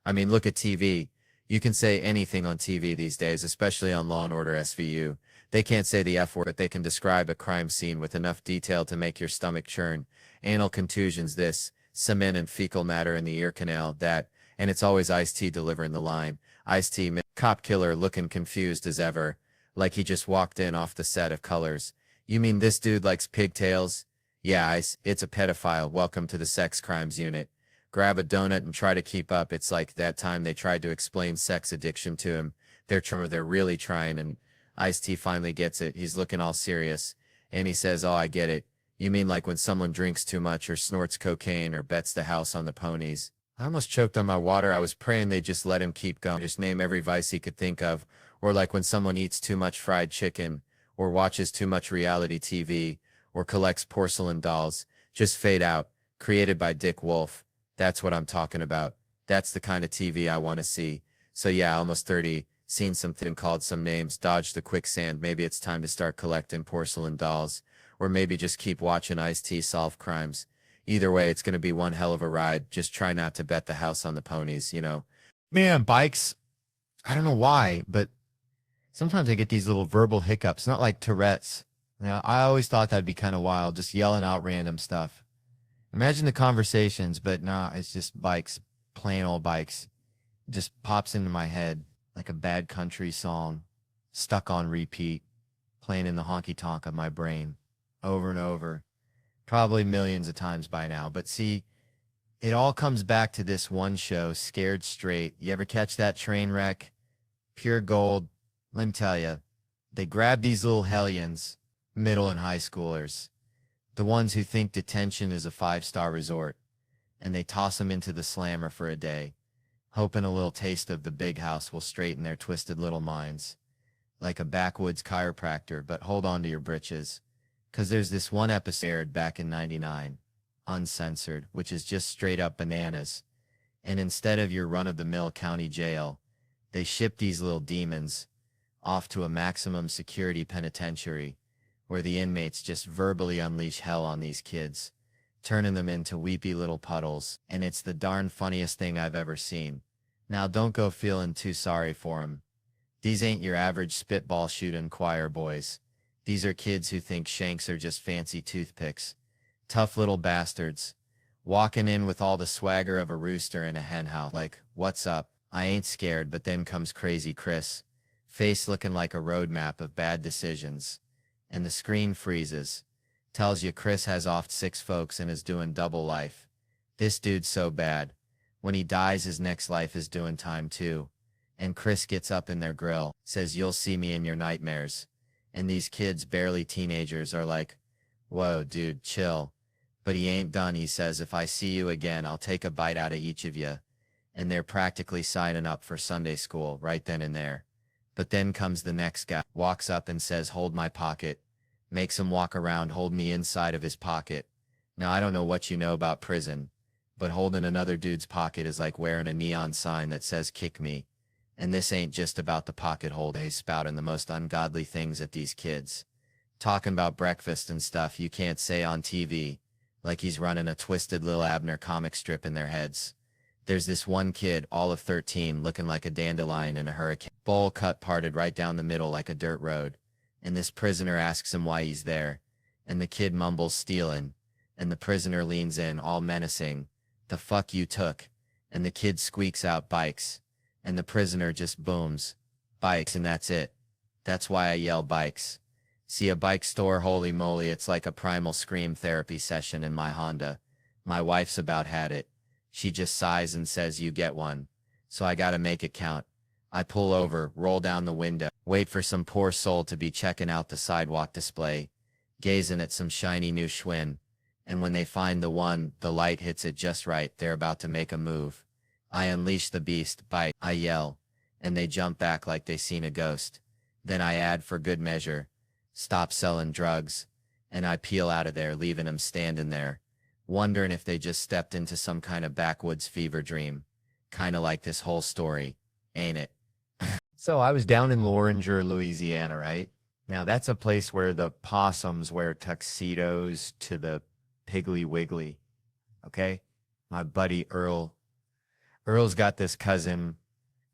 I mean, look at TV. You can say anything on TV these days, especially on Law & Order SVU. They can't say the F word, but they can describe a crime scene with enough detail to make your stomach churn. Anal contusions this, cement and fecal matter in the ear canal that, and it's always Ice-T delivering the line. Ice-T, cop killer looking confused as ever, like he just walked in off the set of Colors. You mean this dude likes pigtails? Yeah, Ice, it's a pedophile. Welcome to the sex crimes unit. Grab a donut and try to keep up. It's like that time they tried to explain sex addiction to him. They're really trying, and Ice-T finally gets it. He's looking all serious, and he says, oh, I get it. You mean like when someone drinks too much or snorts cocaine or bets the house on the ponies? I almost choked on my water. I was praying they'd just let him keep going. Just name every vice he could think of. Or like when someone eats too much fried chicken, or watches too much reality TV, or collects porcelain dolls. Just fade out. Created by Dick Wolf. That's what I'm talking about. That's the kind of TV I want to see. So yeah, almost 30. Seen something, called some names, dodged the quicksand. Maybe it's time to start collecting porcelain dolls. Or maybe just keep watching Ice-T solve crimes. Either way, it's going to be one hell of a ride. Just try not to bet the house on the ponies, you know. Man, bikes, I don't know why, but sometimes I get these little verbal hiccups, not like Tourette's. You know, I always thought that'd be kind of wild, just yelling out random stuff. Imagine the conversations, but nah, it's just bikes, plain old bikes. It just pops into my head like a bad country song, stuck on repeat, playing in the honky-tonk of my brain, over and over. Probably millions of times by now. But see, it all comes back to this one show, Scared Straight. You ever catch that train wreck? Pure gold. Let me tell you, they grab these little hellions, middle and high schoolers, the ones who think detention is a 5-star resort, and they toss them into the slammer for a day, hoping a little taste of the big house will straighten their twisted little minds. Like a backwoods chiropractor, but hold on to your britches. 'Cause there's this one episode back in '99, uncensored, which is just straight up bananas. And instead of your run-of-the-mill county jail, They ship these little demons off to a maximum security penitentiary where the inmates just verbally unleash hell on these kids, turning them into weepy little puddles, and it's the darn funniest thing I've ever seen. Now don't go feeling too sorry for them. These ain't your average spitball shooting choir boys. These are kids who think shanks are just fancy toothpicks. Tough little bastards, walking in with all the swagger of a rooster in a hen house. Like, what's up? I ain't scared, but then comes crazy Chris, face looking like a roadmap of bad decisions. And the screen freezes. Tells you Chris has offed 6 folks and is doing double life. This dude's so bad. When he dies, his next life is doing time too. And Chris gets up in their grill, says, "You'll see me in your nightmares." And these kids, barely teenagers, are like, "Whoa, dude, chill." But he ain't done. He says, "If I see you again, I'll take a bite out of each of you." And they're practically signing up for Sunday school right then and there. But then comes the next guy, walks up and says, "Hold my pocket." Makes him walk around, hold me inside of his pocket. Now, I don't know what you know about prison, but holding another dude's pocket is like wearing a neon sign that says, "Kick me." And this ain't just about the pocket hold. He's spouting the most ungodly things at these kids. Talking about breakfast and stuff you can't say on TV, like he's running a twisted Lil Abner comic strip in their heads. There's this one kid, all of 13, looking like a dandelion in a hurricane. Bowl cut parted right down the middle like a dirt road. And this prisoner asks him why he's there. And the kid mumbles, "Stealing." And the prisoner leans in, all menacing. "The fuck you took." And the kid squeaks out, "Bikes." And the prisoner just booms, "Bikes," and that's it. That's why I yell bikes. See a bike store, holy moly, it's like a primal scream therapy session in my Honda. My wife's about had it. She just sighs and says, "You get one." So I gotta make it count. I pull over, roll down the window, wait for some poor soul to be checking out the sidewalk display, gazing at some shiny new Schwinn. And when they find the one, the light hits it just right, they're about to make a move. I unleash the beast, bite, I yell, and they jump back like they seen a ghost. Then I add for good measure, "Stop selling drugs," and I peel out of there, leaving them standing there, wondering if they just stepped into some kind of backwoods fever dream. Kinda like this whole story, ain't it? So I was down in Loringer, Louisiana, right? Now that's a place where the possums wear tuxedos to the Piggly Wiggly, okay? My buddy Earl's got this cousin,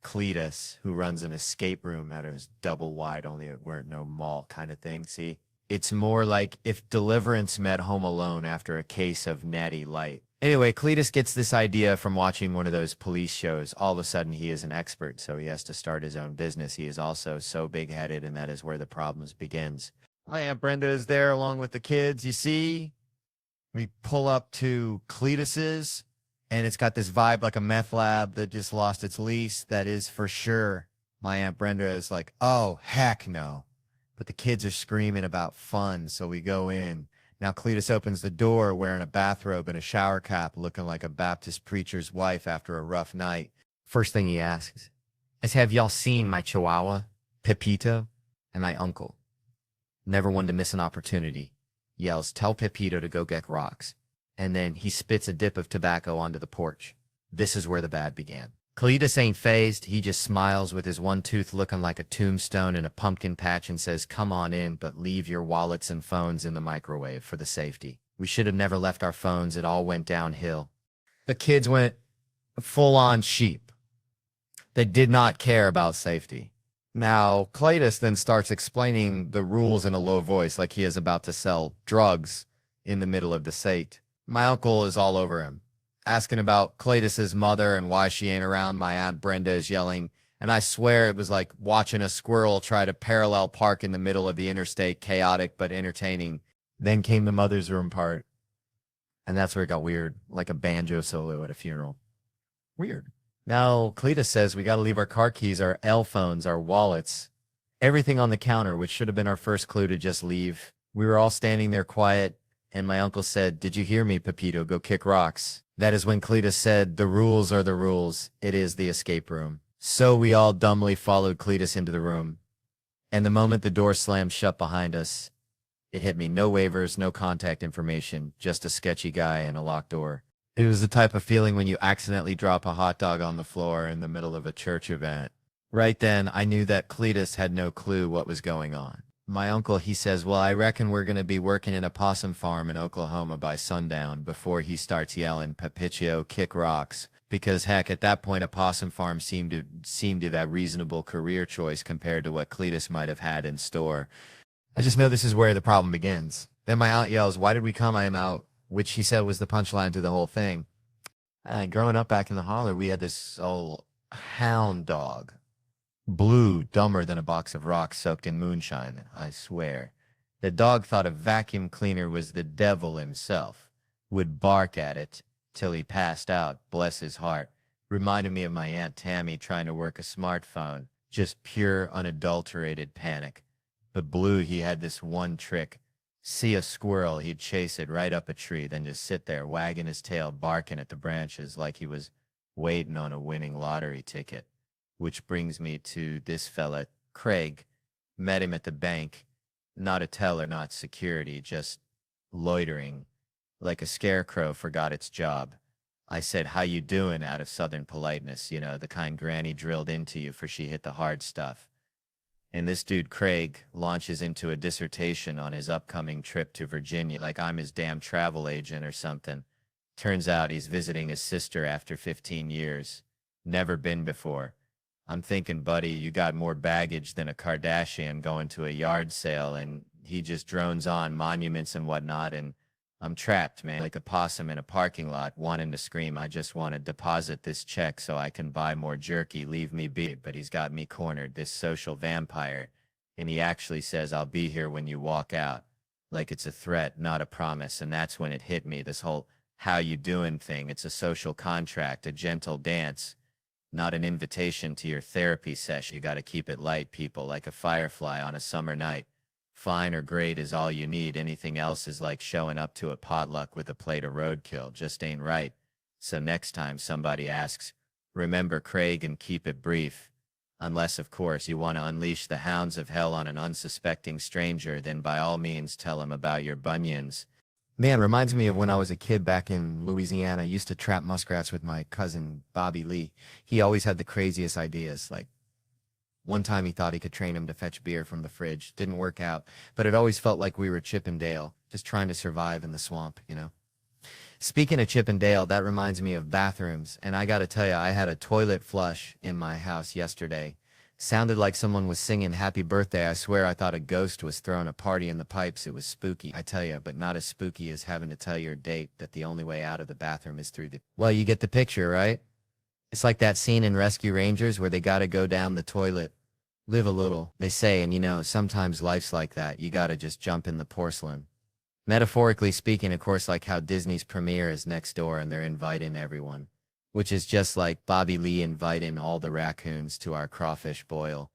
Cletus, who runs an escape room at his double wide, only it weren't no mall kind of thing, see? It's more like if Deliverance met Home Alone after a case of Natty Light. Anyway, Cletus gets this idea from watching one of those police shows. All of a sudden, he is an expert, so he has to start his own business. He is also so big-headed, and that is where the problems begins. My Aunt Brenda is there along with the kids, you see? We pull up to Cletus's, and it's got this vibe like a meth lab that just lost its lease. That is for sure. My Aunt Brenda is like, "Oh, heck no." But the kids are screaming about fun, so we go in. Now Cletus opens the door wearing a bathrobe and a shower cap, looking like a Baptist preacher's wife after a rough night. First thing he asks is, "Have y'all seen my chihuahua, Pepito?" And my uncle, never one to miss an opportunity, yells, "Tell Pepito to go get rocks." And then he spits a dip of tobacco onto the porch. This is where the bad began. Cletus ain't phased. He just smiles with his one tooth looking like a tombstone in a pumpkin patch and says, "Come on in, but leave your wallets and phones in the microwave for the safety." We should have never left our phones. It all went downhill. The kids went full-on sheep. They did not care about safety. Now, Cletus then starts explaining the rules in a low voice like he is about to sell drugs in the middle of the sate. My uncle is all over him, asking about Cletus's mother and why she ain't around. My Aunt Brenda is yelling, and I swear it was like watching a squirrel try to parallel park in the middle of the interstate, chaotic but entertaining. Then came the mother's room part, and that's where it got weird, like a banjo solo at a funeral. Weird. Now, Cletus says we got to leave our car keys, our L phones, our wallets, everything on the counter, which should have been our first clue to just leave. We were all standing there quiet, and my uncle said, "Did you hear me, Pepito? Go kick rocks." That is when Cletus said, "The rules are the rules. It is the escape room." So we all dumbly followed Cletus into the room. And the moment the door slammed shut behind us, it hit me. No waivers, no contact information, just a sketchy guy and a locked door. It was the type of feeling when you accidentally drop a hot dog on the floor in the middle of a church event. Right then, I knew that Cletus had no clue what was going on. My uncle, he says, well, I reckon we're going to be working in a possum farm in Oklahoma by sundown before he starts yelling, Papiccio, kick rocks. Because heck, at that point, a possum farm seemed to that reasonable career choice compared to what Cletus might have had in store. I just know this is where the problem begins. Then my aunt yells, why did we come? I am out, which she said was the punchline to the whole thing. Growing up back in the holler, we had this old hound dog. Blue, dumber than a box of rocks soaked in moonshine, I swear. The dog thought a vacuum cleaner was the devil himself. Would bark at it till he passed out, bless his heart. Reminded me of my Aunt Tammy trying to work a smartphone. Just pure, unadulterated panic. But Blue, he had this one trick. See a squirrel, he'd chase it right up a tree, then just sit there wagging his tail, barking at the branches like he was waiting on a winning lottery ticket. Which brings me to this fella, Craig. Met him at the bank. Not a teller, not security, just loitering. Like a scarecrow forgot its job. I said, how you doing, out of southern politeness, you know, the kind Granny drilled into you for she hit the hard stuff. And this dude, Craig, launches into a dissertation on his upcoming trip to Virginia like I'm his damn travel agent or something. Turns out he's visiting his sister after 15 years. Never been before. I'm thinking, buddy, you got more baggage than a Kardashian going to a yard sale, and he just drones on monuments and whatnot, and I'm trapped, man, like a possum in a parking lot wanting to scream, I just want to deposit this check so I can buy more jerky, leave me be. But he's got me cornered, this social vampire, and he actually says, I'll be here when you walk out. Like it's a threat, not a promise, and that's when it hit me, this whole how you doing thing. It's a social contract, a gentle dance. Not an invitation to your therapy session. You got to keep it light, people, like a firefly on a summer night. Fine or great is all you need. Anything else is like showing up to a potluck with a plate of roadkill. Just ain't right. So next time somebody asks, remember Craig and keep it brief. Unless, of course, you want to unleash the hounds of hell on an unsuspecting stranger, then by all means tell him about your bunions. Man, reminds me of when I was a kid back in Louisiana. I used to trap muskrats with my cousin, Bobby Lee. He always had the craziest ideas. Like, one time he thought he could train him to fetch beer from the fridge. Didn't work out, but it always felt like we were Chip and Dale, just trying to survive in the swamp, you know? Speaking of Chip and Dale, that reminds me of bathrooms. And I gotta tell you, I had a toilet flush in my house yesterday. Sounded like someone was singing happy birthday. I swear I thought a ghost was throwing a party in the pipes. It was spooky, I tell you, but not as spooky as having to tell your date that the only way out of the bathroom is through the... Well, you get the picture, right? It's like that scene in Rescue Rangers where they gotta go down the toilet. Live a little, they say, and you know, sometimes life's like that. You gotta just jump in the porcelain. Metaphorically speaking, of course, like how Disney's premiere is next door and they're inviting everyone. Which is just like Bobby Lee inviting all the raccoons to our crawfish boil.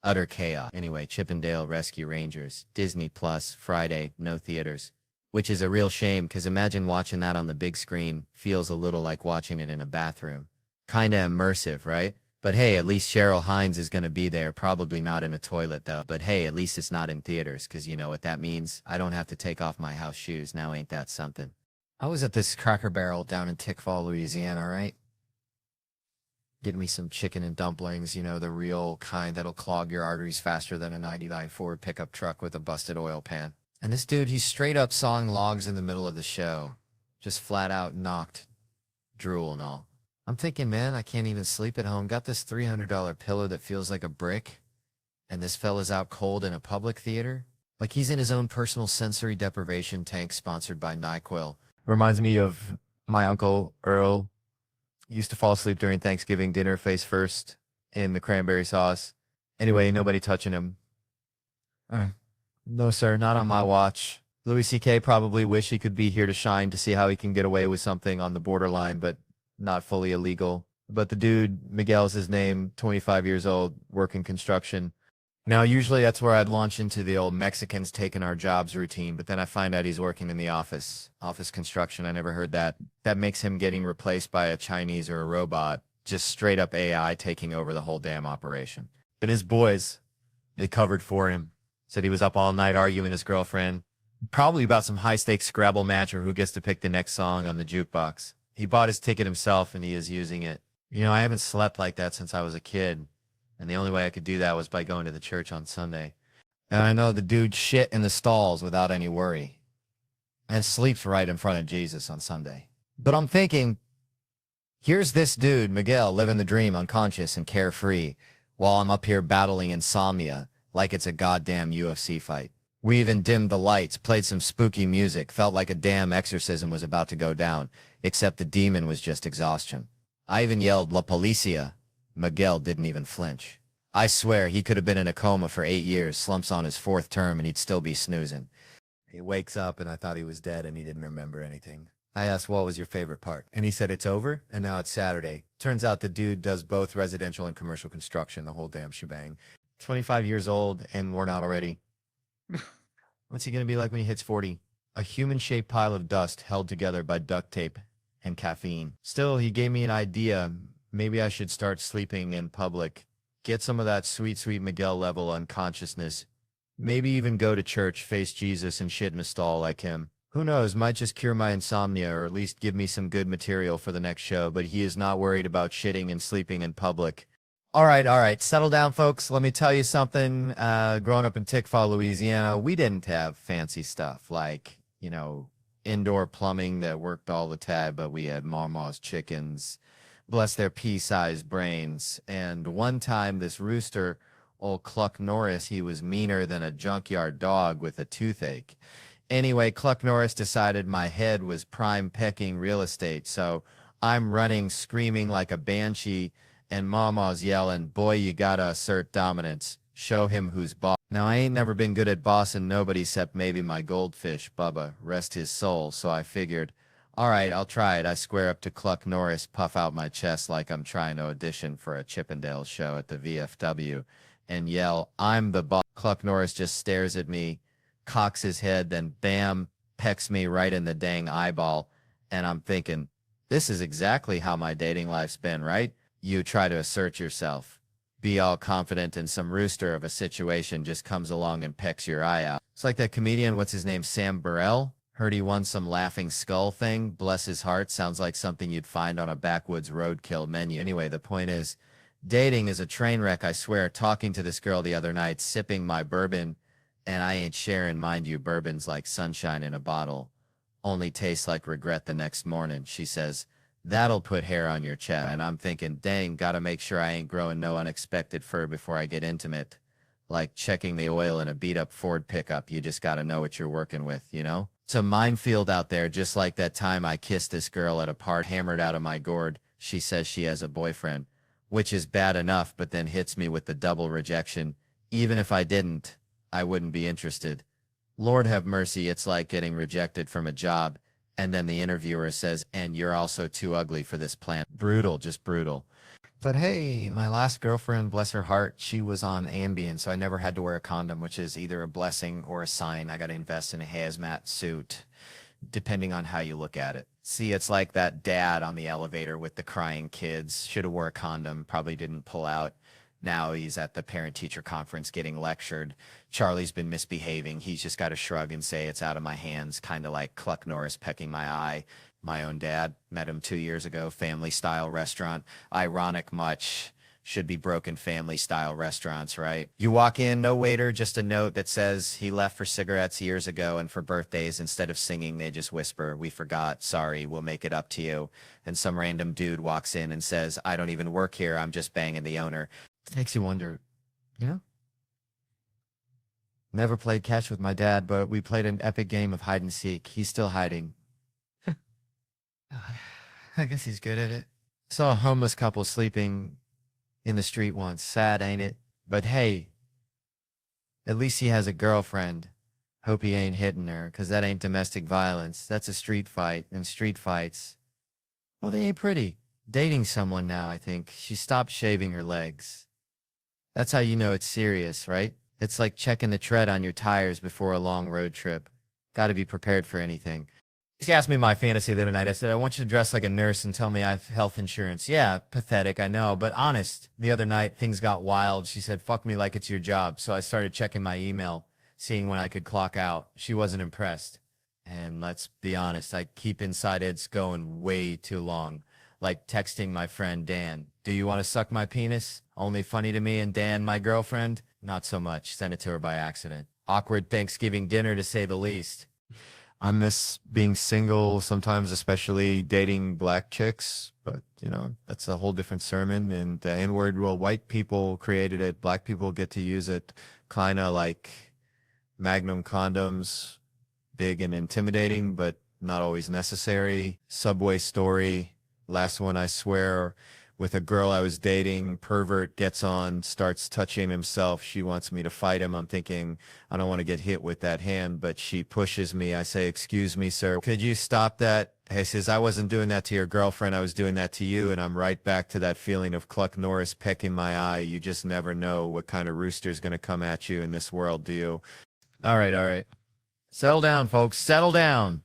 Utter chaos. Anyway, Chip and Dale Rescue Rangers, Disney Plus, Friday, no theaters. Which is a real shame, because imagine watching that on the big screen. Feels a little like watching it in a bathroom. Kinda immersive, right? But hey, at least Cheryl Hines is gonna be there. Probably not in a toilet though. But hey, at least it's not in theaters, because you know what that means? I don't have to take off my house shoes. Now ain't that something? I was at this Cracker Barrel down in Tickfall, Louisiana, right? Getting me some chicken and dumplings, you know, the real kind that'll clog your arteries faster than a 99 Ford pickup truck with a busted oil pan. And this dude, he's straight up sawing logs in the middle of the show. Just flat out knocked. Drool and all. I'm thinking, man, I can't even sleep at home. Got this $300 pillow that feels like a brick. And this fella's out cold in a public theater. Like he's in his own personal sensory deprivation tank sponsored by NyQuil. Reminds me of my uncle, Earl. Used to fall asleep during Thanksgiving dinner face first in the cranberry sauce. Anyway, nobody touching him. No, sir, not on my watch. Louis C.K. probably wish he could be here to shine to see how he can get away with something on the borderline, but not fully illegal. But the dude, Miguel's his name, 25 years old, working construction. Now, usually that's where I'd launch into the old Mexicans taking our jobs routine, but then I find out he's working in the office construction. I never heard that. That makes him getting replaced by a Chinese or a robot, just straight up AI taking over the whole damn operation. But his boys, they covered for him. Said he was up all night arguing with his girlfriend, probably about some high-stakes Scrabble match or who gets to pick the next song on the jukebox. He bought his ticket himself and he is using it. You know, I haven't slept like that since I was a kid. And the only way I could do that was by going to the church on Sunday. And I know the dude shit in the stalls without any worry and sleeps right in front of Jesus on Sunday. But I'm thinking, here's this dude, Miguel, living the dream, unconscious and carefree, while I'm up here battling insomnia like it's a goddamn UFC fight. We even dimmed the lights, played some spooky music, felt like a damn exorcism was about to go down, except the demon was just exhaustion. I even yelled, La Policia. Miguel didn't even flinch. I swear he could have been in a coma for 8 years, slumps on his 4th term, and he'd still be snoozing. He wakes up and I thought he was dead and he didn't remember anything. I asked, what was your favorite part? And he said, it's over, and now it's Saturday. Turns out the dude does both residential and commercial construction, the whole damn shebang. 25 years old and worn out already. What's he going to be like when he hits 40? A human-shaped pile of dust held together by duct tape and caffeine. Still, he gave me an idea. Maybe I should start sleeping in public. Get some of that sweet, sweet Miguel level unconsciousness. Maybe even go to church, face Jesus, and shit in a stall like him. Who knows, might just cure my insomnia or at least give me some good material for the next show, but he is not worried about shitting and sleeping in public. All right, settle down, folks. Let me tell you something. Growing up in Tickfaw, Louisiana, we didn't have fancy stuff like, indoor plumbing that worked all the time, but we had Mama's chickens, bless their pea-sized brains. And one time, this rooster, old Cluck Norris, he was meaner than a junkyard dog with a toothache. Anyway, Cluck Norris decided my head was prime pecking real estate, so I'm running, screaming like a banshee, and Mama's yelling, boy, you gotta assert dominance. Show him who's boss. Now, I ain't never been good at bossing nobody except maybe my goldfish, Bubba, rest his soul, so I figured, all right, I'll try it. I square up to Cluck Norris, puff out my chest like I'm trying to audition for a Chippendale show at the VFW, and yell, I'm the boss. Cluck Norris just stares at me, cocks his head, then bam, pecks me right in the dang eyeball, and I'm thinking, this is exactly how my dating life's been, right? You try to assert yourself, be all confident, and some rooster of a situation just comes along and pecks your eye out. It's like that comedian, what's his name, Sam Burrell? Heard he won some laughing skull thing. Bless his heart, sounds like something you'd find on a backwoods roadkill menu. Anyway, the point is, dating is a train wreck, I swear. Talking to this girl the other night, sipping my bourbon, and I ain't sharing, mind you, bourbon's like sunshine in a bottle. Only tastes like regret the next morning. She says, that'll put hair on your chest. And I'm thinking, dang, gotta make sure I ain't growing no unexpected fur before I get intimate. Like checking the oil in a beat-up Ford pickup. You just gotta know what you're working with, It's a minefield out there, just like that time I kissed this girl at a party, hammered out of my gourd. She says she has a boyfriend, which is bad enough, but then hits me with the double rejection. Even if I didn't, I wouldn't be interested. Lord have mercy, it's like getting rejected from a job, and then the interviewer says, and you're also too ugly for this plant. Brutal, just brutal. But hey, my last girlfriend, bless her heart, she was on Ambien, so I never had to wear a condom, which is either a blessing or a sign. I got to invest in a hazmat suit, depending on how you look at it. See, it's like that dad on the elevator with the crying kids. Should have wore a condom, probably didn't pull out. Now he's at the parent-teacher conference getting lectured. Charlie's been misbehaving. He's just got to shrug and say, it's out of my hands, kind of like Cluck Norris pecking my eye. My own dad, met him 2 years ago, family-style restaurant. Ironic much. Should be broken family-style restaurants, right? You walk in, no waiter, just a note that says he left for cigarettes years ago, and for birthdays, instead of singing, they just whisper, we forgot, sorry, we'll make it up to you. And some random dude walks in and says, I don't even work here, I'm just banging the owner. It makes you wonder, Never played catch with my dad, but we played an epic game of hide and seek. He's still hiding. I guess he's good at it. Saw a homeless couple sleeping in the street once. Sad, ain't it? But hey, at least he has a girlfriend. Hope he ain't hitting her, 'cause that ain't domestic violence. That's a street fight, and street fights, well, they ain't pretty. Dating someone now, I think. She stopped shaving her legs. That's how you know it's serious, right? It's like checking the tread on your tires before a long road trip. Gotta be prepared for anything. She asked me my fantasy the other night. I said, I want you to dress like a nurse and tell me I have health insurance. Yeah, pathetic, I know, but honest. The other night, things got wild. She said, fuck me like it's your job. So I started checking my email, seeing when I could clock out. She wasn't impressed. And let's be honest, I keep inside it's going way too long. Like texting my friend Dan, do you want to suck my penis? Only funny to me and Dan, my girlfriend? Not so much. Sent it to her by accident. Awkward Thanksgiving dinner to say the least. I miss being single sometimes, especially dating black chicks. But, you know, that's a whole different sermon. And the N-word, well, white people created it. Black people get to use it kind of like Magnum condoms, big and intimidating, but not always necessary. Subway story. Last one, I swear, with a girl I was dating, pervert gets on, starts touching himself. She wants me to fight him. I'm thinking, I don't want to get hit with that hand, but she pushes me. I say, excuse me, sir, could you stop that? He says, I wasn't doing that to your girlfriend. I was doing that to you. And I'm right back to that feeling of Cluck Norris pecking my eye. You just never know what kind of rooster's going to come at you in this world, do you? All right, all right. Settle down, folks. Settle down.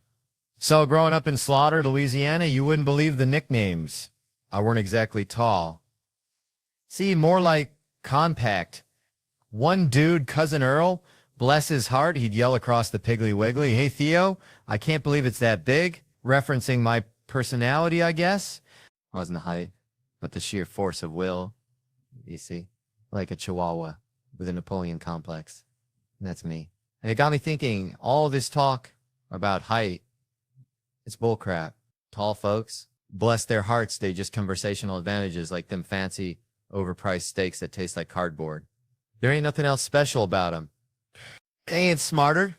So growing up in Slaughter, Louisiana, you wouldn't believe the nicknames. I weren't exactly tall. See, more like compact. One dude, Cousin Earl, bless his heart, he'd yell across the Piggly Wiggly, hey, Theo, I can't believe it's that big. Referencing my personality, I guess. I wasn't the height, but the sheer force of will. You see, like a chihuahua with a Napoleon complex. That's me. And it got me thinking, all this talk about height, it's bullcrap. Tall folks, bless their hearts, they just conversational advantages like them fancy, overpriced steaks that taste like cardboard. There ain't nothing else special about them. They ain't smarter.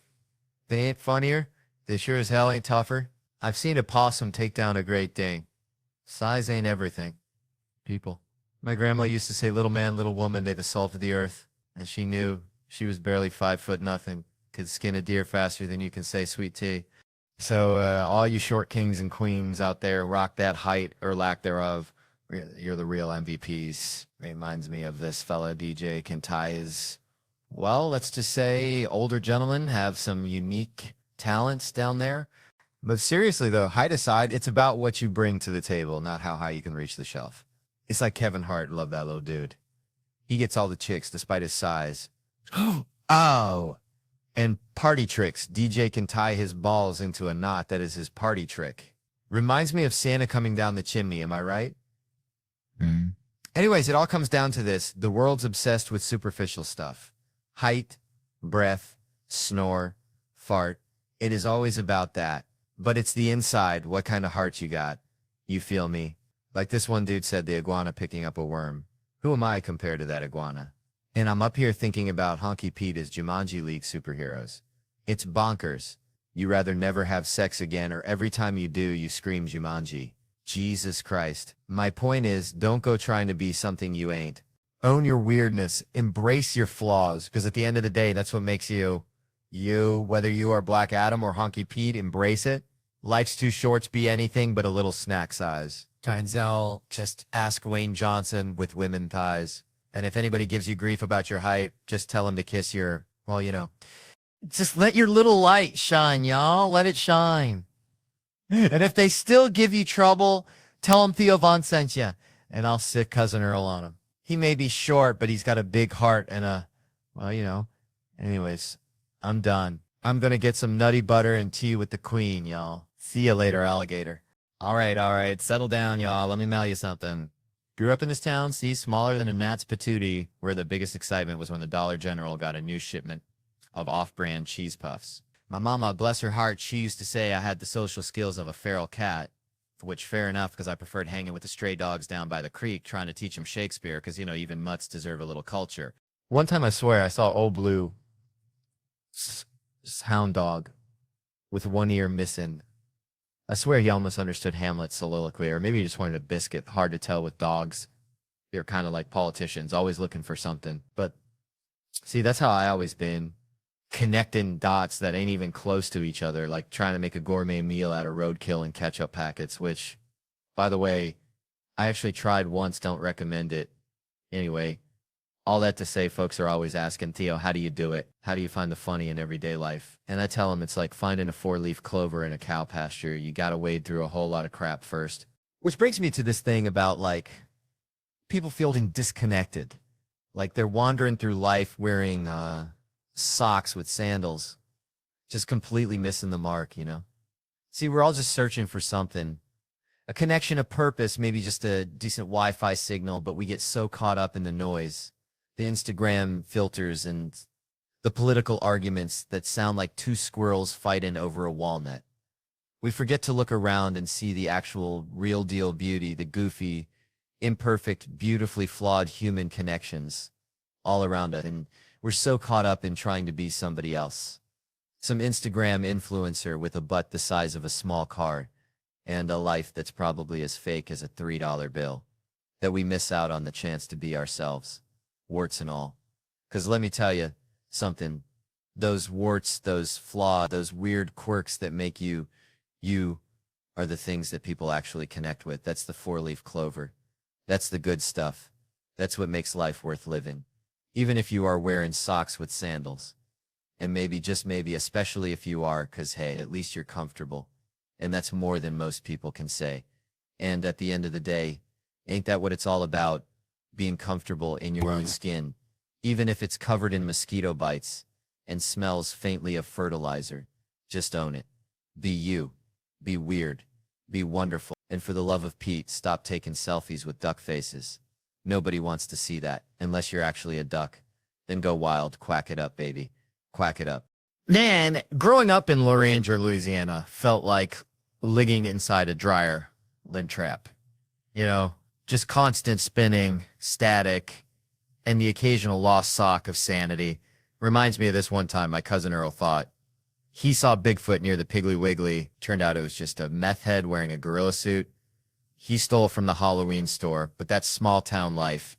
They ain't funnier. They sure as hell ain't tougher. I've seen a possum take down a Great Dane. Size ain't everything. People. My grandma used to say, little man, little woman, they the salt of the earth. And she knew she was barely 5 foot nothing. Could skin a deer faster than you can say sweet tea. So all you short kings and queens out there, rock that height or lack thereof. You're the real MVPs. Reminds me of this fella, DJ Kentai's. Well, let's just say older gentlemen have some unique talents down there. But seriously, though, height aside, it's about what you bring to the table, not how high you can reach the shelf. It's like Kevin Hart. Love that little dude. He gets all the chicks despite his size. Oh. And party tricks. DJ can tie his balls into a knot. That is his party trick. Reminds me of Santa coming down the chimney. Am I right? Mm. Anyways, it all comes down to this. The world's obsessed with superficial stuff. Height, breath, snore, fart. It is always about that. But it's the inside. What kind of heart you got? You feel me? Like this one dude said, the iguana picking up a worm. Who am I compared to that iguana? And I'm up here thinking about Honky Pete as Jumanji League superheroes. It's bonkers. You rather never have sex again, or every time you do, you scream Jumanji. Jesus Christ. My point is, don't go trying to be something you ain't. Own your weirdness. Embrace your flaws, because at the end of the day, that's what makes you, you. Whether you are Black Adam or Honky Pete, embrace it. Life's too short to be anything but a little snack size. Kinzel, just ask Wayne Johnson with women thighs. And if anybody gives you grief about your height, just tell them to kiss your, well, you know. Just let your little light shine, y'all. Let it shine. And if they still give you trouble, tell them Theo Von sent you. And I'll sick Cousin Earl on him. He may be short, but he's got a big heart and a, well, you know. Anyways, I'm done. I'm going to get some nutty butter and tea with the queen, y'all. See you later, alligator. All right. Settle down, y'all. Let me mail you something. Grew up in this town, see, smaller than a gnat's patootie, where the biggest excitement was when the Dollar General got a new shipment of off-brand cheese puffs. My mama, bless her heart, she used to say I had the social skills of a feral cat, for which fair enough, because I preferred hanging with the stray dogs down by the creek, trying to teach them Shakespeare, because, you know, even mutts deserve a little culture. One time, I swear, I saw Old Blue, hound dog, with one ear missing. I swear he almost understood Hamlet's soliloquy, or maybe he just wanted a biscuit. Hard to tell with dogs. They're kind of like politicians, always looking for something. But, see, that's how I always been. Connecting dots that ain't even close to each other, like trying to make a gourmet meal out of roadkill and ketchup packets, which, by the way, I actually tried once, don't recommend it. Anyway, all that to say, folks are always asking, Theo, how do you do it? How do you find the funny in everyday life? And I tell them it's like finding a 4-leaf clover in a cow pasture. You got to wade through a whole lot of crap first. Which brings me to this thing about, like, people feeling disconnected. Like they're wandering through life wearing socks with sandals. Just completely missing the mark, you know? See, we're all just searching for something. A connection of purpose, maybe just a decent Wi-Fi signal, but we get so caught up in the noise, the Instagram filters and the political arguments that sound like two squirrels fighting over a walnut. We forget to look around and see the actual real deal beauty, the goofy, imperfect, beautifully flawed human connections all around us. And we're so caught up in trying to be somebody else. Some Instagram influencer with a butt the size of a small car and a life that's probably as fake as a $3 bill, that we miss out on the chance to be ourselves, warts and all. Because let me tell you something, those warts, those flaws, those weird quirks that make you are the things that people actually connect with. That's the four-leaf clover. That's the good stuff. That's what makes life worth living. Even if you are wearing socks with sandals. And maybe, just maybe, especially if you are, because hey, at least you're comfortable. And that's more than most people can say. And at the end of the day, ain't that what it's all about? Being comfortable in your own skin, even if it's covered in mosquito bites and smells faintly of fertilizer. Just own it. Be you. Be weird. Be wonderful. And for the love of Pete, stop taking selfies with duck faces. Nobody wants to see that, unless you're actually a duck. Then go wild. Quack it up, baby. Quack it up. Man, growing up in Loranger, Louisiana, felt like living inside a dryer lint trap. You know, just constant spinning, static, and the occasional lost sock of sanity. Reminds me of this one time my cousin Earl thought he saw Bigfoot near the Piggly Wiggly. Turned out it was just a meth head wearing a gorilla suit. He stole from the Halloween store, but that's small town life.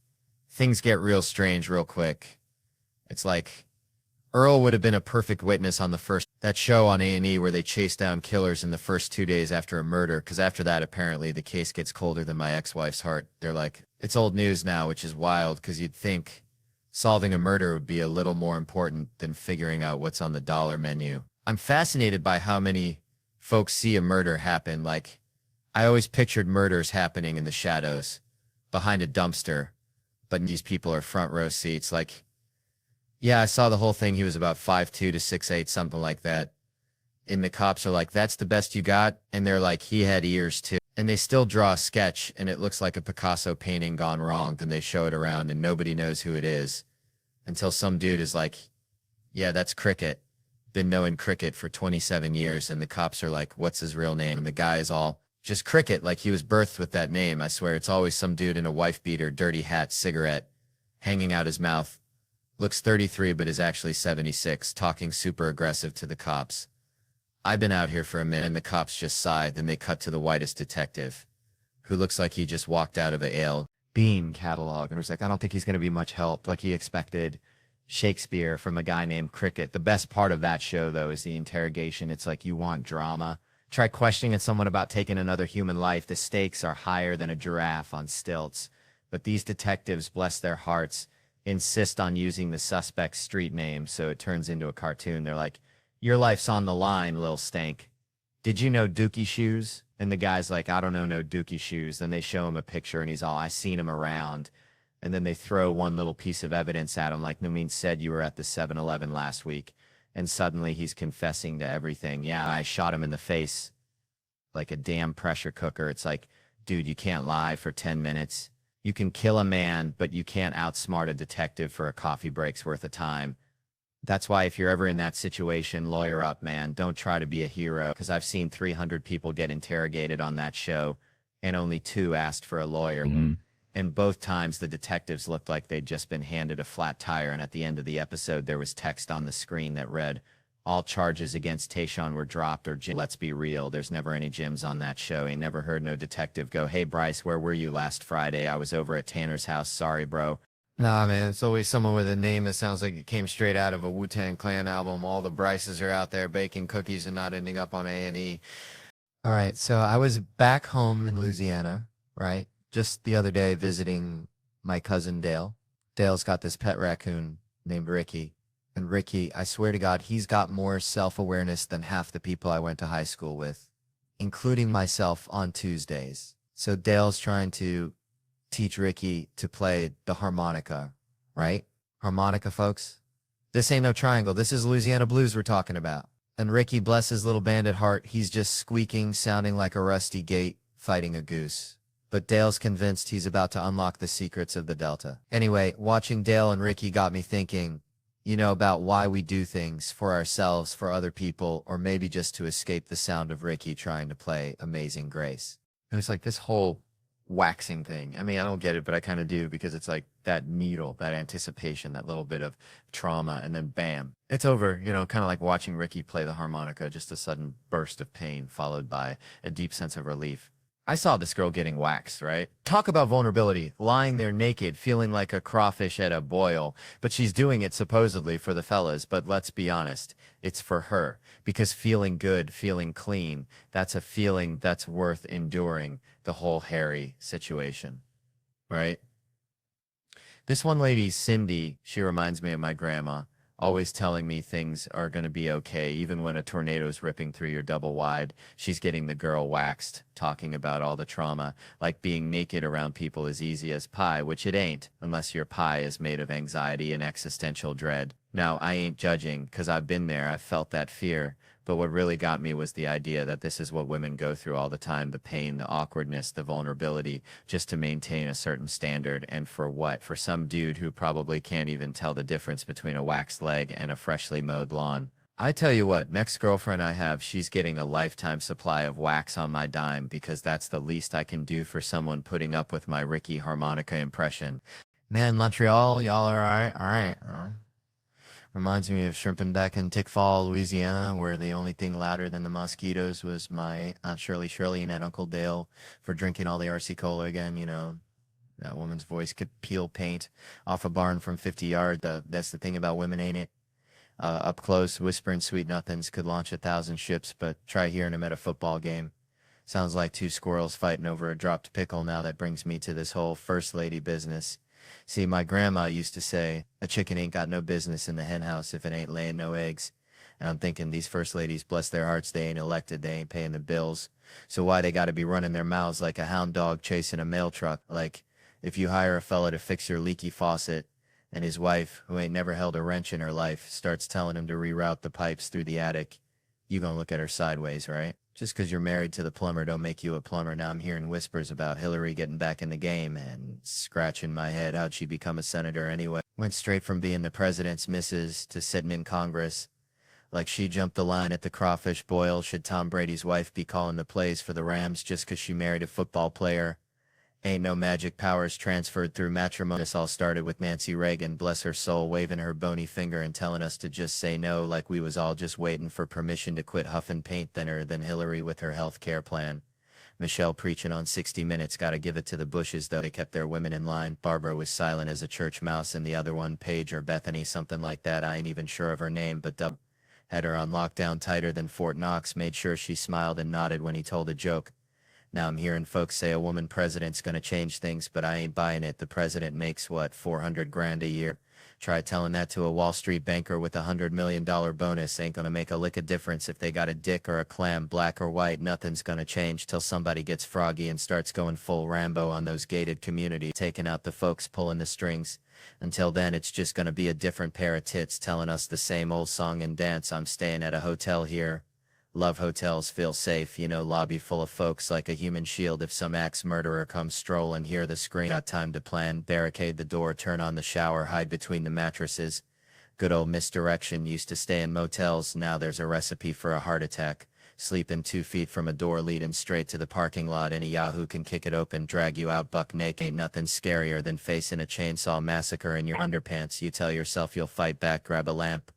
Things get real strange real quick. It's like Earl would have been a perfect witness on that show on A&E where they chase down killers in the first 2 days after a murder, because after that, apparently, the case gets colder than my ex-wife's heart. They're like, it's old news now, which is wild, because you'd think solving a murder would be a little more important than figuring out what's on the dollar menu. I'm fascinated by how many folks see a murder happen. Like, I always pictured murders happening in the shadows, behind a dumpster, but these people are front row seats. Like, yeah, I saw the whole thing. He was about 5'2" to 6'8", something like that. And the cops are like, that's the best you got? And they're like, he had ears too. And they still draw a sketch, and it looks like a Picasso painting gone wrong. Then they show it around, and nobody knows who it is. Until some dude is like, yeah, that's Cricket. Been knowing Cricket for 27 years. And the cops are like, what's his real name? And the guy is all, just Cricket, like he was birthed with that name. I swear, it's always some dude in a wife beater, dirty hat, cigarette, hanging out his mouth. Looks 33, but is actually 76, talking super aggressive to the cops. I've been out here for a minute, and the cops just sigh. Then they cut to the whitest detective, who looks like he just walked out of a Ale Bean catalog. And was like, I don't think he's going to be much help. Like he expected Shakespeare from a guy named Cricket. The best part of that show, though, is the interrogation. It's like, you want drama? Try questioning someone about taking another human life. The stakes are higher than a giraffe on stilts. But these detectives, bless their hearts, insist on using the suspect's street name, so it turns into a cartoon. They're like, your life's on the line, Lil Stank. Did you know Dookie Shoes? And the guy's like, I don't know no Dookie Shoes. Then they show him a picture, and he's all, I seen him around. And then they throw one little piece of evidence at him, like, Namin said you were at the 7-Eleven last week. And suddenly he's confessing to everything. Yeah, I shot him in the face like a damn pressure cooker. It's like, dude, you can't lie for 10 minutes. You can kill a man, but you can't outsmart a detective for a coffee break's worth of time. That's why if you're ever in that situation, lawyer up, man. Don't try to be a hero, because I've seen 300 people get interrogated on that show, and only 2 asked for a lawyer. Mm-hmm. And both times the detectives looked like they'd just been handed a flat tire, and at the end of the episode, there was text on the screen that read, all charges against Tayshaun were dropped, or Jim. Let's be real, there's never any Jims on that show. Ain't never heard no detective go, hey, Bryce, where were you last Friday? I was over at Tanner's house. Sorry, bro. Nah, man, it's always someone with a name that sounds like it came straight out of a Wu-Tang Clan album. All the Bryces are out there baking cookies and not ending up on A&E. All right, so I was back home in Louisiana, right? Just the other day visiting my cousin Dale. Dale's got this pet raccoon named Ricky. And Ricky, I swear to God, he's got more self-awareness than half the people I went to high school with, including myself on Tuesdays. So Dale's trying to teach Ricky to play the harmonica, right? Harmonica, folks. This ain't no triangle. This is Louisiana blues we're talking about. And Ricky, bless his little bandit heart, he's just squeaking, sounding like a rusty gate, fighting a goose. But Dale's convinced he's about to unlock the secrets of the Delta. Anyway, watching Dale and Ricky got me thinking, about why we do things for ourselves, for other people, or maybe just to escape the sound of Ricky trying to play Amazing Grace. It was like this whole waxing thing. I mean, I don't get it, but I kind of do because it's like that needle, that anticipation, that little bit of trauma, and then bam, it's over. Kind of like watching Ricky play the harmonica, just a sudden burst of pain followed by a deep sense of relief. I saw this girl getting waxed, right? Talk about vulnerability, lying there naked, feeling like a crawfish at a boil, but she's doing it supposedly for the fellas, but let's be honest, it's for her, because feeling good, feeling clean, that's a feeling that's worth enduring the whole hairy situation, right? This one lady, Cindy, she reminds me of my grandma, always telling me things are going to be okay. Even when a tornado's ripping through your double wide, she's getting the girl waxed, talking about all the trauma, like being naked around people is easy as pie, which it ain't, unless your pie is made of anxiety and existential dread. Now, I ain't judging, 'cause I've been there, I've felt that fear. But what really got me was the idea that this is what women go through all the time, the pain, the awkwardness, the vulnerability, just to maintain a certain standard. And for what? For some dude who probably can't even tell the difference between a waxed leg and a freshly mowed lawn. I tell you what, next girlfriend I have, she's getting a lifetime supply of wax on my dime because that's the least I can do for someone putting up with my Ricky harmonica impression. Man, Montreal, y'all are all right. Reminds me of shrimping back in Tickfall, Louisiana, where the only thing louder than the mosquitoes was my Aunt Shirley and Uncle Dale for drinking all the RC Cola again. That woman's voice could peel paint off a barn from 50 yards. That's the thing about women, ain't it? Up close, whispering sweet nothings could launch 1,000 ships, but try hearing them at a football game. Sounds like two squirrels fighting over a dropped pickle. Now that brings me to this whole first lady business. See, my grandma used to say, a chicken ain't got no business in the hen house if it ain't laying no eggs. And I'm thinking these first ladies, bless their hearts, they ain't elected, they ain't paying the bills. So why they gotta be running their mouths like a hound dog chasing a mail truck? Like, if you hire a fella to fix your leaky faucet, and his wife, who ain't never held a wrench in her life, starts telling him to reroute the pipes through the attic, you gonna look at her sideways, right? Just 'cause you're married to the plumber don't make you a plumber. Now I'm hearing whispers about Hillary getting back in the game and scratching my head. How'd she become a senator anyway? Went straight from being the president's missus to sitting in Congress. Like she jumped the line at the crawfish boil. Should Tom Brady's wife be calling the plays for the Rams just 'cause she married a football player? Ain't no magic powers transferred through matrimony. This all started with Nancy Reagan, bless her soul, waving her bony finger and telling us to just say no, like we was all just waiting for permission to quit huffing paint thinner than Hillary with her health care plan. Michelle preaching on 60 Minutes, gotta give it to the Bushes though, they kept their women in line. Barbara was silent as a church mouse, and the other one, Paige or Bethany, something like that, I ain't even sure of her name, but Dub had her on lockdown tighter than Fort Knox, made sure she smiled and nodded when he told a joke. Now I'm hearing folks say a woman president's gonna change things, but I ain't buying it. The president makes, what, 400 grand a year? Try telling that to a Wall Street banker with $100 million bonus. Ain't gonna make a lick of difference if they got a dick or a clam, black or white. Nothing's gonna change till somebody gets froggy and starts going full Rambo on those gated communities, taking out the folks pulling the strings. Until then, it's just gonna be a different pair of tits telling us the same old song and dance. I'm staying at a hotel here. Love hotels, feel safe, lobby full of folks like a human shield if some axe murderer comes strolling, hear the scream. Got time to plan, barricade the door, turn on the shower, hide between the mattresses. Good old misdirection, used to stay in motels, now there's a recipe for a heart attack. Sleeping 2 feet from a door leading straight to the parking lot, any yahoo can kick it open, drag you out buck naked. Ain't nothing scarier than facing a chainsaw massacre in your underpants. You tell yourself you'll fight back, grab a lamp.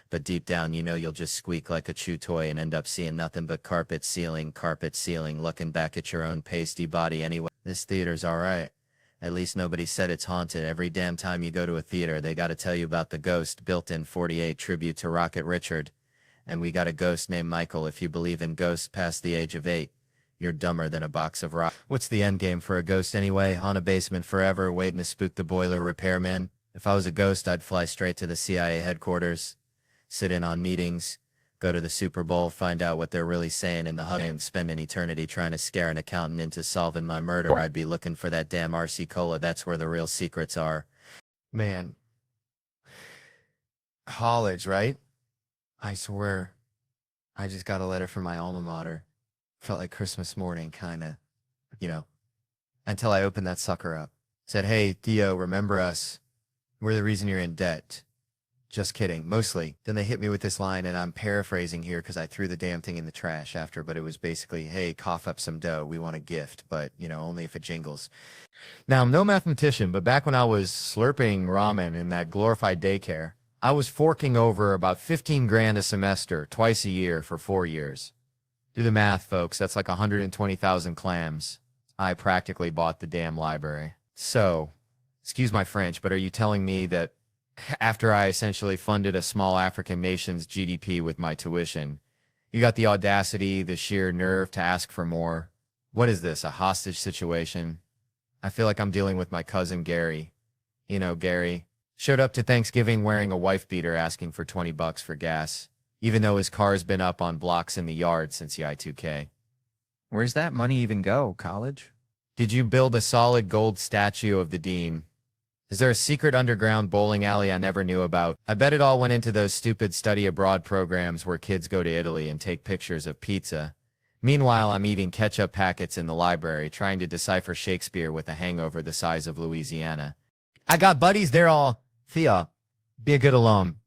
But deep down, you'll just squeak like a chew toy and end up seeing nothing but carpet ceiling, looking back at your own pasty body anyway. This theater's alright. At least nobody said it's haunted. Every damn time you go to a theater, they gotta tell you about the ghost. Built-in 48 tribute to Rocket Richard. And we got a ghost named Michael. If you believe in ghosts past the age of 8, you're dumber than a box of rock. What's the end game for a ghost anyway? Haunted a basement forever, waiting to spook the boiler repairman? If I was a ghost, I'd fly straight to the CIA headquarters. Sit in on meetings, go to the Super Bowl, find out what they're really saying in the HUD, and spend an eternity trying to scare an accountant into solving my murder. I'd be looking for that damn RC Cola. That's where the real secrets are. Man. College, right? I swear, I just got a letter from my alma mater. Felt like Christmas morning, kinda. you know, until I opened that sucker up. Said, hey, Theo, remember us. We're the reason you're in debt. Just kidding, mostly. Then they hit me with this line, and I'm paraphrasing here because I threw the damn thing in the trash after, but it was basically, hey, cough up some dough. We want a gift, but, only if it jingles. Now, I'm no mathematician, but back when I was slurping ramen in that glorified daycare, I was forking over about 15 grand a semester, twice a year for 4 years. Do the math, folks. That's like 120,000 clams. I practically bought the damn library. So, excuse my French, but are you telling me that after I essentially funded a small African nation's GDP with my tuition, you got the audacity, the sheer nerve to ask for more? What is this, a hostage situation? I feel like I'm dealing with my cousin Gary. Gary showed up to Thanksgiving wearing a wife beater asking for $20 for gas, even though his car's been up on blocks in the yard since the I-2K. Where's that money even go, college? Did you build a solid gold statue of the dean? Is there a secret underground bowling alley I never knew about? I bet it all went into those stupid study abroad programs where kids go to Italy and take pictures of pizza. Meanwhile, I'm eating ketchup packets in the library, trying to decipher Shakespeare with a hangover the size of Louisiana. I got buddies, they're all, Theo, be a good alum.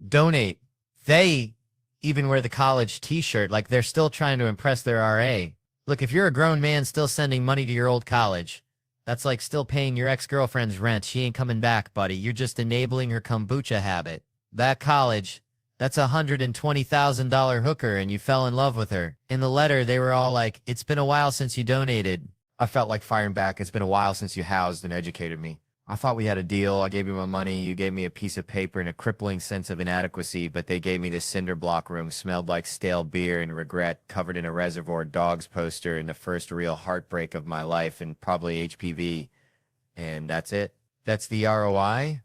Donate. They even wear the college t-shirt like they're still trying to impress their RA. Look, if you're a grown man still sending money to your old college, that's like still paying your ex-girlfriend's rent. She ain't coming back, buddy. You're just enabling her kombucha habit. That college, that's a $120,000 hooker, and you fell in love with her. In the letter, they were all like, it's been a while since you donated. I felt like firing back. It's been a while since you housed and educated me. I thought we had a deal. I gave you my money. You gave me a piece of paper and a crippling sense of inadequacy, but they gave me this cinder block room, smelled like stale beer and regret, covered in a Reservoir Dogs poster and the first real heartbreak of my life and probably HPV. And that's it. That's the ROI?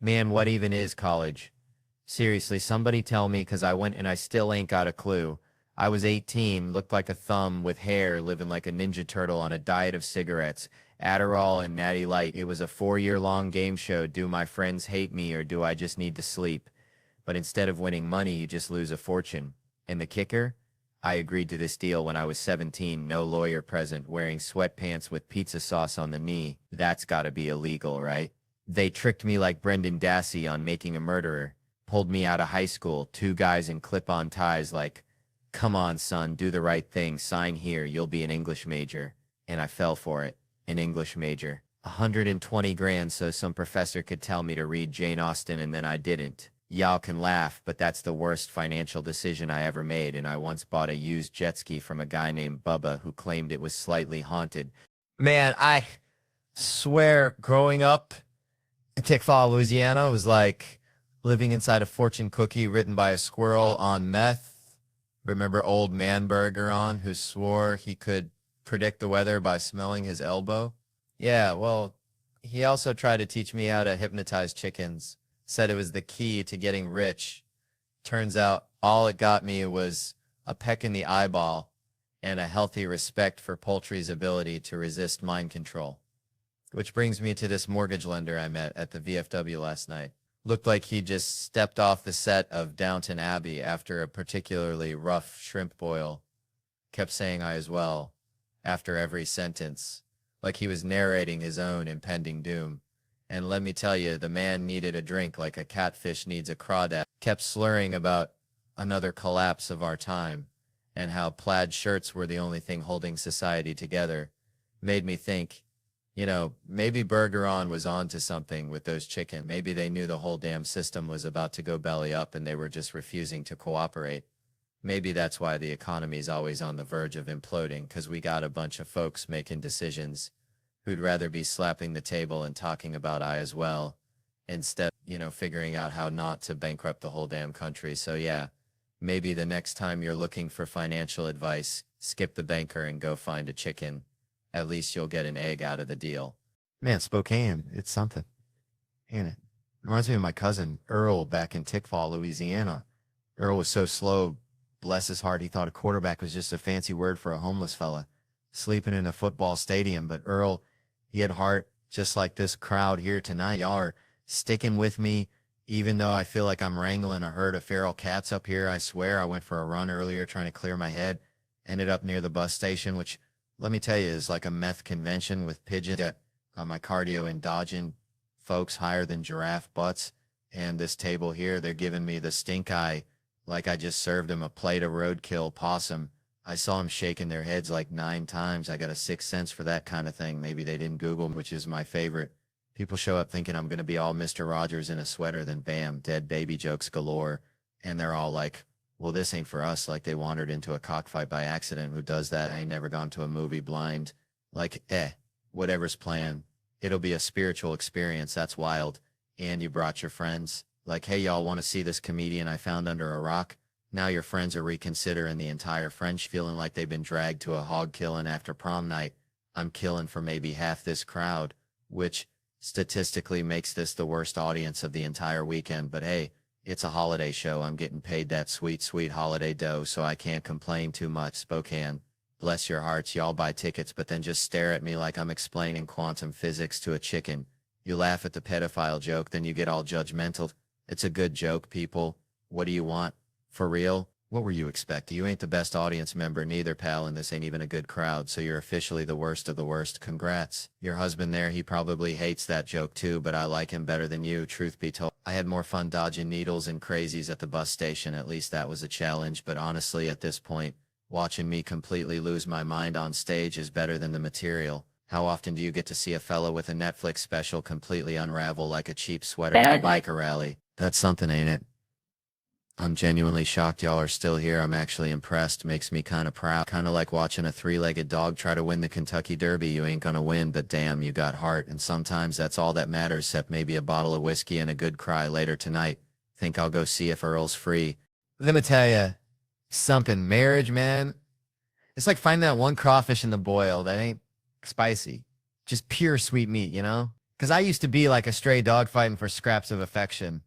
Man, what even is college? Seriously, somebody tell me, because I went and I still ain't got a clue. I was 18, looked like a thumb with hair, living like a Ninja Turtle on a diet of cigarettes, Adderall and Natty Light. It was a 4-year-long game show. Do my friends hate me or do I just need to sleep? But instead of winning money, you just lose a fortune. And the kicker? I agreed to this deal when I was 17, no lawyer present, wearing sweatpants with pizza sauce on the knee. That's gotta be illegal, right? They tricked me like Brendan Dassey on Making a Murderer. Pulled me out of high school, 2 guys in clip-on ties like, come on, son, do the right thing, sign here, you'll be an English major. And I fell for it. An English major. 120 grand so some professor could tell me to read Jane Austen and then I didn't. Y'all can laugh, but that's the worst financial decision I ever made, and I once bought a used jet ski from a guy named Bubba who claimed it was slightly haunted. Man, I swear growing up in Tickfaw, Louisiana was like living inside a fortune cookie written by a squirrel on meth. Remember old man Bergeron who swore he could predict the weather by smelling his elbow? Yeah, well, he also tried to teach me how to hypnotize chickens. Said it was the key to getting rich. Turns out all it got me was a peck in the eyeball and a healthy respect for poultry's ability to resist mind control. Which brings me to this mortgage lender I met at the VFW last night. Looked like he just stepped off the set of Downton Abbey after a particularly rough shrimp boil. Kept saying I as well after every sentence, like he was narrating his own impending doom. And let me tell you, the man needed a drink like a catfish needs a crawdad. Kept slurring about another collapse of our time and how plaid shirts were the only thing holding society together. Made me think, maybe Bergeron was onto something with those chicken. Maybe they knew the whole damn system was about to go belly up and they were just refusing to cooperate. Maybe that's why the economy's always on the verge of imploding, because we got a bunch of folks making decisions who'd rather be slapping the table and talking about I as well, instead, figuring out how not to bankrupt the whole damn country. So yeah, maybe the next time you're looking for financial advice, skip the banker and go find a chicken. At least you'll get an egg out of the deal. Man, Spokane, it's something. Ain't it? Reminds me of my cousin, Earl, back in Tickfaw, Louisiana. Earl was so slow, bless his heart, he thought a quarterback was just a fancy word for a homeless fella sleeping in a football stadium. But Earl, he had heart, just like this crowd here tonight. Y'all are sticking with me, even though I feel like I'm wrangling a herd of feral cats up here. I swear I went for a run earlier trying to clear my head. Ended up near the bus station, which Let me tell you, it's like a meth convention with pigeons. Got my cardio and dodging folks higher than giraffe butts. And this table here, they're giving me the stink eye like I just served them a plate of roadkill possum. I saw them shaking their heads like 9 times. I got a sixth sense for that kind of thing. Maybe they didn't Google, which is my favorite. People show up thinking I'm going to be all Mr. Rogers in a sweater, then bam, dead baby jokes galore. And they're all like, well, this ain't for us. Like they wandered into a cockfight by accident. Who does that? I ain't never gone to a movie blind. Like, whatever's planned. It'll be a spiritual experience. That's wild. And you brought your friends. Like, hey, y'all want to see this comedian I found under a rock? Now your friends are reconsidering the entire French, feeling like they've been dragged to a hog killing after prom night. I'm killing for maybe half this crowd, which statistically makes this the worst audience of the entire weekend. But hey, it's a holiday show. I'm getting paid that sweet, sweet holiday dough, so I can't complain too much. Spokane, bless your hearts. Y'all buy tickets, but then just stare at me like I'm explaining quantum physics to a chicken. You laugh at the pedophile joke, then you get all judgmental. It's a good joke, people. What do you want? For real? What were you expecting? You ain't the best audience member neither, pal, and this ain't even a good crowd, so you're officially the worst of the worst. Congrats. Your husband there, he probably hates that joke too, but I like him better than you, truth be told. I had more fun dodging needles and crazies at the bus station. At least that was a challenge, but honestly, at this point, watching me completely lose my mind on stage is better than the material. How often do you get to see a fella with a Netflix special completely unravel like a cheap sweater at a biker rally? That's something, ain't it? I'm genuinely shocked y'all are still here. I'm actually impressed. Makes me kind of proud. Kind of like watching a three-legged dog try to win the Kentucky Derby. You ain't gonna win, but damn, you got heart. And sometimes that's all that matters, except maybe a bottle of whiskey and a good cry later tonight. Think I'll go see if Earl's free. Let me tell you something. Marriage, man, it's like finding that one crawfish in the boil that ain't spicy. Just pure sweet meat, you know? Because I used to be like a stray dog fighting for scraps of affection.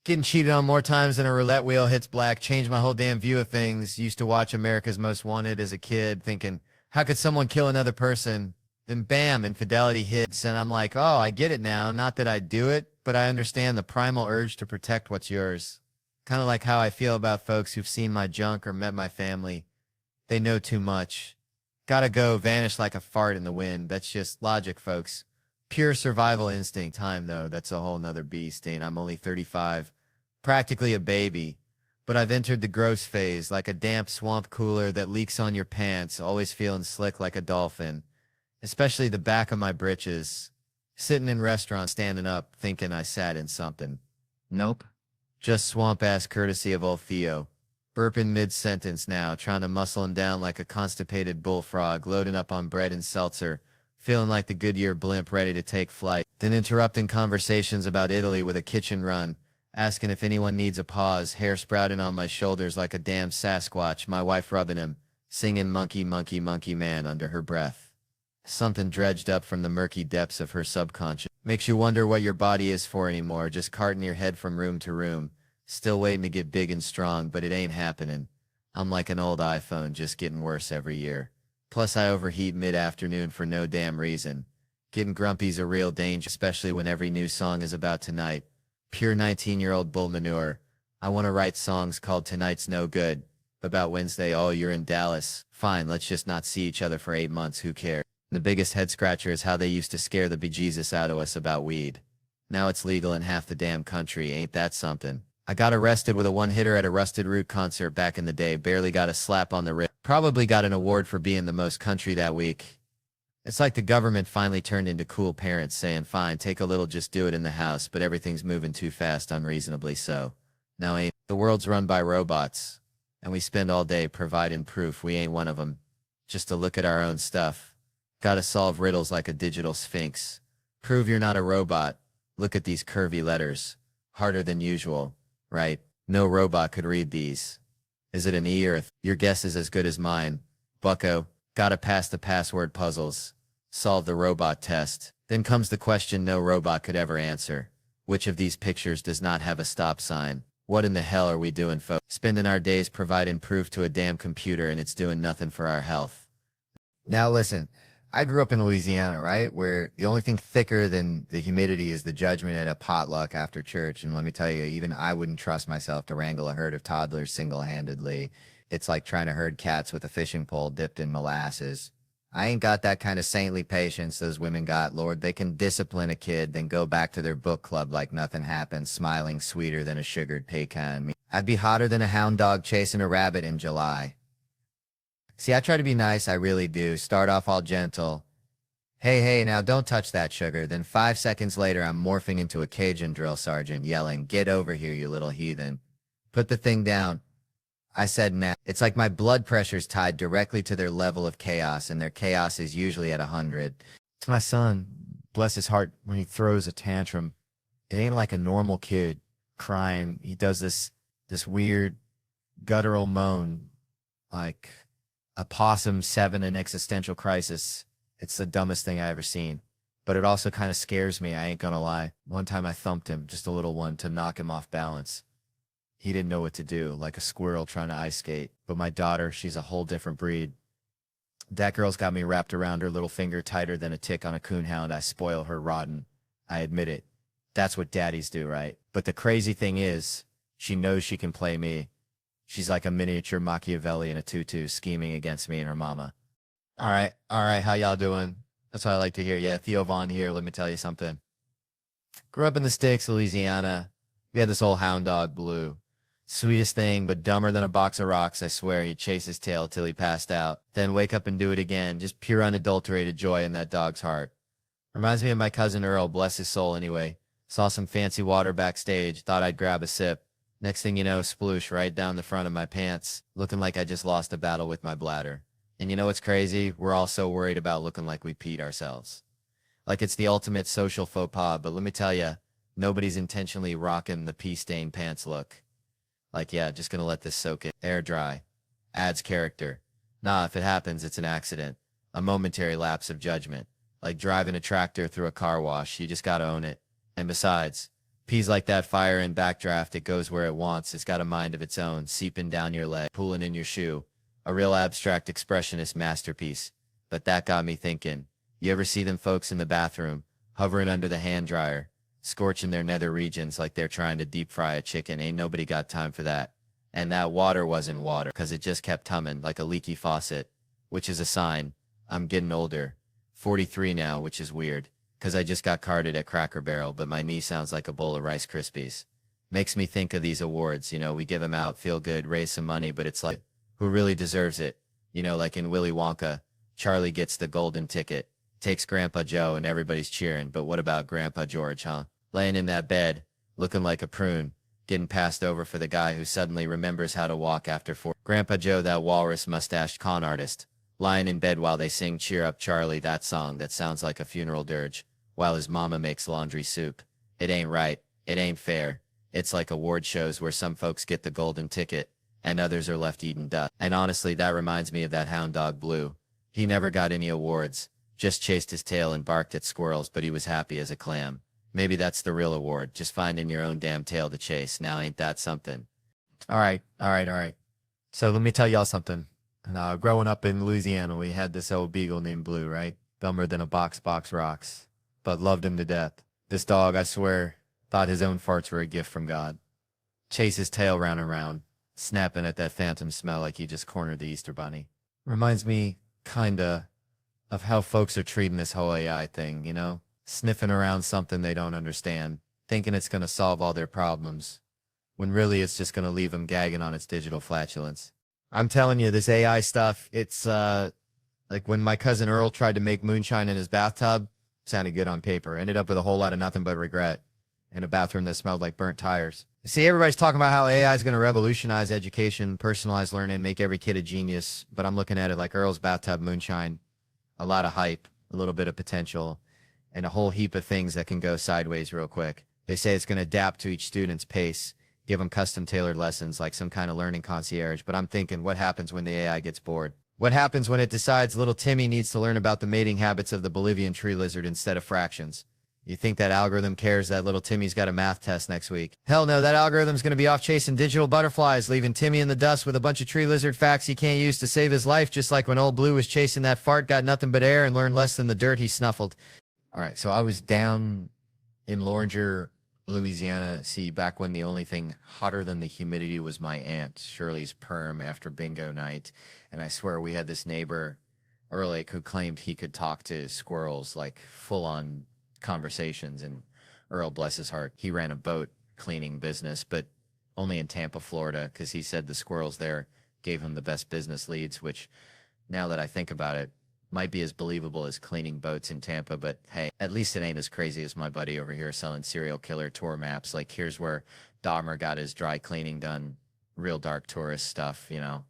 Getting cheated on more times than a roulette wheel hits black changed my whole damn view of things. Used to watch America's Most Wanted as a kid thinking, how could someone kill another person? Then bam, infidelity hits. And I'm like, oh, I get it now. Not that I do it, but I understand the primal urge to protect what's yours. Kind of like how I feel about folks who've seen my junk or met my family. They know too much. Gotta go, vanish like a fart in the wind. That's just logic, folks. Pure survival instinct. Time, though, that's a whole nother beast. And I'm only 35. Practically a baby, but I've entered the gross phase like a damp swamp cooler that leaks on your pants, always feeling slick like a dolphin, especially the back of my britches. Sitting in restaurants, standing up, thinking I sat in something. Nope. Just swamp-ass courtesy of old Theo. Burping mid-sentence now, trying to muscle him down like a constipated bullfrog, loading up on bread and seltzer, feeling like the Goodyear blimp ready to take flight, then interrupting conversations about Italy with a kitchen run, asking if anyone needs a pause, hair sprouting on my shoulders like a damn Sasquatch, my wife rubbing him, singing Monkey, Monkey, Monkey Man under her breath. Something dredged up from the murky depths of her subconscious. Makes you wonder what your body is for anymore, just carting your head from room to room, still waiting to get big and strong, but it ain't happening. I'm like an old iPhone, just getting worse every year. Plus I overheat mid-afternoon for no damn reason. Getting grumpy's a real danger, especially when every new song is about tonight. Pure 19-year-old bull manure. I want to write songs called Tonight's No Good. About Wednesday, oh, you're in Dallas. Fine, let's just not see each other for 8 months, who cares? The biggest head scratcher is how they used to scare the bejesus out of us about weed. Now it's legal in half the damn country, ain't that something? I got arrested with a one-hitter at a Rusted Root concert back in the day, barely got a slap on the wrist. Probably got an award for being the most country that week. It's like the government finally turned into cool parents saying, fine, take a little, just do it in the house, but everything's moving too fast, unreasonably so. Now ain't the world's run by robots, and we spend all day providing proof we ain't one of them. Just to look at our own stuff. Gotta solve riddles like a digital sphinx. Prove you're not a robot. Look at these curvy letters. Harder than usual, right? No robot could read these. Is it an E or a th? Your guess is as good as mine. Bucko, gotta pass the password puzzles. Solve the robot test. Then comes the question no robot could ever answer. Which of these pictures does not have a stop sign? What in the hell are we doing, folks? Spending our days providing proof to a damn computer and it's doing nothing for our health. Now listen, I grew up in Louisiana, right? Where the only thing thicker than the humidity is the judgment at a potluck after church. And let me tell you, even I wouldn't trust myself to wrangle a herd of toddlers single-handedly. It's like trying to herd cats with a fishing pole dipped in molasses. I ain't got that kind of saintly patience those women got, Lord. They can discipline a kid, then go back to their book club like nothing happened, smiling sweeter than a sugared pecan. I'd be hotter than a hound dog chasing a rabbit in July. See, I try to be nice, I really do. Start off all gentle. Hey, hey, now don't touch that sugar. Then 5 seconds later, I'm morphing into a Cajun drill sergeant, yelling, "Get over here, you little heathen. Put the thing down." I said, nah. It's like my blood pressure's tied directly to their level of chaos, and their chaos is usually at 100. It's my son, bless his heart, when he throws a tantrum, it ain't like a normal kid crying. He does this weird guttural moan, like a possum 7 in existential crisis. It's the dumbest thing I ever seen. But it also kind of scares me, I ain't gonna lie. One time I thumped him, just a little one, to knock him off balance. He didn't know what to do, like a squirrel trying to ice skate. But my daughter, she's a whole different breed. That girl's got me wrapped around her little finger tighter than a tick on a coonhound. I spoil her rotten. I admit it. That's what daddies do, right? But the crazy thing is, she knows she can play me. She's like a miniature Machiavelli in a tutu scheming against me and her mama. All right, how y'all doing? That's what I like to hear. Yeah, Theo Vaughn here. Let me tell you something. Grew up in the sticks, Louisiana. We had this old hound dog, Blue. Sweetest thing, but dumber than a box of rocks, I swear. He'd chase his tail till he passed out, then wake up and do it again. Just pure unadulterated joy in that dog's heart. Reminds me of my cousin Earl, bless his soul anyway. Saw some fancy water backstage, thought I'd grab a sip. Next thing you know, sploosh right down the front of my pants, looking like I just lost a battle with my bladder. And you know what's crazy? We're all so worried about looking like we peed ourselves. Like it's the ultimate social faux pas, but let me tell you, nobody's intentionally rocking the pee-stained pants look. Like, yeah, just gonna let this soak in. Air dry. Adds character. Nah, if it happens, it's an accident. A momentary lapse of judgment. Like driving a tractor through a car wash, you just gotta own it. And besides, pee's like that fire in backdraft, it goes where it wants. It's got a mind of its own, seeping down your leg, pooling in your shoe. A real abstract expressionist masterpiece. But that got me thinking. You ever see them folks in the bathroom, hovering under the hand dryer, scorching their nether regions like they're trying to deep fry a chicken? Ain't nobody got time for that. And that water wasn't water, 'cause it just kept humming like a leaky faucet, which is a sign. I'm getting older. 43 now, which is weird, 'cause I just got carded at Cracker Barrel, but my knee sounds like a bowl of Rice Krispies. Makes me think of these awards, you know, we give them out, feel good, raise some money, but it's like, who really deserves it? You know, like in Willy Wonka, Charlie gets the golden ticket, takes Grandpa Joe, and everybody's cheering. But what about Grandpa George, huh? Laying in that bed, looking like a prune, getting passed over for the guy who suddenly remembers how to walk after 4. Grandpa Joe, that walrus-mustached con artist, lying in bed while they sing Cheer Up Charlie, that song that sounds like a funeral dirge, while his mama makes laundry soup. It ain't right. It ain't fair. It's like award shows where some folks get the golden ticket, and others are left eating dust. And honestly, that reminds me of that hound dog Blue. He never got any awards, just chased his tail and barked at squirrels, but he was happy as a clam. Maybe that's the real award, just finding your own damn tail to chase. Now ain't that something? All right. So let me tell y'all something. Growing up in Louisiana, we had this old beagle named Blue, right? Dumber than a box rocks, but loved him to death. This dog, I swear, thought his own farts were a gift from God. Chase his tail round and round, snapping at that phantom smell like he just cornered the Easter Bunny. Reminds me, kinda, of how folks are treating this whole AI thing, you know? Sniffing around something they don't understand, thinking it's gonna solve all their problems, when really it's just gonna leave them gagging on its digital flatulence. I'm telling you, this AI stuff, it's, like when my cousin Earl tried to make moonshine in his bathtub, sounded good on paper, ended up with a whole lot of nothing but regret, in a bathroom that smelled like burnt tires. See, everybody's talking about how AI is going to revolutionize education, personalized learning, make every kid a genius, but I'm looking at it like Earl's bathtub moonshine. A lot of hype, a little bit of potential, and a whole heap of things that can go sideways real quick. They say it's going to adapt to each student's pace, give them custom-tailored lessons like some kind of learning concierge, but I'm thinking, what happens when the AI gets bored? What happens when it decides little Timmy needs to learn about the mating habits of the Bolivian tree lizard instead of fractions? You think that algorithm cares that little Timmy's got a math test next week? Hell no, that algorithm's going to be off chasing digital butterflies, leaving Timmy in the dust with a bunch of tree lizard facts he can't use to save his life, just like when old Blue was chasing that fart, got nothing but air, and learned less than the dirt he snuffled. All right, so I was down in Loringer, Louisiana, see, back when the only thing hotter than the humidity was my aunt Shirley's perm after bingo night. And I swear we had this neighbor Ehrlich, who claimed he could talk to squirrels, like full on conversations. And Earl, bless his heart, he ran a boat cleaning business, but only in Tampa, Florida, because he said the squirrels there gave him the best business leads, which now that I think about it, might be as believable as cleaning boats in Tampa, but hey, at least it ain't as crazy as my buddy over here selling serial killer tour maps. Like, here's where Dahmer got his dry cleaning done. Real dark tourist stuff, you know.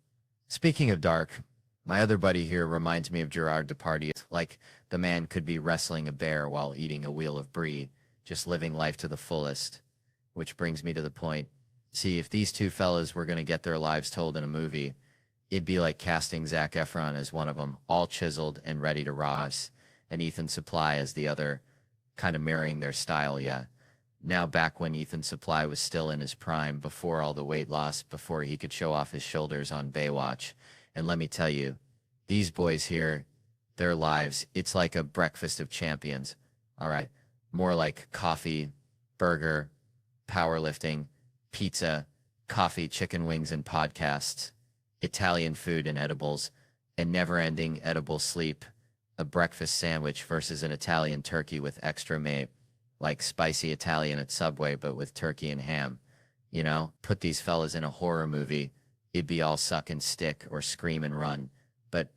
Speaking of dark, my other buddy here reminds me of Gerard Depardieu. Like, the man could be wrestling a bear while eating a wheel of brie, just living life to the fullest. Which brings me to the point. See, if these two fellas were going to get their lives told in a movie, it'd be like casting Zac Efron as one of them, all chiseled and ready to rise, and Ethan Supply as the other, kind of mirroring their style, yeah. Now back when Ethan Supply was still in his prime, before all the weight loss, before he could show off his shoulders on Baywatch. And let me tell you, these boys here, their lives, it's like a breakfast of champions. All right. More like coffee, burger, powerlifting, pizza, coffee, chicken wings, and podcasts, Italian food and edibles, and never-ending edible sleep, a breakfast sandwich versus an Italian turkey with extra meat, like spicy Italian at Subway, but with turkey and ham. You know, put these fellas in a horror movie, it'd be all suck and stick or scream and run. But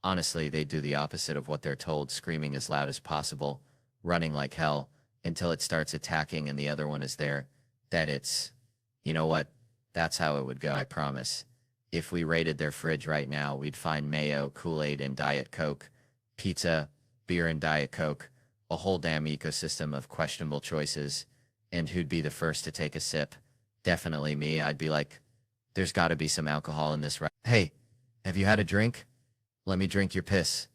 honestly, they do the opposite of what they're told, screaming as loud as possible, running like hell, until it starts attacking and the other one is there. That it's, you know what, that's how it would go, I promise. If we raided their fridge right now, we'd find mayo, Kool-Aid, and Diet Coke, pizza, beer, and Diet Coke, a whole damn ecosystem of questionable choices. And who'd be the first to take a sip? Definitely me. I'd be like, there's got to be some alcohol in this, right? Hey, have you had a drink? Let me drink your piss.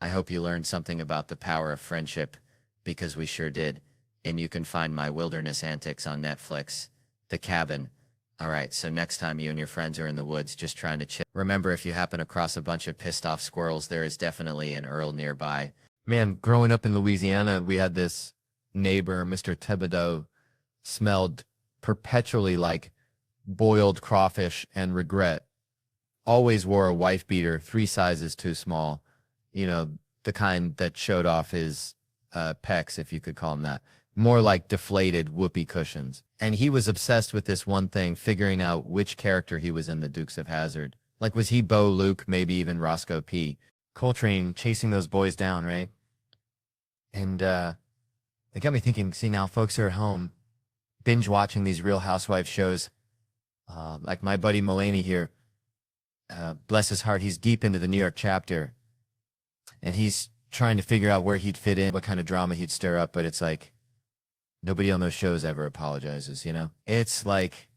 I hope you learned something about the power of friendship, because we sure did. And you can find my wilderness antics on Netflix. The Cabin. All right, so next time you and your friends are in the woods just trying to chill, remember, if you happen across a bunch of pissed off squirrels, there is definitely an Earl nearby. Man, growing up in Louisiana, we had this neighbor, Mr. Thibodeau, smelled perpetually like boiled crawfish and regret. Always wore a wife beater, 3 sizes too small. You know, the kind that showed off his pecs, if you could call them that. More like deflated whoopee cushions. And he was obsessed with this one thing, figuring out which character he was in the Dukes of Hazzard. Like, was he Bo, Luke, maybe even Roscoe P. Coltrane chasing those boys down, right? And they got me thinking, see, now folks are at home binge watching these Real Housewives shows. Like my buddy Mulaney here, bless his heart, he's deep into the New York chapter. And he's trying to figure out where he'd fit in, what kind of drama he'd stir up, but it's like, nobody on those shows ever apologizes, you know? It's like,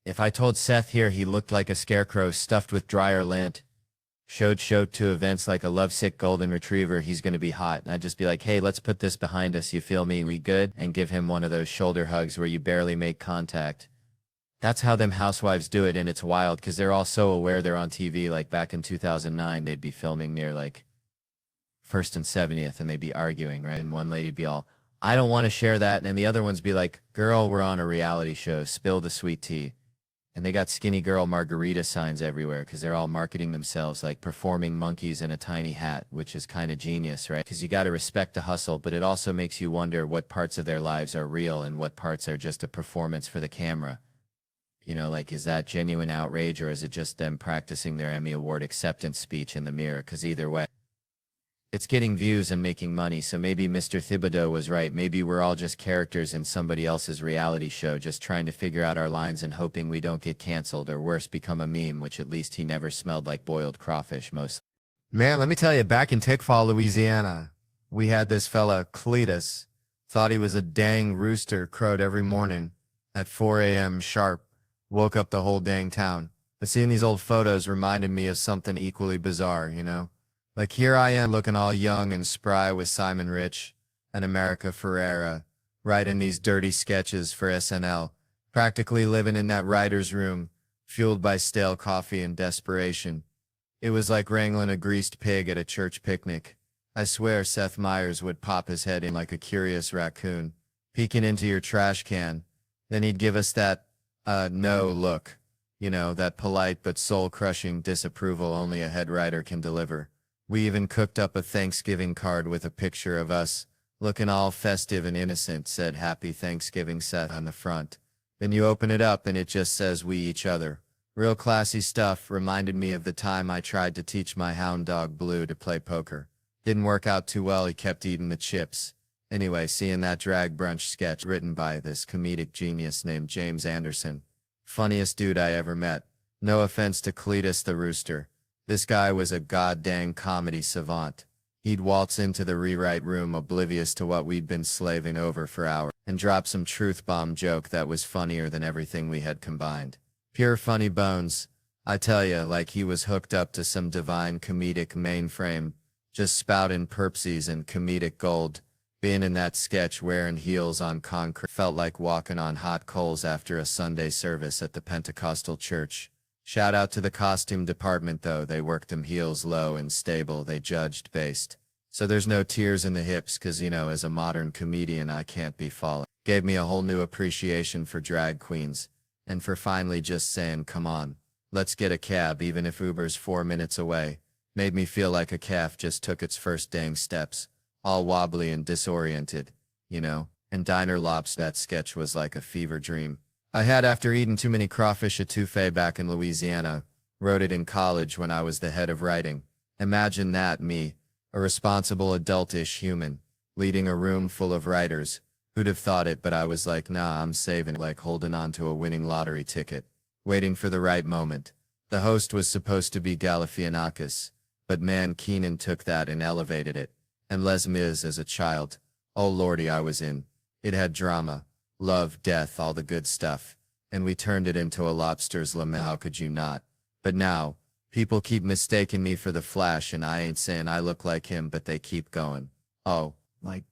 if I told Seth here he looked like a scarecrow stuffed with dryer lint, showed to events like a lovesick golden retriever, he's going to be hot. And I'd just be like, hey, let's put this behind us, you feel me? We good? And give him one of those shoulder hugs where you barely make contact. That's how them housewives do it, and it's wild because they're all so aware they're on TV. Like back in 2009, they'd be filming near like 1st and 70th, and they'd be arguing, right? And one lady'd be all, I don't want to share that. And the other ones be like, girl, we're on a reality show. Spill the sweet tea. And they got skinny girl margarita signs everywhere because they're all marketing themselves like performing monkeys in a tiny hat, which is kind of genius, right? Because you got to respect the hustle, but it also makes you wonder what parts of their lives are real and what parts are just a performance for the camera. You know, like, is that genuine outrage or is it just them practicing their Emmy Award acceptance speech in the mirror? Because either way, it's getting views and making money. So maybe Mr. Thibodeau was right. Maybe we're all just characters in somebody else's reality show, just trying to figure out our lines and hoping we don't get canceled or worse, become a meme, which at least he never smelled like boiled crawfish most. Man, let me tell you, back in Tickfall, Louisiana, we had this fella, Cletus, thought he was a dang rooster, crowed every morning at 4 a.m. sharp, woke up the whole dang town. But seeing these old photos reminded me of something equally bizarre, you know? Like, here I am looking all young and spry with Simon Rich and America Ferrera, writing these dirty sketches for SNL, practically living in that writer's room, fueled by stale coffee and desperation. It was like wrangling a greased pig at a church picnic. I swear Seth Meyers would pop his head in like a curious raccoon, peeking into your trash can. Then he'd give us that, no look, you know, that polite but soul-crushing disapproval only a head writer can deliver. We even cooked up a Thanksgiving card with a picture of us, looking all festive and innocent, said Happy Thanksgiving Seth on the front. Then you open it up and it just says we each other. Real classy stuff, reminded me of the time I tried to teach my hound dog Blue to play poker. Didn't work out too well, he kept eating the chips. Anyway, seeing that drag brunch sketch written by this comedic genius named James Anderson. Funniest dude I ever met. No offense to Cletus the Rooster. This guy was a goddamn comedy savant. He'd waltz into the rewrite room oblivious to what we'd been slaving over for hours and drop some truth bomb joke that was funnier than everything we had combined. Pure funny bones. I tell ya, like he was hooked up to some divine comedic mainframe, just spouting perpsies and comedic gold. Being in that sketch wearing heels on concrete felt like walking on hot coals after a Sunday service at the Pentecostal church. Shout out to the costume department though, they worked them heels low and stable, they judged based. So there's no tears in the hips cause you know, as a modern comedian I can't be falling. Gave me a whole new appreciation for drag queens. And for finally just saying come on, let's get a cab even if Uber's 4 minutes away. Made me feel like a calf just took its first dang steps. All wobbly and disoriented, you know, and Diner Lobster, that sketch was like a fever dream. I had after eating too many crawfish etouffee back in Louisiana, wrote it in college when I was the head of writing. Imagine that, me, a responsible adultish human, leading a room full of writers. Who'd have thought it, but I was like, nah, I'm saving it, like holding on to a winning lottery ticket, waiting for the right moment. The host was supposed to be Galifianakis, but man, Keenan took that and elevated it. And Les Mis as a child. Oh lordy, I was in. It had drama, love, death, all the good stuff. And we turned it into a lobster's lament. How could you not? But now, people keep mistaking me for the Flash and I ain't saying I look like him, but they keep going. Oh, like,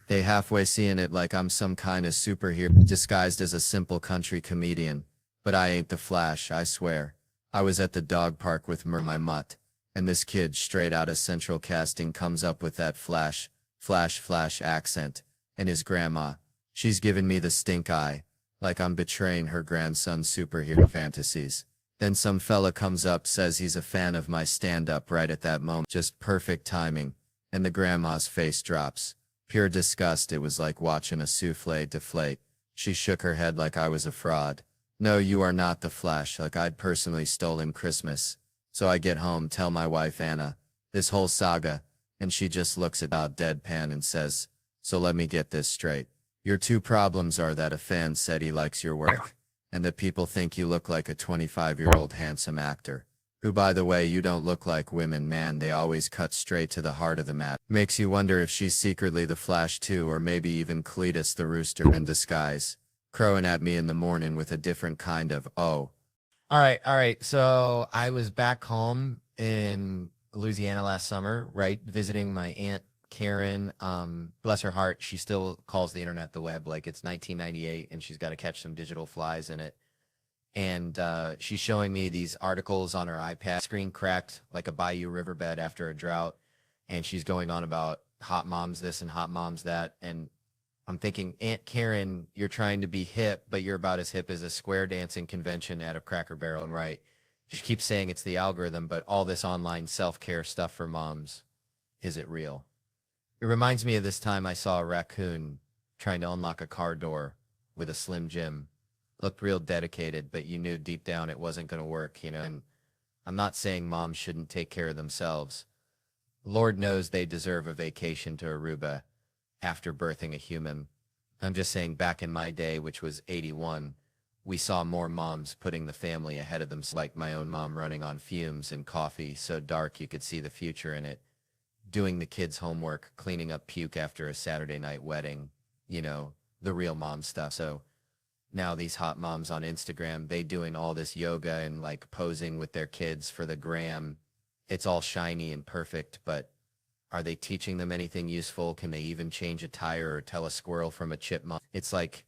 they halfway seeing it like I'm some kind of superhero disguised as a simple country comedian. But I ain't the Flash, I swear. I was at the dog park with my mutt. And this kid straight out of Central Casting comes up with that flash accent. And his grandma, she's giving me the stink eye, like I'm betraying her grandson's superhero fantasies. Then some fella comes up, says he's a fan of my stand-up right at that moment. Just perfect timing. And the grandma's face drops. Pure disgust, it was like watching a souffle deflate. She shook her head like I was a fraud. No, you are not the Flash, like I'd personally stolen Christmas. So I get home, tell my wife Anna, this whole saga, and she just looks at me deadpan and says, so let me get this straight. Your two problems are that a fan said he likes your work, and that people think you look like a 25-year-old handsome actor. Who, by the way, you don't look like women, man, they always cut straight to the heart of the matter. Makes you wonder if she's secretly the Flash too, or maybe even Cletus the Rooster in disguise, crowing at me in the morning with a different kind of, oh. All right. So I was back home in Louisiana last summer, right? Visiting my Aunt Karen. Bless her heart. She still calls the internet the web like it's 1998 and she's got to catch some digital flies in it. And she's showing me these articles on her iPad, screen cracked like a bayou riverbed after a drought. And she's going on about hot moms this and hot moms that. And I'm thinking, Aunt Karen, you're trying to be hip, but you're about as hip as a square dancing convention at a Cracker Barrel. And right, she keeps saying it's the algorithm, but all this online self-care stuff for moms, is it real? It reminds me of this time I saw a raccoon trying to unlock a car door with a Slim Jim. Looked real dedicated, but you knew deep down it wasn't going to work, you know? And I'm not saying moms shouldn't take care of themselves. Lord knows they deserve a vacation to Aruba after birthing a human. I'm just saying back in my day, which was 81, we saw more moms putting the family ahead of them, like my own mom running on fumes and coffee so dark you could see the future in it, doing the kids' homework, cleaning up puke after a Saturday night wedding, you know, the real mom stuff. So now these hot moms on Instagram, they doing all this yoga and like posing with their kids for the gram. It's all shiny and perfect, but are they teaching them anything useful? Can they even change a tire or tell a squirrel from a chipmunk? It's like,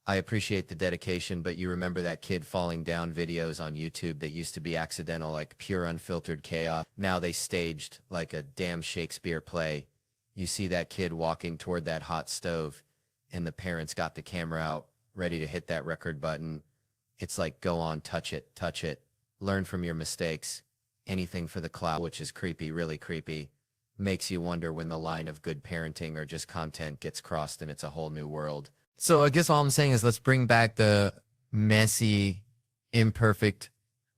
I appreciate the dedication, but you remember that kid falling down videos on YouTube that used to be accidental, like pure unfiltered chaos. Now they staged like a damn Shakespeare play. You see that kid walking toward that hot stove and the parents got the camera out, ready to hit that record button. It's like, go on, touch it, learn from your mistakes. anything for the clout, which is creepy, really creepy. Makes you wonder when the line of good parenting or just content gets crossed and it's a whole new world. So I guess all I'm saying is let's bring back the messy, imperfect,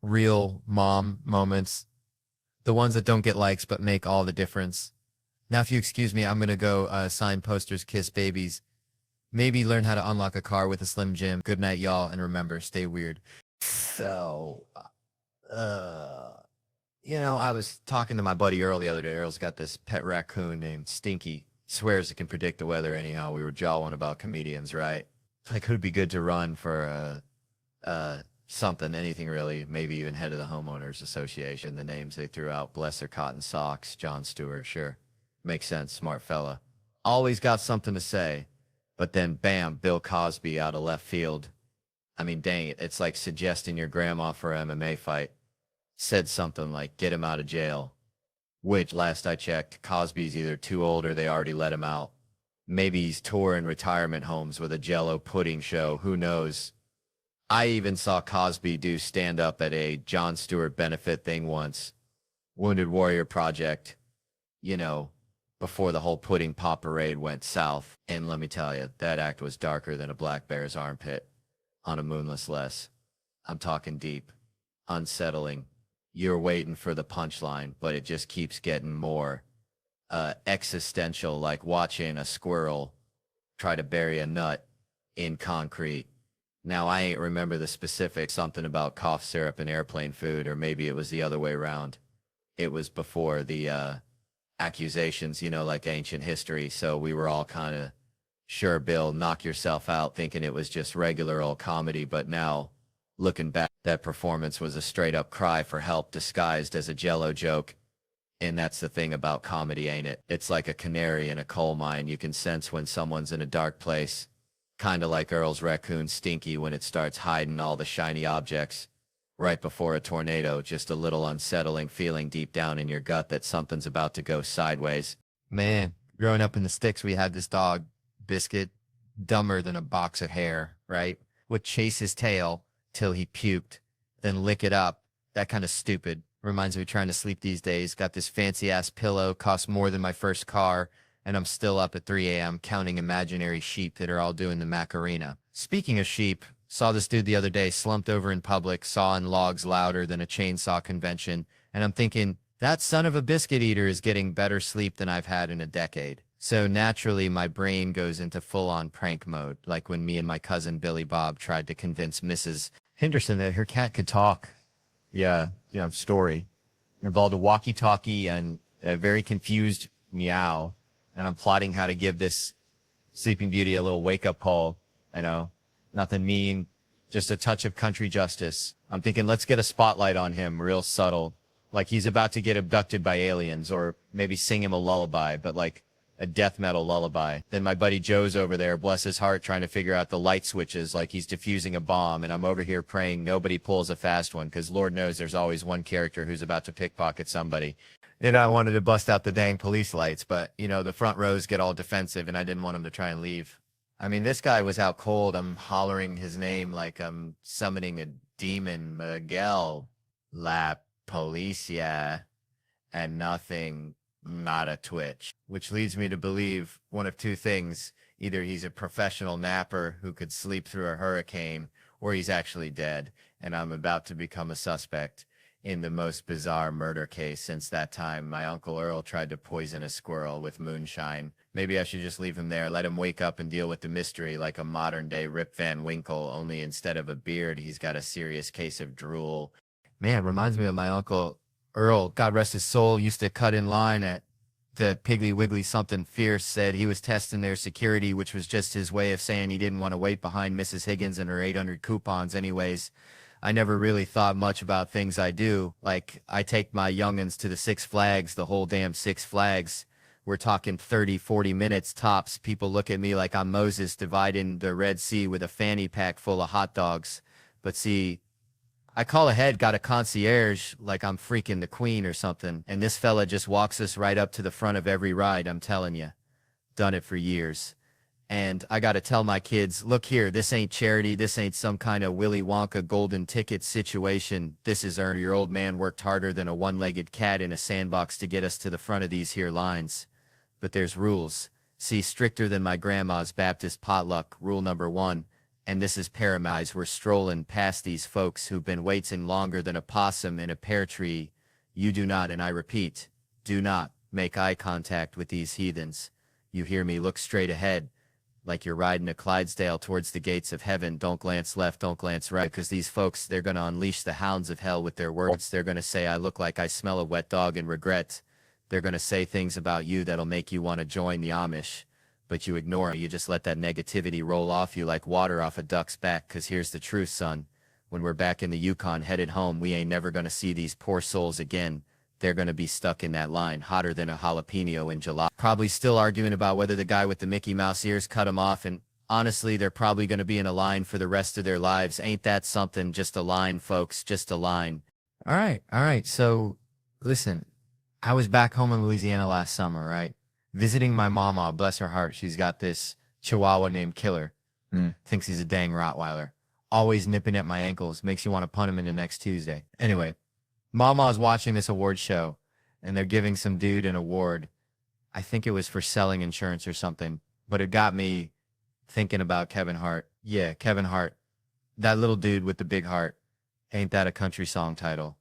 real mom moments. The ones that don't get likes but make all the difference. Now, if you excuse me, I'm going to go sign posters, kiss babies, maybe learn how to unlock a car with a Slim Jim. Good night, y'all, and remember, stay weird. So, I was talking to my buddy Earl the other day. Earl's got this pet raccoon named Stinky. Swears it can predict the weather anyhow. We were jawing about comedians, right? Like, who'd be good to run for something, anything really, maybe even head of the homeowners association. The names they threw out, bless their cotton socks, Jon Stewart, sure. Makes sense, smart fella. Always got something to say. But then, bam, Bill Cosby out of left field. I mean, dang it, it's like suggesting your grandma for an MMA fight. Said something like, get him out of jail. Which, last I checked, Cosby's either too old or they already let him out. Maybe he's touring retirement homes with a Jell-O pudding show, who knows. I even saw Cosby do stand-up at a Jon Stewart benefit thing once. Wounded Warrior Project, before the whole pudding pop parade went south. And let me tell you, that act was darker than a black bear's armpit on a moonless less. I'm talking deep, unsettling. You're waiting for the punchline, but it just keeps getting more existential, like watching a squirrel try to bury a nut in concrete. Now, I ain't remember the specifics, something about cough syrup and airplane food, or maybe it was the other way around. It was before the accusations, like ancient history, so we were all kind of, sure, Bill, knock yourself out, thinking it was just regular old comedy, but now, looking back, that performance was a straight-up cry for help disguised as a Jell-O joke. And that's the thing about comedy, ain't it? It's like a canary in a coal mine. You can sense when someone's in a dark place. Kind of like Earl's raccoon Stinky when it starts hiding all the shiny objects. Right before a tornado, just a little unsettling feeling deep down in your gut that something's about to go sideways. Man, growing up in the sticks, we had this dog, Biscuit, dumber than a box of hair, right? Would chase his tail till he puked, then lick it up. That kind of stupid. Reminds me of trying to sleep these days. Got this fancy-ass pillow, cost more than my first car, and I'm still up at 3 a.m. counting imaginary sheep that are all doing the Macarena. Speaking of sheep, saw this dude the other day slumped over in public, sawing logs louder than a chainsaw convention, and I'm thinking, that son of a biscuit eater is getting better sleep than I've had in a decade. So naturally, my brain goes into full-on prank mode, like when me and my cousin Billy Bob tried to convince Mrs. Henderson that her cat could talk. Yeah, story. Involved a walkie-talkie and a very confused meow. And I'm plotting how to give this Sleeping Beauty a little wake-up call. Nothing mean, just a touch of country justice. I'm thinking, let's get a spotlight on him, real subtle. Like he's about to get abducted by aliens, or maybe sing him a lullaby, but like a death metal lullaby. Then my buddy Joe's over there, bless his heart, trying to figure out the light switches like he's defusing a bomb. And I'm over here praying nobody pulls a fast one, because Lord knows there's always one character who's about to pickpocket somebody. And I wanted to bust out the dang police lights, but, the front rows get all defensive, and I didn't want him to try and leave. I mean, this guy was out cold. I'm hollering his name like I'm summoning a demon, Miguel, La Policia, and nothing, not a twitch. Which leads me to believe one of two things. Either he's a professional napper who could sleep through a hurricane, or he's actually dead, and I'm about to become a suspect in the most bizarre murder case since that time my Uncle Earl tried to poison a squirrel with moonshine. Maybe I should just leave him there, let him wake up and deal with the mystery like a modern-day Rip Van Winkle, only instead of a beard, he's got a serious case of drool. Man, reminds me of my Uncle Earl, God rest his soul, used to cut in line at the Piggly Wiggly something fierce, said he was testing their security, which was just his way of saying he didn't want to wait behind Mrs. Higgins and her 800 coupons anyways. I never really thought much about things I do. Like, I take my youngins to the Six Flags, the whole damn Six Flags. We're talking 30, 40 minutes tops. People look at me like I'm Moses dividing the Red Sea with a fanny pack full of hot dogs. But see, I call ahead, got a concierge, like I'm freaking the queen or something. And this fella just walks us right up to the front of every ride, I'm telling you. Done it for years. And I got to tell my kids, look here, this ain't charity. This ain't some kind of Willy Wonka golden ticket situation. This is your old man worked harder than a one-legged cat in a sandbox to get us to the front of these here lines. But there's rules. See, stricter than my grandma's Baptist potluck, rule number 1. And this is paramount. We're strolling past these folks who've been waiting longer than a possum in a pear tree. You do not, and I repeat, do not make eye contact with these heathens. You hear me? Look straight ahead, like you're riding a Clydesdale towards the gates of heaven. Don't glance left, don't glance right, because these folks, they're going to unleash the hounds of hell with their words. They're going to say, I look like I smell a wet dog and regret. They're going to say things about you that'll make you want to join the Amish, but you ignore it. You just let that negativity roll off you like water off a duck's back, because here's the truth, son. When we're back in the Yukon headed home, we ain't never going to see these poor souls again. They're going to be stuck in that line, hotter than a jalapeno in July. Probably still arguing about whether the guy with the Mickey Mouse ears cut him off, and honestly, they're probably going to be in a line for the rest of their lives. Ain't that something? Just a line, folks, just a line. All right. So, listen, I was back home in Louisiana last summer, right? Visiting my mama, bless her heart. She's got this Chihuahua named Killer. Thinks he's a dang Rottweiler. Always nipping at my ankles. Makes you want to punt him into next Tuesday. Anyway, Mama's watching this award show, and they're giving some dude an award. I think it was for selling insurance or something, but it got me thinking about Kevin Hart. Yeah, Kevin Hart. That little dude with the big heart. Ain't that a country song title?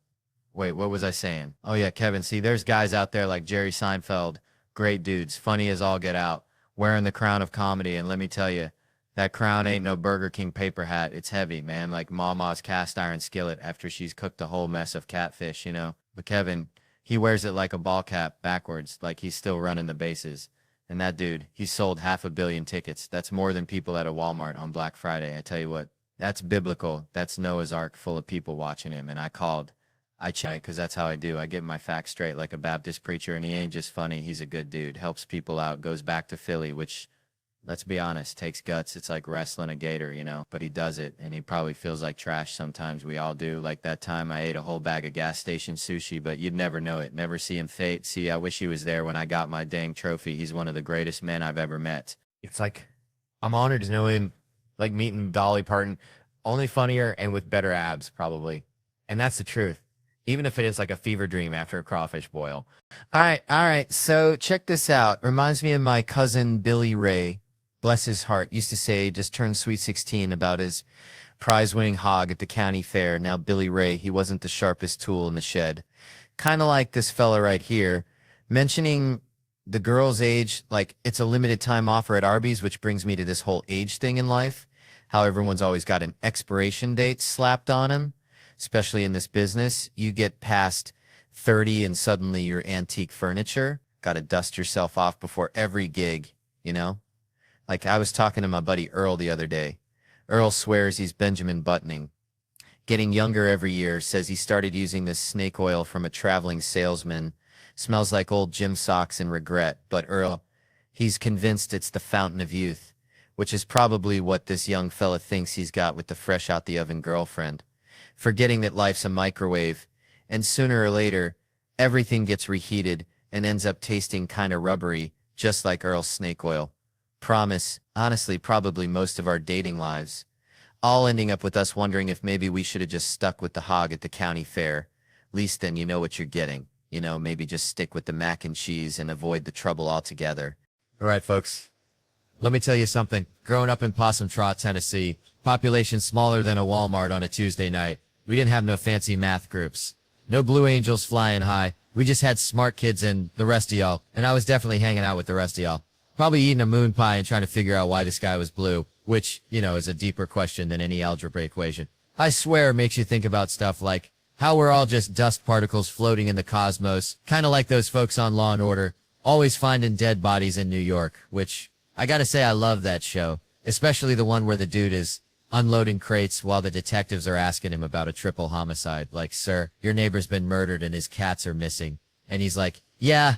Wait, what was I saying? Oh yeah, Kevin. See, there's guys out there like Jerry Seinfeld. Great dudes, funny as all get out, wearing the crown of comedy, and let me tell you, that crown ain't no Burger King paper hat. It's heavy, man, like Mama's cast iron skillet after she's cooked a whole mess of catfish, you know? But Kevin, he wears it like a ball cap backwards, like he's still running the bases. And that dude, he's sold 500 million tickets. That's more than people at a Walmart on Black Friday. I tell you what, that's biblical. That's Noah's Ark full of people watching him. And I check, because that's how I do. I get my facts straight like a Baptist preacher, and he ain't just funny. He's a good dude, helps people out, goes back to Philly, which, let's be honest, takes guts. It's like wrestling a gator, you know, but he does it, and he probably feels like trash sometimes. We all do. Like that time I ate a whole bag of gas station sushi, but you'd never know it. Never see him fate. See, I wish he was there when I got my dang trophy. He's one of the greatest men I've ever met. It's like, I'm honored to know him, like meeting Dolly Parton, only funnier and with better abs, probably. And that's the truth. Even if it is like a fever dream after a crawfish boil. All right. So check this out. Reminds me of my cousin Billy Ray. Bless his heart. Used to say just turned sweet 16 about his prize-winning hog at the county fair. Now Billy Ray, he wasn't the sharpest tool in the shed. Kind of like this fella right here, mentioning the girl's age, like it's a limited time offer at Arby's, which brings me to this whole age thing in life. How everyone's always got an expiration date slapped on him. Especially in this business, you get past 30 and suddenly you're antique furniture. Got to dust yourself off before every gig, you know? Like I was talking to my buddy Earl the other day. Earl swears he's Benjamin Buttoning. Getting younger every year, says he started using this snake oil from a traveling salesman. Smells like old gym socks and regret, but Earl, he's convinced it's the fountain of youth, which is probably what this young fella thinks he's got with the fresh out the oven girlfriend. Forgetting that life's a microwave, and sooner or later, everything gets reheated and ends up tasting kind of rubbery, just like Earl's snake oil. Promise, honestly, probably most of our dating lives. All ending up with us wondering if maybe we should have just stuck with the hog at the county fair. Least then you know what you're getting. You know, maybe just stick with the mac and cheese and avoid the trouble altogether. All right, folks. Let me tell you something. Growing up in Possum Trot, Tennessee, population smaller than a Walmart on a Tuesday night. We didn't have no fancy math groups. No Blue Angels flying high. We just had smart kids and the rest of y'all. And I was definitely hanging out with the rest of y'all. Probably eating a moon pie and trying to figure out why the sky was blue, which, you know, is a deeper question than any algebra equation. I swear it makes you think about stuff like how we're all just dust particles floating in the cosmos, kind of like those folks on Law and Order, always finding dead bodies in New York, which I gotta say I love that show, especially the one where the dude is unloading crates while the detectives are asking him about a triple homicide. Like, sir, your neighbor's been murdered and his cats are missing. And he's like, yeah,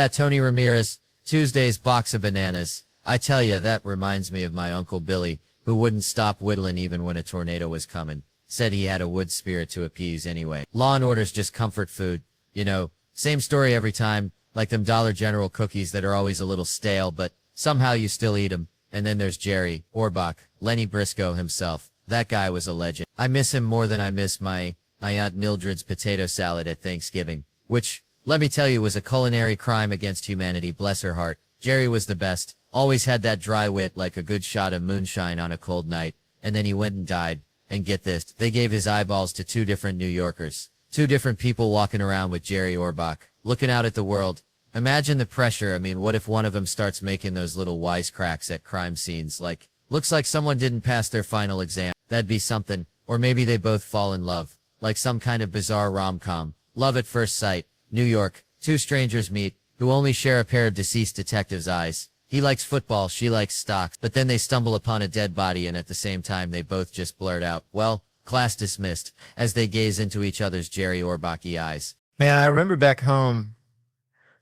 Tony Ramirez, Tuesday's box of bananas. I tell you, that reminds me of my Uncle Billy, who wouldn't stop whittling even when a tornado was coming. Said he had a wood spirit to appease anyway. Law and Order's just comfort food. You know, same story every time, like them Dollar General cookies that are always a little stale, but somehow you still eat them. And then there's Jerry Orbach, Lenny Briscoe himself. That guy was a legend. I miss him more than I miss my Aunt Mildred's potato salad at Thanksgiving, which, let me tell you, was a culinary crime against humanity, bless her heart. Jerry was the best. Always had that dry wit like a good shot of moonshine on a cold night. And then he went and died. And get this, they gave his eyeballs to 2 different New Yorkers. 2 different people walking around with Jerry Orbach, looking out at the world. Imagine the pressure. I mean, what if one of them starts making those little wisecracks at crime scenes? Like, looks like someone didn't pass their final exam. That'd be something. Or maybe they both fall in love. Like some kind of bizarre rom-com. Love at first sight. New York. 2 strangers meet, who only share a pair of deceased detectives' eyes. He likes football, she likes stocks, but then they stumble upon a dead body and at the same time they both just blurt out, well, class dismissed, as they gaze into each other's Jerry Orbach-y eyes. Man, I remember back home,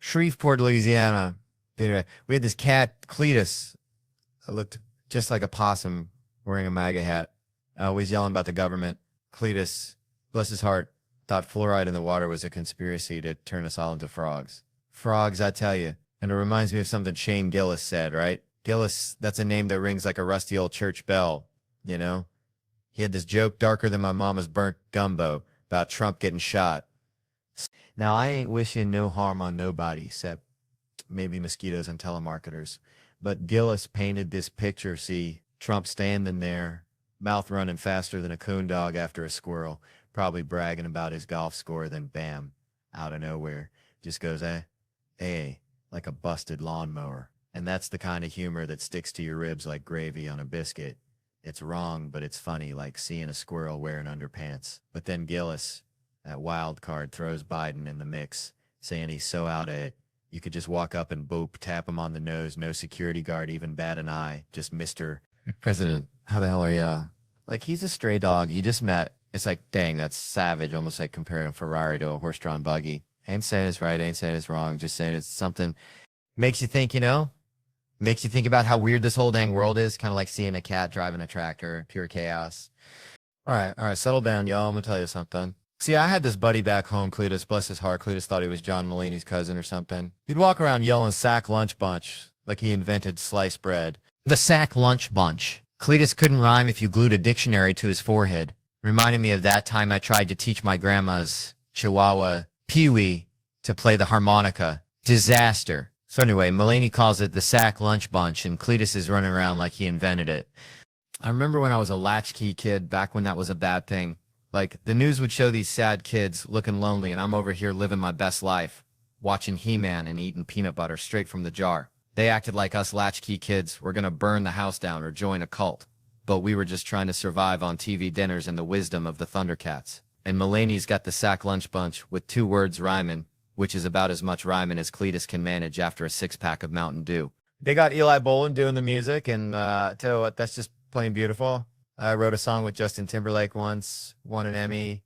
Shreveport, Louisiana, we had this cat, Cletus, that looked just like a possum wearing a MAGA hat, always yelling about the government. Cletus, bless his heart, thought fluoride in the water was a conspiracy to turn us all into frogs. Frogs, I tell you. And it reminds me of something Shane Gillis said, right? Gillis, that's a name that rings like a rusty old church bell, you know? He had this joke darker than my mama's burnt gumbo about Trump getting shot. Now, I ain't wishing no harm on nobody except maybe mosquitoes and telemarketers. But Gillis painted this picture, see, Trump standing there, mouth running faster than a coon dog after a squirrel, probably bragging about his golf score, then bam, out of nowhere, just goes, like a busted lawnmower. And that's the kind of humor that sticks to your ribs like gravy on a biscuit. It's wrong, but it's funny, like seeing a squirrel wearing underpants. But then Gillis, that wild card, throws Biden in the mix, saying he's so out of it, you could just walk up and boop, tap him on the nose, no security guard even bat an eye, just Mr. President, how the hell are ya? Like, he's a stray dog you just met. It's like, dang, that's savage, almost like comparing a Ferrari to a horse-drawn buggy. Ain't saying it's right, ain't saying it's wrong, just saying it's something. Makes you think, you know? Makes you think about how weird this whole dang world is, kind of like seeing a cat driving a tractor, pure chaos. All right, settle down, y'all. I'm going to tell you something. See, I had this buddy back home, Cletus, bless his heart. Cletus thought he was John Mulaney's cousin or something. He'd walk around yelling sack lunch bunch, like he invented sliced bread. The sack lunch bunch. Cletus couldn't rhyme if you glued a dictionary to his forehead. Reminded me of that time I tried to teach my grandma's Chihuahua Pee-wee to play the harmonica. Disaster. So anyway, Mulaney calls it the sack lunch bunch, and Cletus is running around like he invented it. I remember when I was a latchkey kid, back when that was a bad thing. Like, the news would show these sad kids looking lonely, and I'm over here living my best life, watching He-Man and eating peanut butter straight from the jar. They acted like us latchkey kids were going to burn the house down or join a cult. But we were just trying to survive on TV dinners and the wisdom of the Thundercats. And Mulaney's got the sack lunch bunch with 2 words rhyming, which is about as much rhyming as Cletus can manage after a 6-pack of Mountain Dew. They got Eli Bolin doing the music, and tell you what, that's just plain beautiful. I wrote a song with Justin Timberlake once, won an Emmy.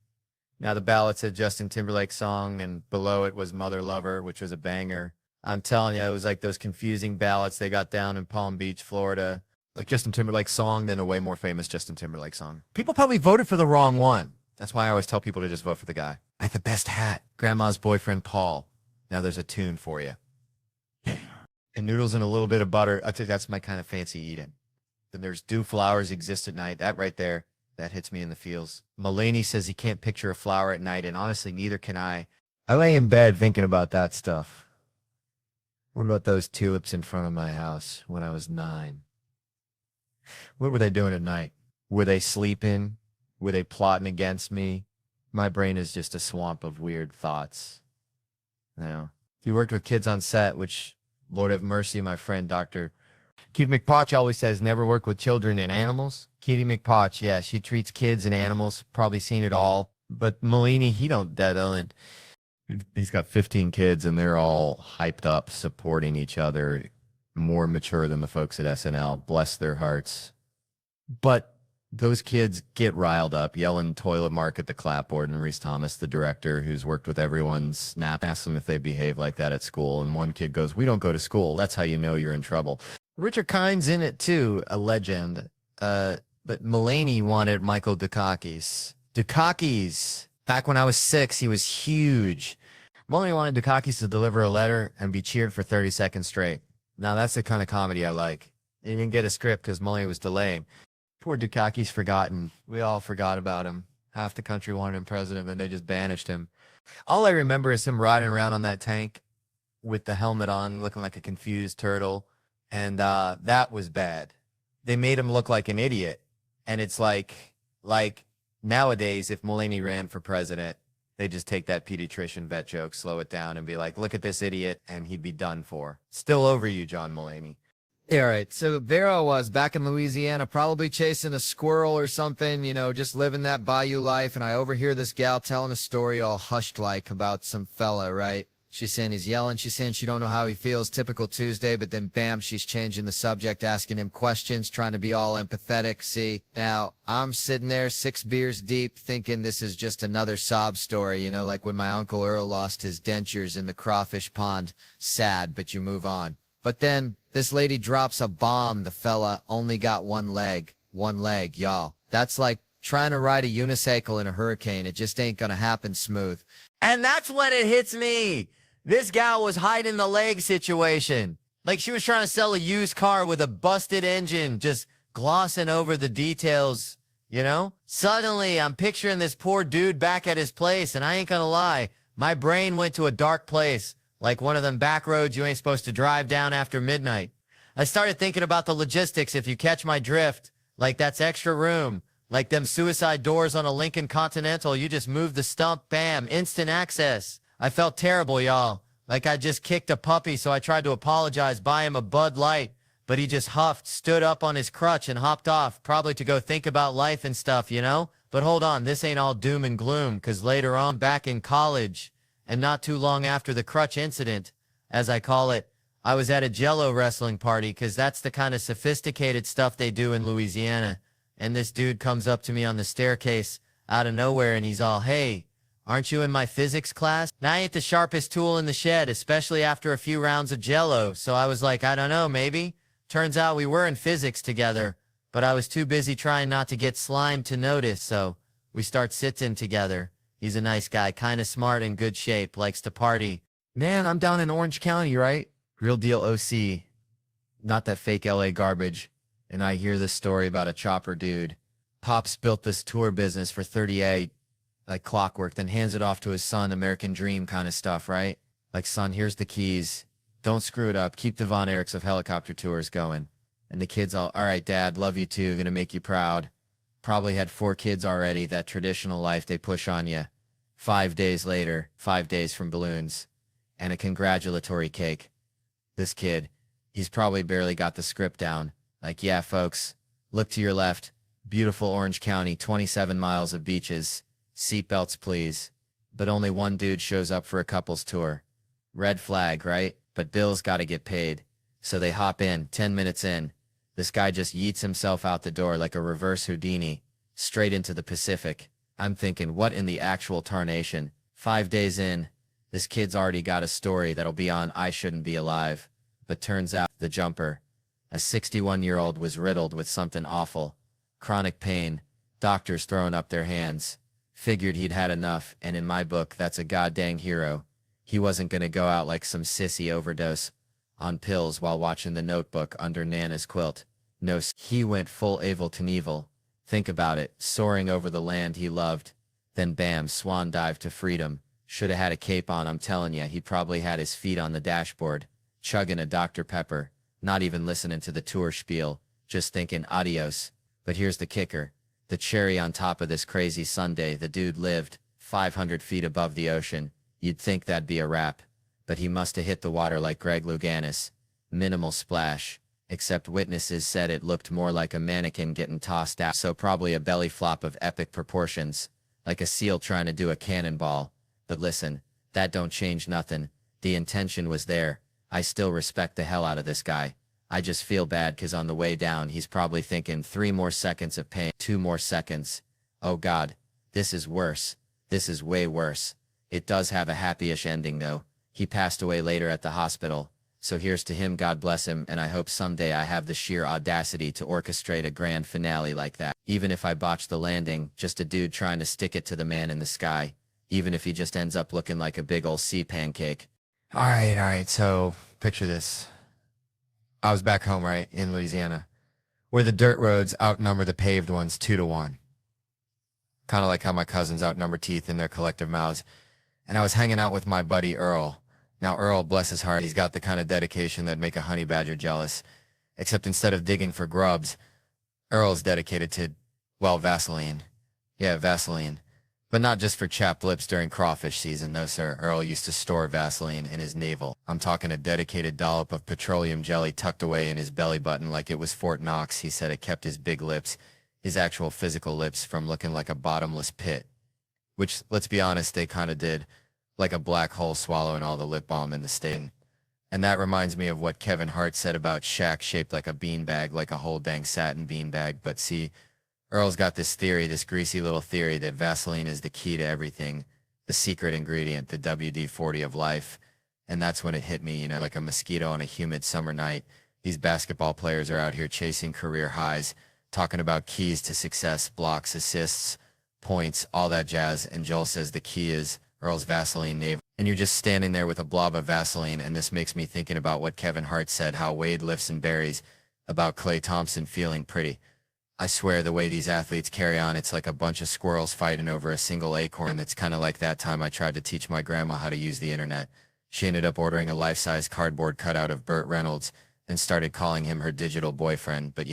Now the ballad said Justin Timberlake song, and below it was Mother Lover, which was a banger. I'm telling you, it was like those confusing ballads they got down in Palm Beach, Florida. Like Justin Timberlake song, then a way more famous Justin Timberlake song. People probably voted for the wrong one. That's why I always tell people to just vote for the guy. I had the best hat. Grandma's boyfriend, Paul. Now there's a tune for you. And noodles and a little bit of butter. I think that's my kind of fancy eating. Then there's Do Flowers Exist at Night. That right there, that hits me in the feels. Mulaney says he can't picture a flower at night, and honestly, neither can I. I lay in bed thinking about that stuff. What about those tulips in front of my house when I was 9? What were they doing at night? Were they sleeping? Were they plotting against me? My brain is just a swamp of weird thoughts. You know, if you worked with kids on set, which, Lord have mercy, my friend Dr. Kitty McPotch always says never work with children and animals. Kitty McPotch, yeah, she treats kids and animals, probably seen it all. But Mulaney, he don't dead on. He's got 15 kids and they're all hyped up, supporting each other, more mature than the folks at SNL. Bless their hearts. But those kids get riled up, yelling toilet mark at the clapboard, and Reese Thomas, the director, who's worked with everyone, asks them if they behave like that at school. And one kid goes, "We don't go to school. That's how you know you're in trouble." Richard Kine's in it too, a legend. But Mulaney wanted Michael Dukakis. Dukakis. Back when I was 6, he was huge. Mulaney wanted Dukakis to deliver a letter and be cheered for 30 seconds straight. Now that's the kind of comedy I like. He didn't get a script because Mulaney was delaying. Poor Dukaki's forgotten. We all forgot about him. Half the country wanted him president, and they just banished him. All I remember is him riding around on that tank with the helmet on, looking like a confused turtle. And that was bad. They made him look like an idiot. And it's like nowadays, if Mulaney ran for president, they just take that pediatrician vet joke, slow it down, and be like, look at this idiot, and he'd be done for. Still over you, John Mulaney. Yeah, all right. So there I was back in Louisiana, probably chasing a squirrel or something, you know, just living that bayou life. And I overhear this gal telling a story all hushed like about some fella, right? She's saying he's yelling. She's saying she don't know how he feels. Typical Tuesday. But then bam, she's changing the subject, asking him questions, trying to be all empathetic. See, now I'm sitting there 6 beers deep thinking this is just another sob story, you know, like when my Uncle Earl lost his dentures in the crawfish pond. Sad, but you move on. But then this lady drops a bomb. The fella only got one leg, y'all. That's like trying to ride a unicycle in a hurricane. It just ain't gonna happen smooth. And that's when it hits me. This gal was hiding the leg situation. Like she was trying to sell a used car with a busted engine, just glossing over the details, you know? Suddenly, I'm picturing this poor dude back at his place, and I ain't gonna lie, my brain went to a dark place. Like one of them back roads you ain't supposed to drive down after midnight. I started thinking about the logistics, if you catch my drift. Like that's extra room. Like them suicide doors on a Lincoln Continental, you just move the stump, bam, instant access. I felt terrible, y'all. Like I just kicked a puppy, so I tried to apologize, buy him a Bud Light. But he just huffed, stood up on his crutch, and hopped off, probably to go think about life and stuff, you know? But hold on, this ain't all doom and gloom, because later on, back in college, and not too long after the crutch incident, as I call it, I was at a Jello wrestling party because that's the kind of sophisticated stuff they do in Louisiana. And this dude comes up to me on the staircase out of nowhere and he's all, hey, aren't you in my physics class? Now I ain't the sharpest tool in the shed, especially after a few rounds of Jello. So I was like, I don't know, maybe. Turns out we were in physics together, but I was too busy trying not to get slimed to notice. So we start sitting together. He's a nice guy, kind of smart and good shape, likes to party. Man, I'm down in Orange County, right? Real deal OC. Not that fake LA garbage. And I hear this story about a chopper dude. Pops built this tour business for 38, like clockwork, then hands it off to his son, American dream kind of stuff, right? Like, son, here's the keys. Don't screw it up. Keep the Von Erichs of helicopter tours going. And the kid's all right, Dad, love you too, gonna make you proud. Probably had 4 kids already, that traditional life they push on you. 5 days later, 5 days from balloons, and a congratulatory cake. This kid, he's probably barely got the script down. Like, yeah, folks, look to your left. Beautiful Orange County, 27 miles of beaches. Seatbelts, please. But only one dude shows up for a couple's tour. Red flag, right? But bills gotta get paid. So they hop in, 10 minutes in. This guy just yeets himself out the door like a reverse Houdini, straight into the Pacific. I'm thinking, what in the actual tarnation? 5 days in, this kid's already got a story that'll be on I Shouldn't Be Alive. But turns out, the jumper, a 61-year-old, was riddled with something awful. Chronic pain, doctors throwing up their hands. Figured he'd had enough, and in my book, that's a goddamn hero. He wasn't gonna go out like some sissy overdose on pills while watching The Notebook under Nana's quilt. No, he went full Evel Knievel. Think about it, soaring over the land he loved. Then bam, swan dive to freedom. Shoulda had a cape on, I'm telling ya. He probably had his feet on the dashboard, chugging a Dr. Pepper, not even listening to the tour spiel, just thinking adios. But here's the kicker. The cherry on top of this crazy Sunday, the dude lived 500 feet above the ocean. You'd think that'd be a wrap. But he must have hit the water like Greg Louganis. Minimal splash. Except witnesses said it looked more like a mannequin getting tossed out, so probably a belly flop of epic proportions. Like a seal trying to do a cannonball. But listen, that don't change nothing. The intention was there. I still respect the hell out of this guy. I just feel bad cause on the way down he's probably thinking 3 more seconds of pain, 2 more seconds. Oh God, this is worse. This is way worse. It does have a happy-ish ending though. He passed away later at the hospital. So here's to him, God bless him, and I hope someday I have the sheer audacity to orchestrate a grand finale like that. Even if I botch the landing, just a dude trying to stick it to the man in the sky. Even if he just ends up looking like a big ol' sea pancake. All right, so picture this. I was back home, right, in Louisiana, where the dirt roads outnumber the paved ones 2-1. Kind of like how my cousins outnumber teeth in their collective mouths. And I was hanging out with my buddy Earl. Now, Earl, bless his heart, he's got the kind of dedication that'd make a honey badger jealous. Except instead of digging for grubs, Earl's dedicated to, well, Vaseline. Yeah, Vaseline. But not just for chapped lips during crawfish season, no sir. Earl used to store Vaseline in his navel. I'm talking a dedicated dollop of petroleum jelly tucked away in his belly button like it was Fort Knox. He said it kept his big lips, his actual physical lips, from looking like a bottomless pit. Which, let's be honest, they kind of did. Like a black hole swallowing all the lip balm in the stain. And that reminds me of what Kevin Hart said about Shaq shaped like a beanbag, like a whole dang satin beanbag. But see, Earl's got this theory, this greasy little theory that Vaseline is the key to everything, the secret ingredient, the WD-40 of life. And that's when it hit me, like a mosquito on a humid summer night. These basketball players are out here chasing career highs, talking about keys to success, blocks, assists, points, all that jazz. And Joel says the key is Earl's Vaseline navel. And you're just standing there with a blob of Vaseline, and this makes me thinking about what Kevin Hart said, how Wade lifts and buries, about Klay Thompson feeling pretty. I swear the way these athletes carry on, it's like a bunch of squirrels fighting over a single acorn. It's kind of like that time I tried to teach my grandma how to use the internet. She ended up ordering a life-size cardboard cutout of Burt Reynolds and started calling him her digital boyfriend. But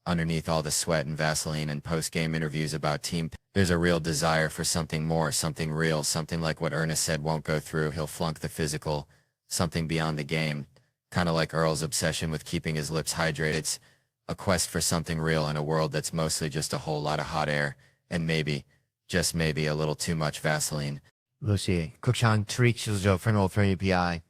underneath all the sweat and Vaseline and post-game interviews about team, there's a real desire for something more, something real, something like what Ernest said won't go through. He'll flunk the physical, something beyond the game. Kind of like Earl's obsession with keeping his lips hydrated. It's a quest for something real in a world that's mostly just a whole lot of hot air and maybe, just maybe, a little too much Vaseline. Lucy, 국장 트릭 주죠, 프로 API.